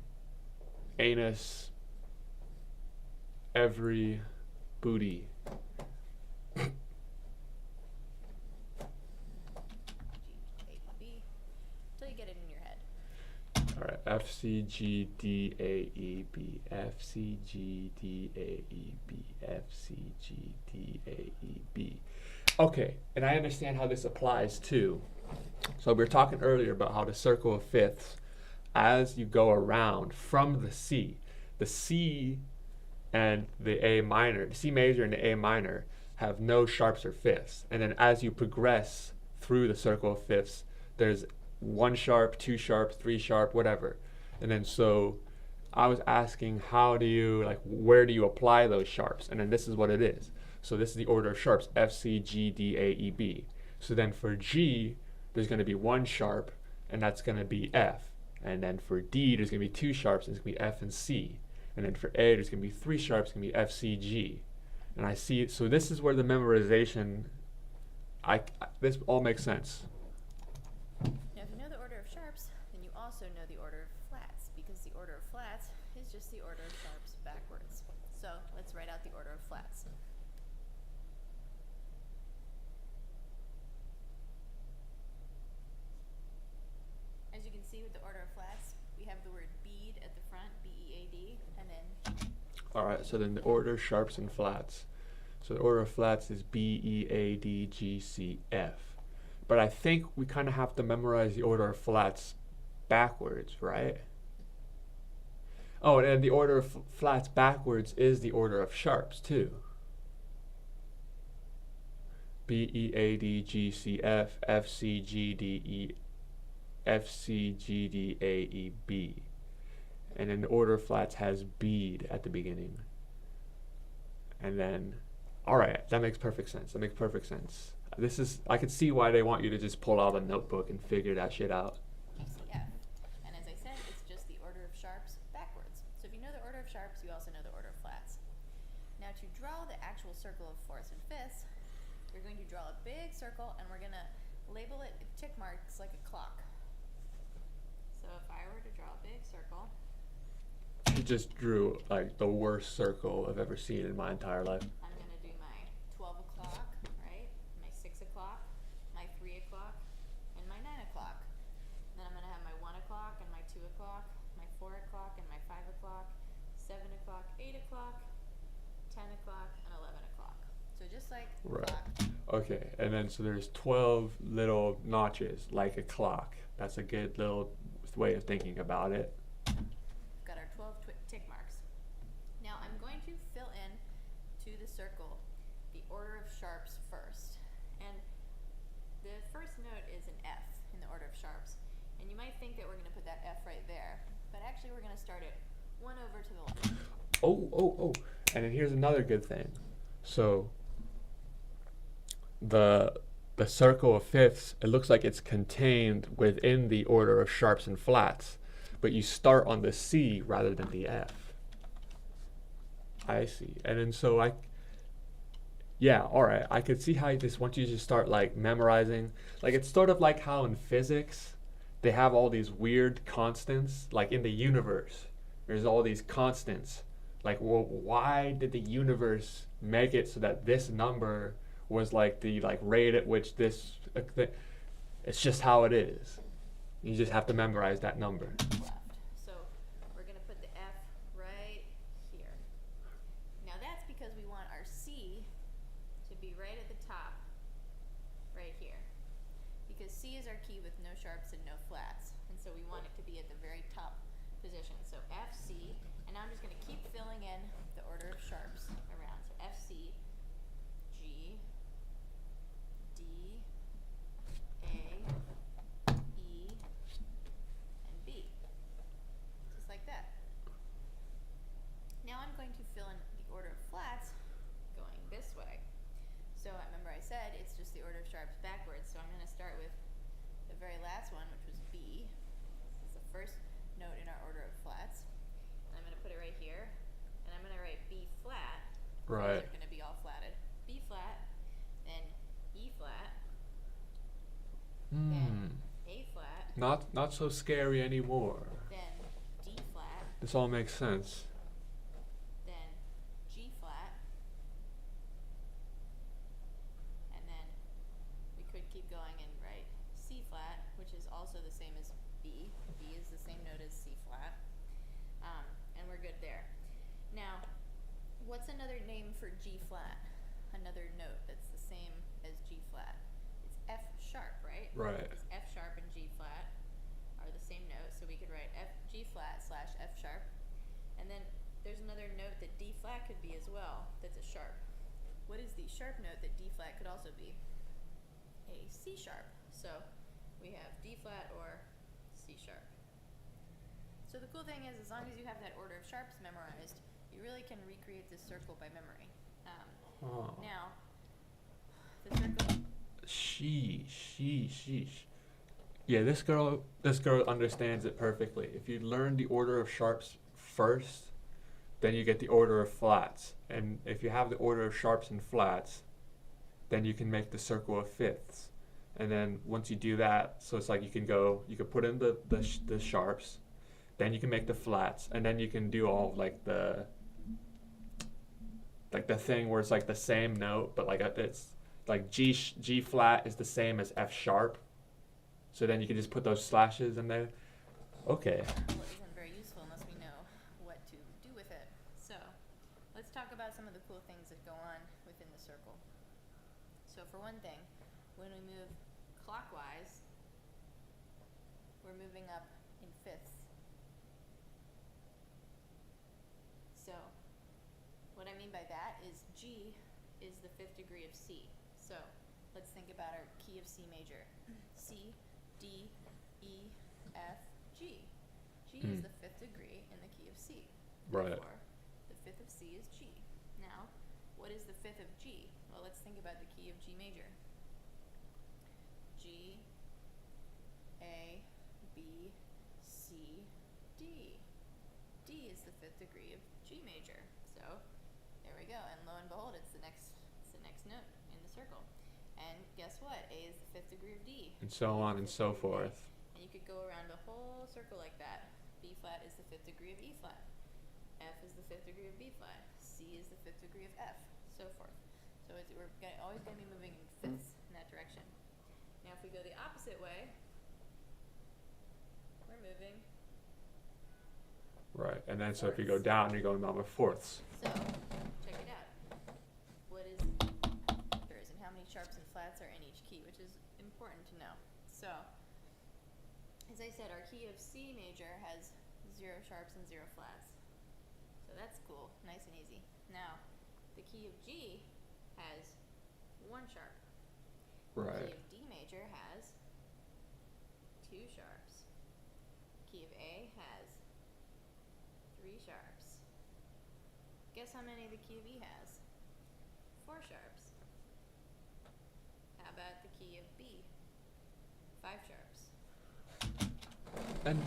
anus, every booty. G, A, E, B. Until you get it in your head. Alright, F, C, G, D, A, E, B. F, C, G, D, A, E, B. F, C, G, D, A, E, B. Okay, and I understand how this applies too. So we were talking earlier about how the circle of fifths, as you go around from the C and the A minor, the C major and the A minor have no sharps or fifths. And then as you progress through the circle of fifths, there's 1 sharp, 2 sharp, 3 sharp, whatever. And then so I was asking, how do you, like, where do you apply those sharps? And then this is what it is. So this is the order of sharps, F, C, G, D, A, E, B. So then for G, there's going to be 1 sharp, and that's going to be F. And then for D, there's going to be 2 sharps, and it's going to be F and C. And then for A, there's going to be 3 sharps, it's going to be F, C, G. And I see, so this is where the memorization, this all makes sense. Now, if you know the order of sharps, then you also know the order of flats, because the order of flats is just the order of sharps backwards. So let's write out the order of flats. As you can see with the order of flats, we have the word bead at the front, B-E-A-D, and then All right, so then the order sharps and flats. So the order of flats is B, E, A, D, G, C, F. But I think we kind of have to memorize the order of flats backwards, right? Oh, and the order of flats backwards is the order of sharps too. B, E, A, D, G, C, F, F, C, G, D, E, F, C, G, D, A, E, B. And then the order of flats has bead at the beginning. And then, all right, that makes perfect sense. That makes perfect sense. This is, I can see why they want you to just pull out a notebook and figure that shit out. you see F. And as I said, it's just the order of sharps backwards. So if you know the order of sharps, you also know the order of flats. Now to draw the actual circle of fourths and fifths, we're going to draw a big circle and we're going to label it with tick marks like a clock. So if I were to draw a big circle, You just drew like the worst circle I've ever seen in my entire life. I'm going to do my 12 o'clock, right? My 6 o'clock, my 3 o'clock, and my 9 o'clock. Then I'm going to have my 1 o'clock and my 2 o'clock, my 4 o'clock and my 5 o'clock, 7 o'clock, 8 o'clock, 10 o'clock, and 11 o'clock. So just like a Right. clock. Okay, and then so there's 12 little notches like a clock. That's a good little way of thinking about it. We've got our 12 tick marks. Now I'm going to fill in to the circle the order of sharps first. And the first note is an F in the order of sharps. And you might think that we're going to put that F right there, but actually we're going to start it one over to the left. Oh. And then here's another good thing. So the circle of fifths, it looks like it's contained within the order of sharps and flats, but you start on the C rather than the F. I see. And then so yeah, all right. I could see how you just once you just start like memorizing, like it's sort of like how in physics they have all these weird constants, like in the universe. There's all these constants. Like, well, why did the universe make it so that this number was like the rate at which this? It's just how it is. You just have to memorize that number. Left. So we're going to put the F right here. Now that's because we want our C to be right at the top, right here. Because C is our key with no sharps and no flats. And so we want it to be at the very top position. So F, C, and now I'm just going to keep filling in the order of sharps around. So F, C, G, D, A, E, and B. Just like that. Now I'm going to fill in the order of flats going this way. So remember I said it's just the order of sharps backwards, so I'm going to start with the very last one, which was B. This is the first note in our order of flats. And I'm going to put it right here. And I'm going to write B flat. Right. These are going to be all flatted. B flat, then E flat, then A flat, Not so scary anymore. then D flat, This all makes sense. then G flat, and then we could keep going and write C flat, which is also the same as B. B is the same note as C flat, and we're good there. Now, what's another name for G flat? Another note that's the same as G flat. It's F sharp, right? Right. Because F sharp and G flat are the same note, so we could write G flat / F sharp. And then there's another note that D flat could be as well, that's a sharp. What is the sharp note that D flat could also be? A C sharp. So we have D flat or C sharp. So the cool thing is, as long as you have that order of sharps memorized, you really can recreate this circle by memory. Oh. Now, the circle. Sheesh. Yeah, this girl understands it perfectly. If you learn the order of sharps first, then you get the order of flats. And if you have the order of sharps and flats, then you can make the circle of fifths. And then once you do that, so it's like you can put in the sharps, then you can make the flats, and then you can do all of like the thing where it's like the same note, but like it's like G flat is the same as F sharp. So then you can just put those slashes in there. Okay. Well, isn't very useful unless we know what to do with it. So, let's talk about some of the cool things that go on within the circle. So for one thing, when we move clockwise, we're moving up in fifths. So, what I mean by that is G is the fifth degree of C. So, let's think about our key of C major. C, D, E, F, G. G is the fifth degree in the key of C. Right. Therefore, the fifth of C is G. Now, what is the fifth of G? Well, let's think about the key of G major. G, A, B, C, D. D is the fifth degree of G major. So, there we go. And lo and behold, it's the next next note in the circle. And guess what? A is the fifth degree of D. And so on and so forth. And you could go around a whole circle like that. B flat is the fifth degree of E flat. F is the fifth degree of B flat. C is the fifth degree of F. So forth. So always going to be moving in fifths in that direction. Now if we go the opposite way, we're moving. Right. And then so if you go down, you're going down with fourths. So, check it out. What is others and how many sharps and flats are in each key, which is important to know. So, as I said, our key of C major has 0 sharps and 0 flats. So that's cool, nice and easy. Now, the key of G has 1 sharp. The Right. key of D major has 2 sharps. Key of A has 3 sharps. Guess how many the key of E has? 4 sharps. How about the key of B? 5 sharps. And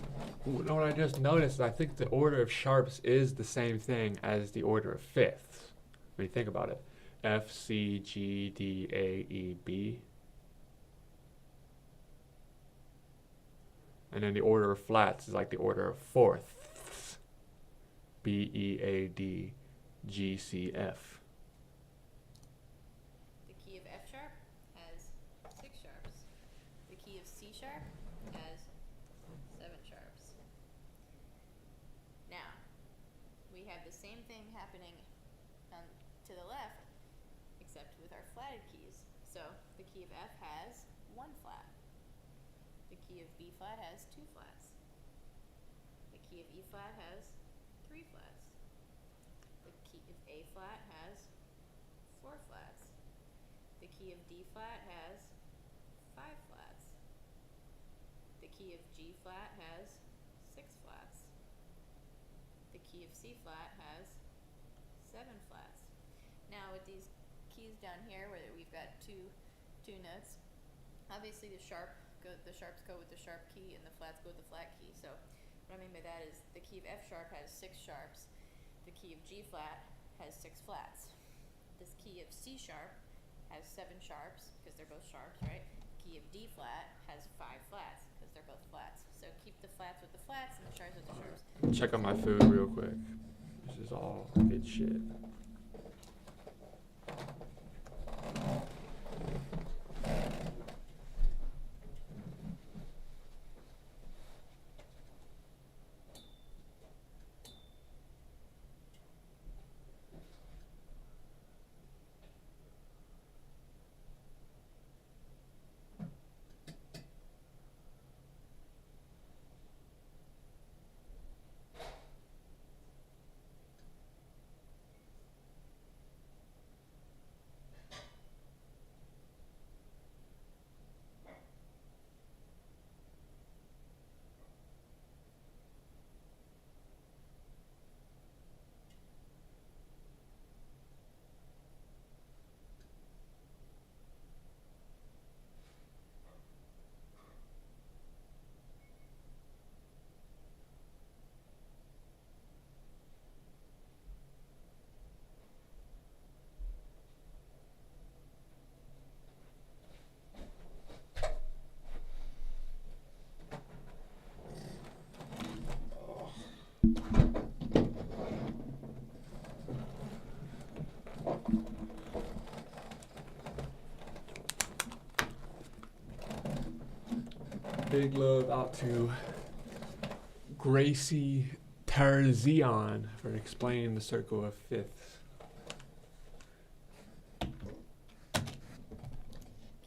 what I just noticed, I think the order of sharps is the same thing as the order of fifths. When you think about it. F, C, G, D, A, E, B. And then the order of flats is like the order of fourths. B, E, A, D, G, C, F. The key of F sharp has 6 sharps. The key of C sharp has 7 sharps. Now, we have the same thing happening to the left, except with our flatted keys. So, the key of F has 1 flat. The key of B flat has 2 flats. The key of E flat has 3 flats. The key of A flat has 4 flats. The key of D flat has 5 flats. The key of G flat has 6 flats. The key of C flat has 7 flats. Now with these keys down here where we've got two notes, obviously the sharps go with the sharp key and the flats go with the flat key. So what I mean by that is the key of F sharp has 6 sharps. The key of G flat has 6 flats. This key of C sharp has 7 sharps because they're both sharps, right? Key of D flat has 5 flats because they're both flats. So keep the flats with the flats and the sharps with the sharps. Check on my food real quick. This is all good shit. Big love out to Gracie Tarzian for explaining the circle of fifths.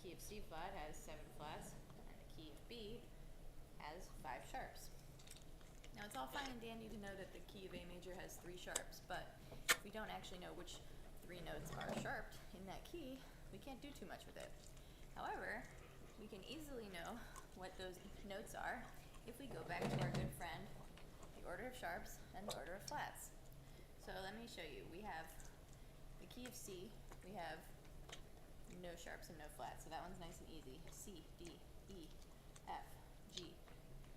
Key of C flat has 7 flats, and the key of B has 5 sharps. Now it's all fine and dandy to know that the key of A major has 3 sharps, but if we don't actually know which 3 notes are sharped in that key, we can't do too much with it. However, we can easily know what those notes are if we go back to our good friend, the order of sharps and the order of flats. So let me show you. We have the key of C, we have no sharps and no flats, so that one's nice and easy. C, D, E, F, G,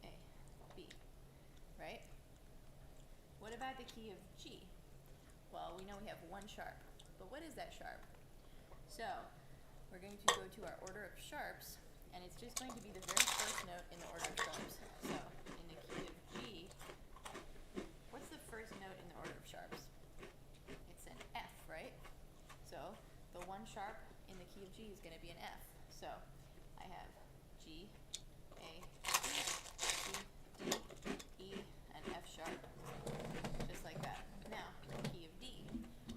A, B, right? What about the key of G? Well, we know we have 1 sharp, but what is that sharp? So, we're going to go to our order of sharps, and it's just going to be the very first note in the order of sharps. So, in the key of G, what's the first note in the order of sharps? It's an F, right? So, the one sharp in the key of G is going to be an F. So, I have G, A, C, D, E, and F sharp, just like that. Now, in the key of D,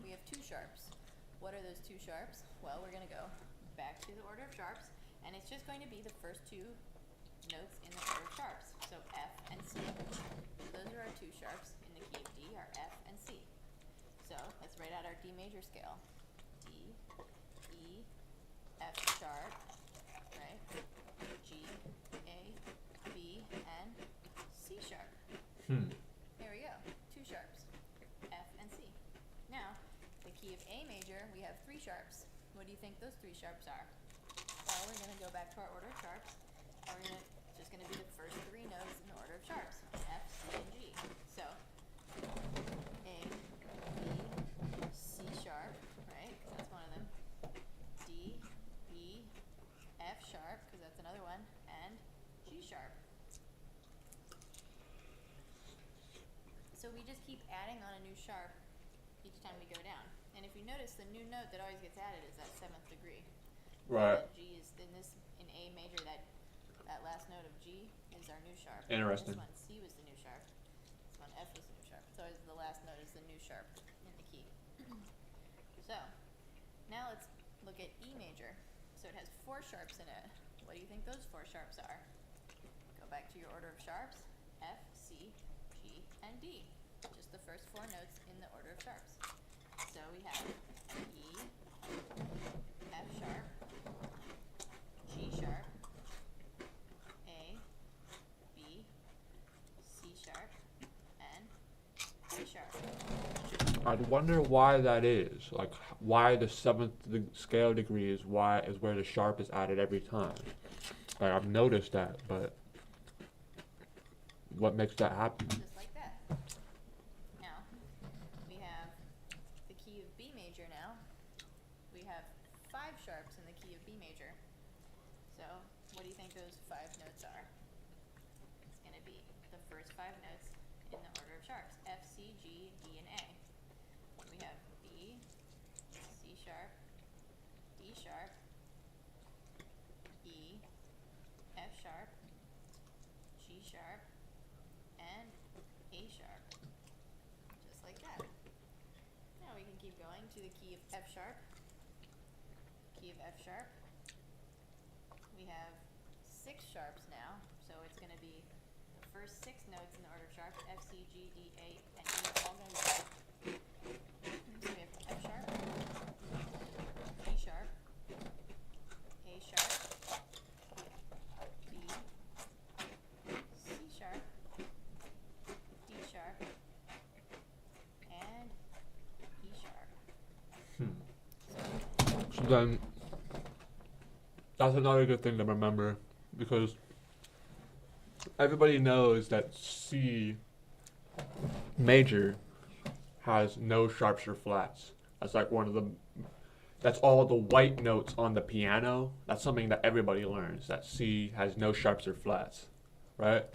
we have two sharps. What are those two sharps? Well, we're going to go back to the order of sharps, and it's just going to be the first two notes in the order of sharps. So F and C. Those are our two sharps in the key of D, are F and C. So let's write out our D major scale. D, E, F sharp, right? G, A, B, and C sharp. There we go, two sharps, F and C. Now, the key of A major, we have three sharps. What do you think those three sharps are? Well, we're going to go back to our order of sharps, and we're just going to be the first three notes in the order of sharps, F, C, and G. So, A, B, C sharp, right, because that's one of them. D, E, F sharp, because that's another one, and G sharp. So we just keep adding on a new sharp each time we go down. And if you notice, the new note that always gets added is that 7th degree. Right. G is in A major, that last note of G is our new sharp. Interesting. This one C was the new sharp. This one F was the new sharp. So always the last note is the new sharp in the key. So now let's look at E major. So it has four sharps in it. What do you think those four sharps are? Go back to your order of sharps. F, C, G, and D. Just the first four notes in the order of sharps. So we have E, F sharp, G sharp, A, B, C sharp, and D sharp. I wonder why that is. Like, why the 7th scale degree is where the sharp is added every time. Like, I've noticed that, but what makes that happen? Just like that. Now, we have the key of B major now. We have five sharps in the key of B major. So, what do you think those five notes are? It's going to be the first five notes in the order of sharps. F, C, G, D, and A. We have B, C sharp, D sharp, E, F sharp, G sharp, and A sharp. Just like that. Now we can keep going to the key of F sharp. Key of F sharp. We have six sharps now, so it's going to be the first six notes in the order of sharps, F, C, G, D, A, and E are all going to be. So we have F sharp, G sharp, A sharp, B, C sharp, D sharp, and E sharp. So then, that's another good thing to remember, because everybody knows that C major has no sharps or flats. That's like that's all the white notes on the piano. That's something that everybody learns, that C has no sharps or flats, right?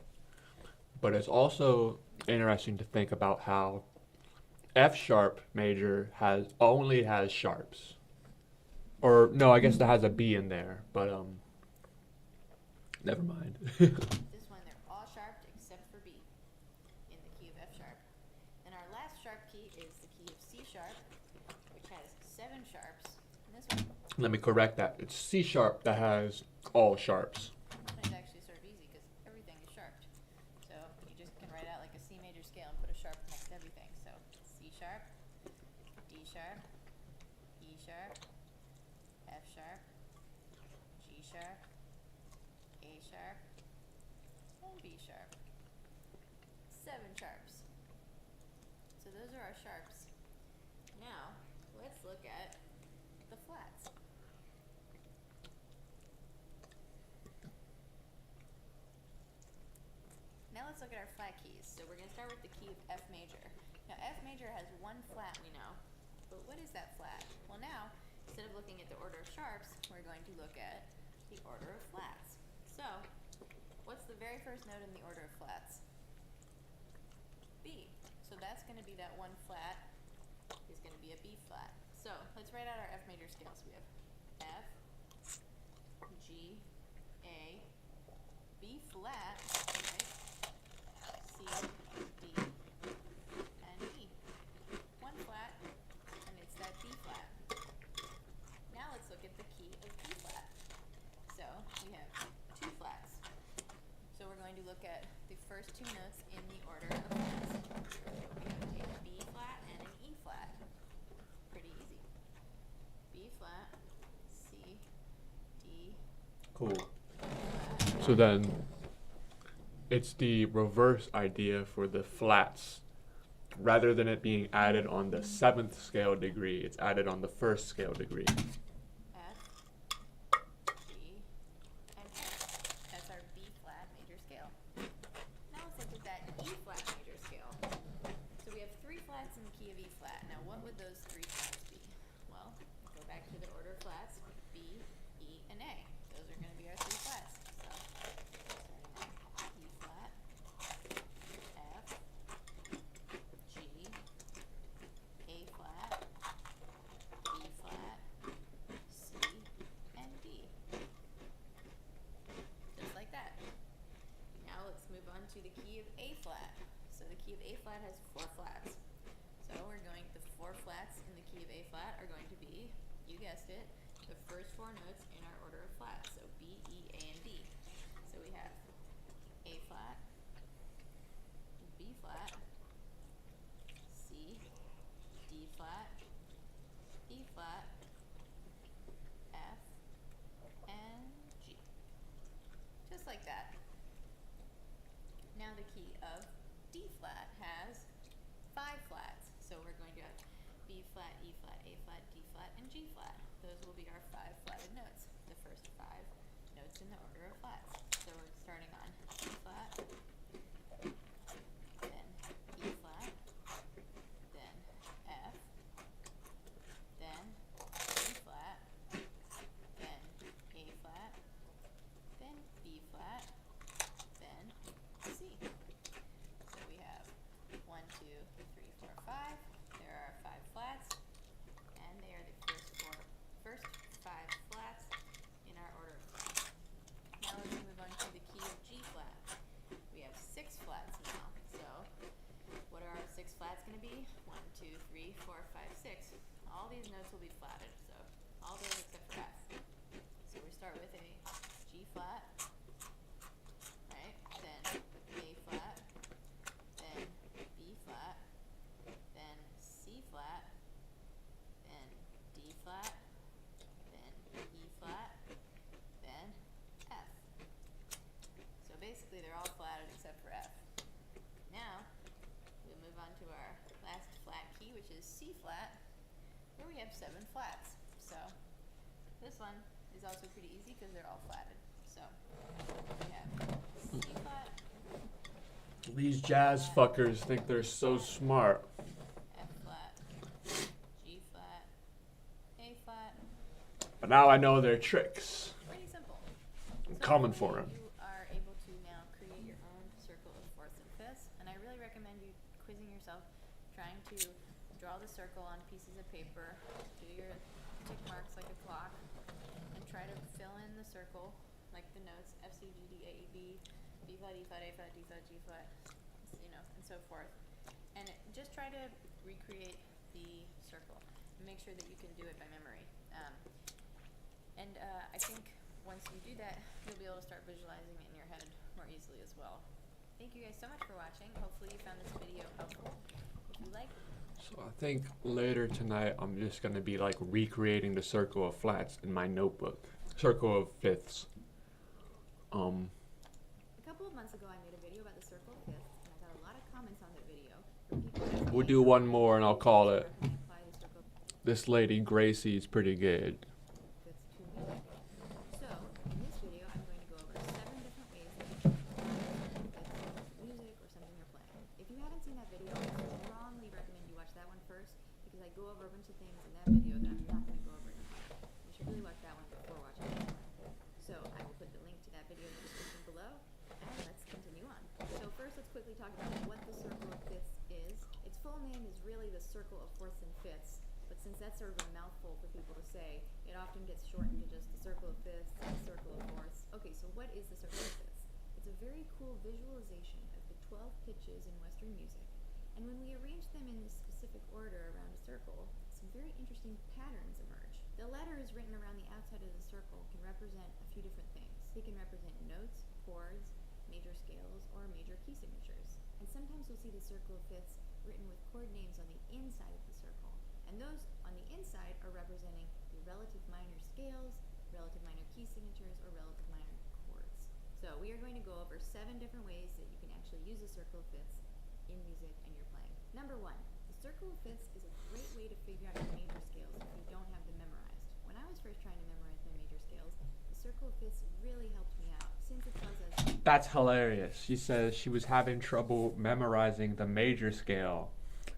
But it's also interesting to think about how F sharp major only has sharps. Or no, I guess that has a B in there, but never mind. This one, they're all sharped except for B in the key of F sharp. And our last sharp key is the key of C sharp, which has 7 sharps. And this one Let me correct that. It's C sharp that has all sharps. is actually sort of easy because everything is sharped. So you just can write out like a C major scale and put a sharp next to everything. So C sharp, D sharp, E sharp, F sharp, G sharp, A sharp, and B sharp. 7 sharps. So those are our sharps. Now, let's look at the flats. Now let's look at our flat keys. So we're going to start with the key of F major. Now F major has one flat, we know. But what is that flat? Well now, instead of looking at the order of sharps, we're going to look at the order of flats. So, what's the very first note in the order of flats? B. So that's going to be that one flat is going to be a B flat. So let's write out our F major scales. We have F, G, A, B flat, right? C, D, and E. One flat, and it's that B flat. Now let's look at the key of B flat. So we have two flats. So we're going to look at the first two notes in the order of flats. We have a B flat and an E flat. Pretty easy. B flat, C, D, Cool. flat. So then, it's the reverse idea for the flats. Rather than it being added on the 7th scale degree, it's added on the 1st scale degree. F, G, and A. That's our B flat major scale. Now let's look at that E flat major scale. So we have three flats in the key of E flat. Now what would those three flats be? Well, go back to the order of flats, B, E, and A. Those are going to be our three flats. So starting on E flat, F, G, A flat, B flat, C, and D. Just like that. Now let's move on to the key of A flat. So the key of A flat has four flats. So the four flats in the key of A flat are going to be, you guessed it, the first four notes in our order of flats. So B, E, A, and D. So we have A flat, B flat, C, D flat, E flat, F, and G. Just like that. Now the key of D flat has five flats. So we're going to have B flat, E flat, A flat, D flat, and G flat. Those will be our five flatted notes. The first five notes in the order of flats. So we're starting on E flat, then E flat, then F, then E flat, then A flat, then B flat, then C. So we have 1, 2, 3, 4, 5. There are 5 flats, and they are the first 5 flats in our order of flats. Now let's move on to the key of G flat. We have 6 flats now. So what are our 6 flats going to be? 1, 2, 3, 4, 5, 6. All these notes will be flatted. So all those except for F. So we start with a G flat, right? Then A flat, then B flat, then C flat, then D flat, then E flat, then F. So basically they're all flatted except for F. Now we'll move on to our last flat key, which is C flat, where we have 7 flats. So this one is also pretty easy because they're all flatted. So we have C flat, These jazz fuckers think they're so smart. F flat, G flat, A flat. But now I know their tricks. Pretty simple. I'm So coming hopefully for 'em. You are able to now create your own circle of fourths and fifths, and I really recommend you quizzing yourself, trying to draw the circle on pieces of paper, do your tick marks like a clock, and try to fill in the circle like the notes F, C, G, D, A, E, B, B flat, E flat, A flat, D flat, G flat, and so forth. And just try to recreate the circle and make sure that you can do it by memory. I think once you do that, you'll be able to start visualizing it in your head more easily as well. Thank you guys so much for watching. Hopefully you found this video helpful. If you like, So I think later tonight I'm just gonna be like recreating the circle of flats in my notebook. Circle of fifths. a couple of months ago I made a video about the circle of fifths, and I got a lot of comments on that video from people asking We'll do one more and I'll call it. how can I apply the circle of This lady Gracie is pretty good. fifths to music. So, in this video, I'm going to go over 7 different ways that you can apply music or something you're playing. If you haven't seen that video, I strongly recommend you watch that one first, because I go over a bunch of things in that video that I'm not going to go over in the podcast. quickly talk about what the circle of fifths is. Its full name is really the circle of fourths and fifths, but since that's sort of a mouthful for people to say, it often gets shortened to just the circle of fifths and the circle of fourths. Okay, so what is the circle of fifths? It's a very cool visualization of the 12 pitches in Western music, and when we arrange them in this specific order around a circle, some very interesting patterns emerge. The letters written around the outside of the circle can represent a few different things. They can represent notes, chords, major scales, or major key signatures. And sometimes you'll see the circle of fifths written with chord names on the inside of the circle. And those on the inside are representing the relative minor scales, relative minor key signatures, or relative minor chords. So we are going to go over 7 different ways that you can actually use a circle of fifths in music and your playing. Number 1, the circle of fifths is a great way to figure out your major scales if you don't have them memorized. When I was first trying to memorize my major scales, the circle of fifths really helped me out since it tells us. That's hilarious. She says she was having trouble memorizing the major scale,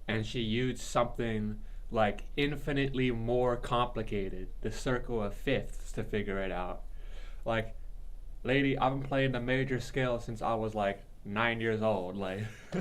and she used something like infinitely more complicated, the circle of fifths, to figure it out. Like, lady, I've been playing the major scale since I was like 9 years old. Like, How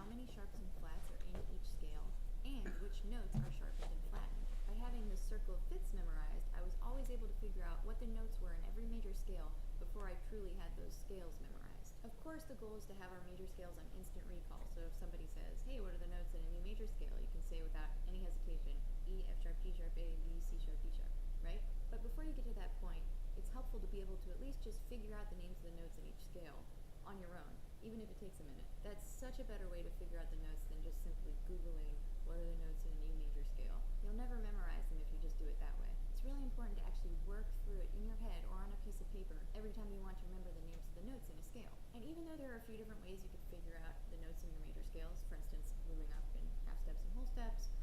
many sharps and flats are in each scale, and which notes are sharpened and flattened. By having the circle of fifths memorized, I was always able to figure out what the notes were in every major scale before I truly had those scales memorized. Of course, the goal is to have our major scales on instant recall, so if somebody says, hey, what are the notes in a new major scale, you can say without any hesitation, E, F sharp, G sharp, A, B, C sharp, D sharp, right? But before you get to that point, it's helpful to be able to at least just figure out the names of the notes in each scale on your own, even if it takes a minute. That's such a better way to figure out the notes than just simply Googling what are the notes in a new major scale. You'll never memorize them if you just do it that way. It's really important to actually work through it in your head or on a piece of paper every time you want to remember the names of the notes in a scale. And even though there are a few different ways you could figure out the notes in your major scales, for instance, moving up in half steps and whole steps,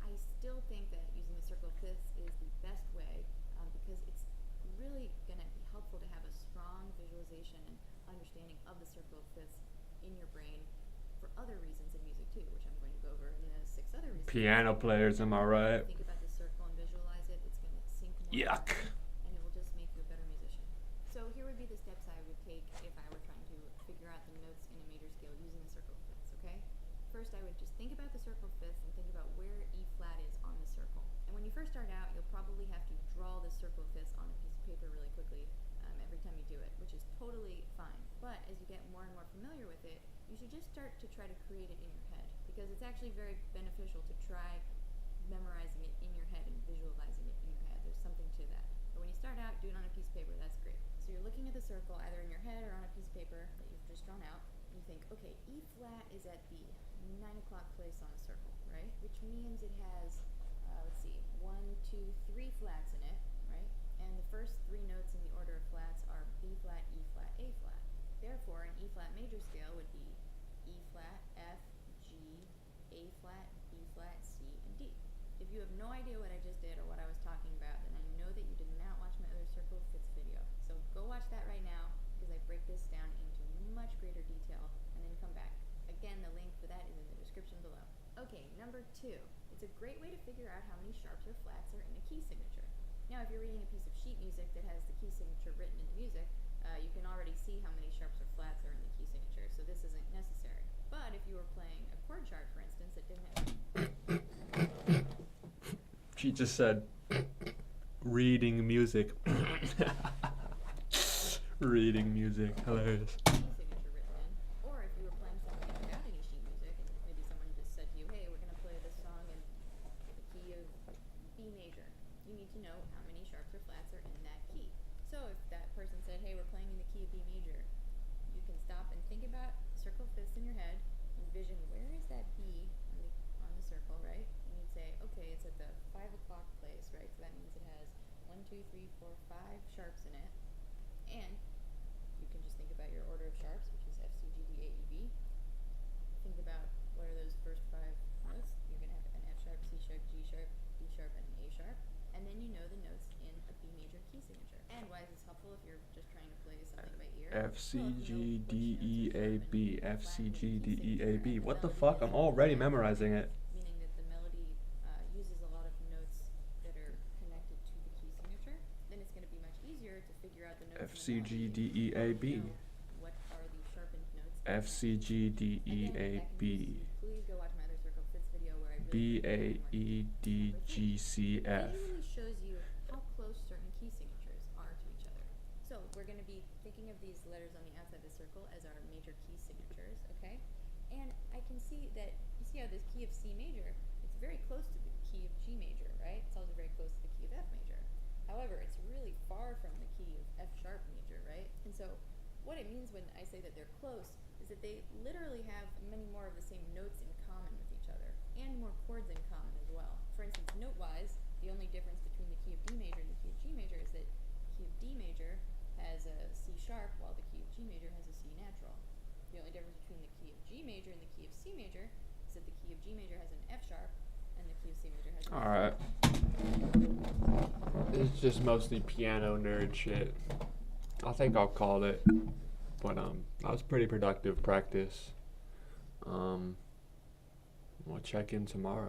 I still think that using the circle of fifths is the best way because it's really going to be helpful to have a strong visualization and understanding of the circle of fifths in your brain for other reasons in music too, which I'm going to go over in the 6 other reasons. piano players, am I right? Think about the circle and visualize it. It's going to sink more. Yuck. And it will just make you a better musician. So here would be the steps I would take if I were trying to figure out the notes in a major scale using the circle of fifths, okay? First, I would just think about the circle of fifths and think about where E flat is on the circle. And when you first start out, you'll probably have to draw the circle of fifths on a piece of paper really quickly every time you do it, which is totally fine. But as you get more and more familiar with it, you should just start to try to create it in your head, because it's actually very beneficial to try memorizing it in your head and visualizing it in your head. There's something to that. But when you start out, do it on a piece of paper. That's great. So you're looking at the circle either in your head or on a piece of paper that you've just drawn out, and you think, okay, E flat is at the 9 o'clock place on a circle, right? Which means it has, let's see, 1, 2, 3 flats in it, right? And the first 3 notes in the order of flats are B flat, E flat, A flat. Therefore, an E flat major scale would be E flat, F, G, A flat, B flat, C, and D. If you have no idea what I just did or what I was talking about, then I know that you did not watch my other circle of fifths video. So go watch that right now, because I break this down into much greater detail, and then come back. Again, the link for that is in the description below. Okay, number 2. It's a great way to figure out how many sharps or flats are in a key signature. Now, if you're reading a piece of sheet music that has the key signature written in the music, you can already see how many sharps or flats are in the key signature, so this isn't necessary. But if you were playing a chord chart, for instance, that didn't have... She just said, reading music. Reading music, hilarious. key signature written in, or if you were playing something without any sheet music, and maybe someone just said to you, hey, we're going to play this song in the key of B major, you need to know how many sharps or flats are in that key. So if that person said, hey, we're playing in the key of B major, you can stop and think about circle fifths in your head, envision where is that B on the circle, right? And you'd say, okay, it's at the 5 o'clock place, right? So that means it has 1, 2, 3, 4, 5 sharps in it. And you can just think about your order of sharps, which is F, C, G, D, A, E, B. Think about what are those first 5 notes. You're going to have an F sharp, C sharp, G sharp, D sharp, and an A sharp. And then you know the notes in a B major key signature. And why is this helpful if you're just trying to play something by ear? F, C, Well, if you know G, which D, E, notes are A, sharpened B. and F, C, flattened G, in D, the key E, A, signature, B. and What the melody fuck? I'm has already flat memorizing it. meaning that the melody uses a lot of notes that are connected to the key signature, then it's going to be much easier to figure out the notes F, in C, the G, melody. D, E, A, Well, B. you know what are the sharpened notes F C G D E A B Please go watch my other circle fifths video where I B really A E D G C F. It literally shows you how close certain key signatures are to each other. So we're going to be thinking of these letters on the outside of the circle as our major key signatures, okay? And I can see that, you see how this key of C major, it's very close to the key of G major, right? It's also very close to the key of F major. However, it's really far from the key of F sharp major, right? And so what it means when I say that they're close is that they literally have many more of the same notes in common with each other and more chords in common as well. For instance, note-wise, the only difference between the key of D major and the key of G major is that the key of D major has a C sharp while the key of G major has a C natural. The only difference between the key of G major and the key of C major is that the key of G major has an F sharp and the key of C major has an F Alright. It's just mostly piano nerd shit. I think I'll call it. But that was pretty productive practice. We'll check in tomorrow.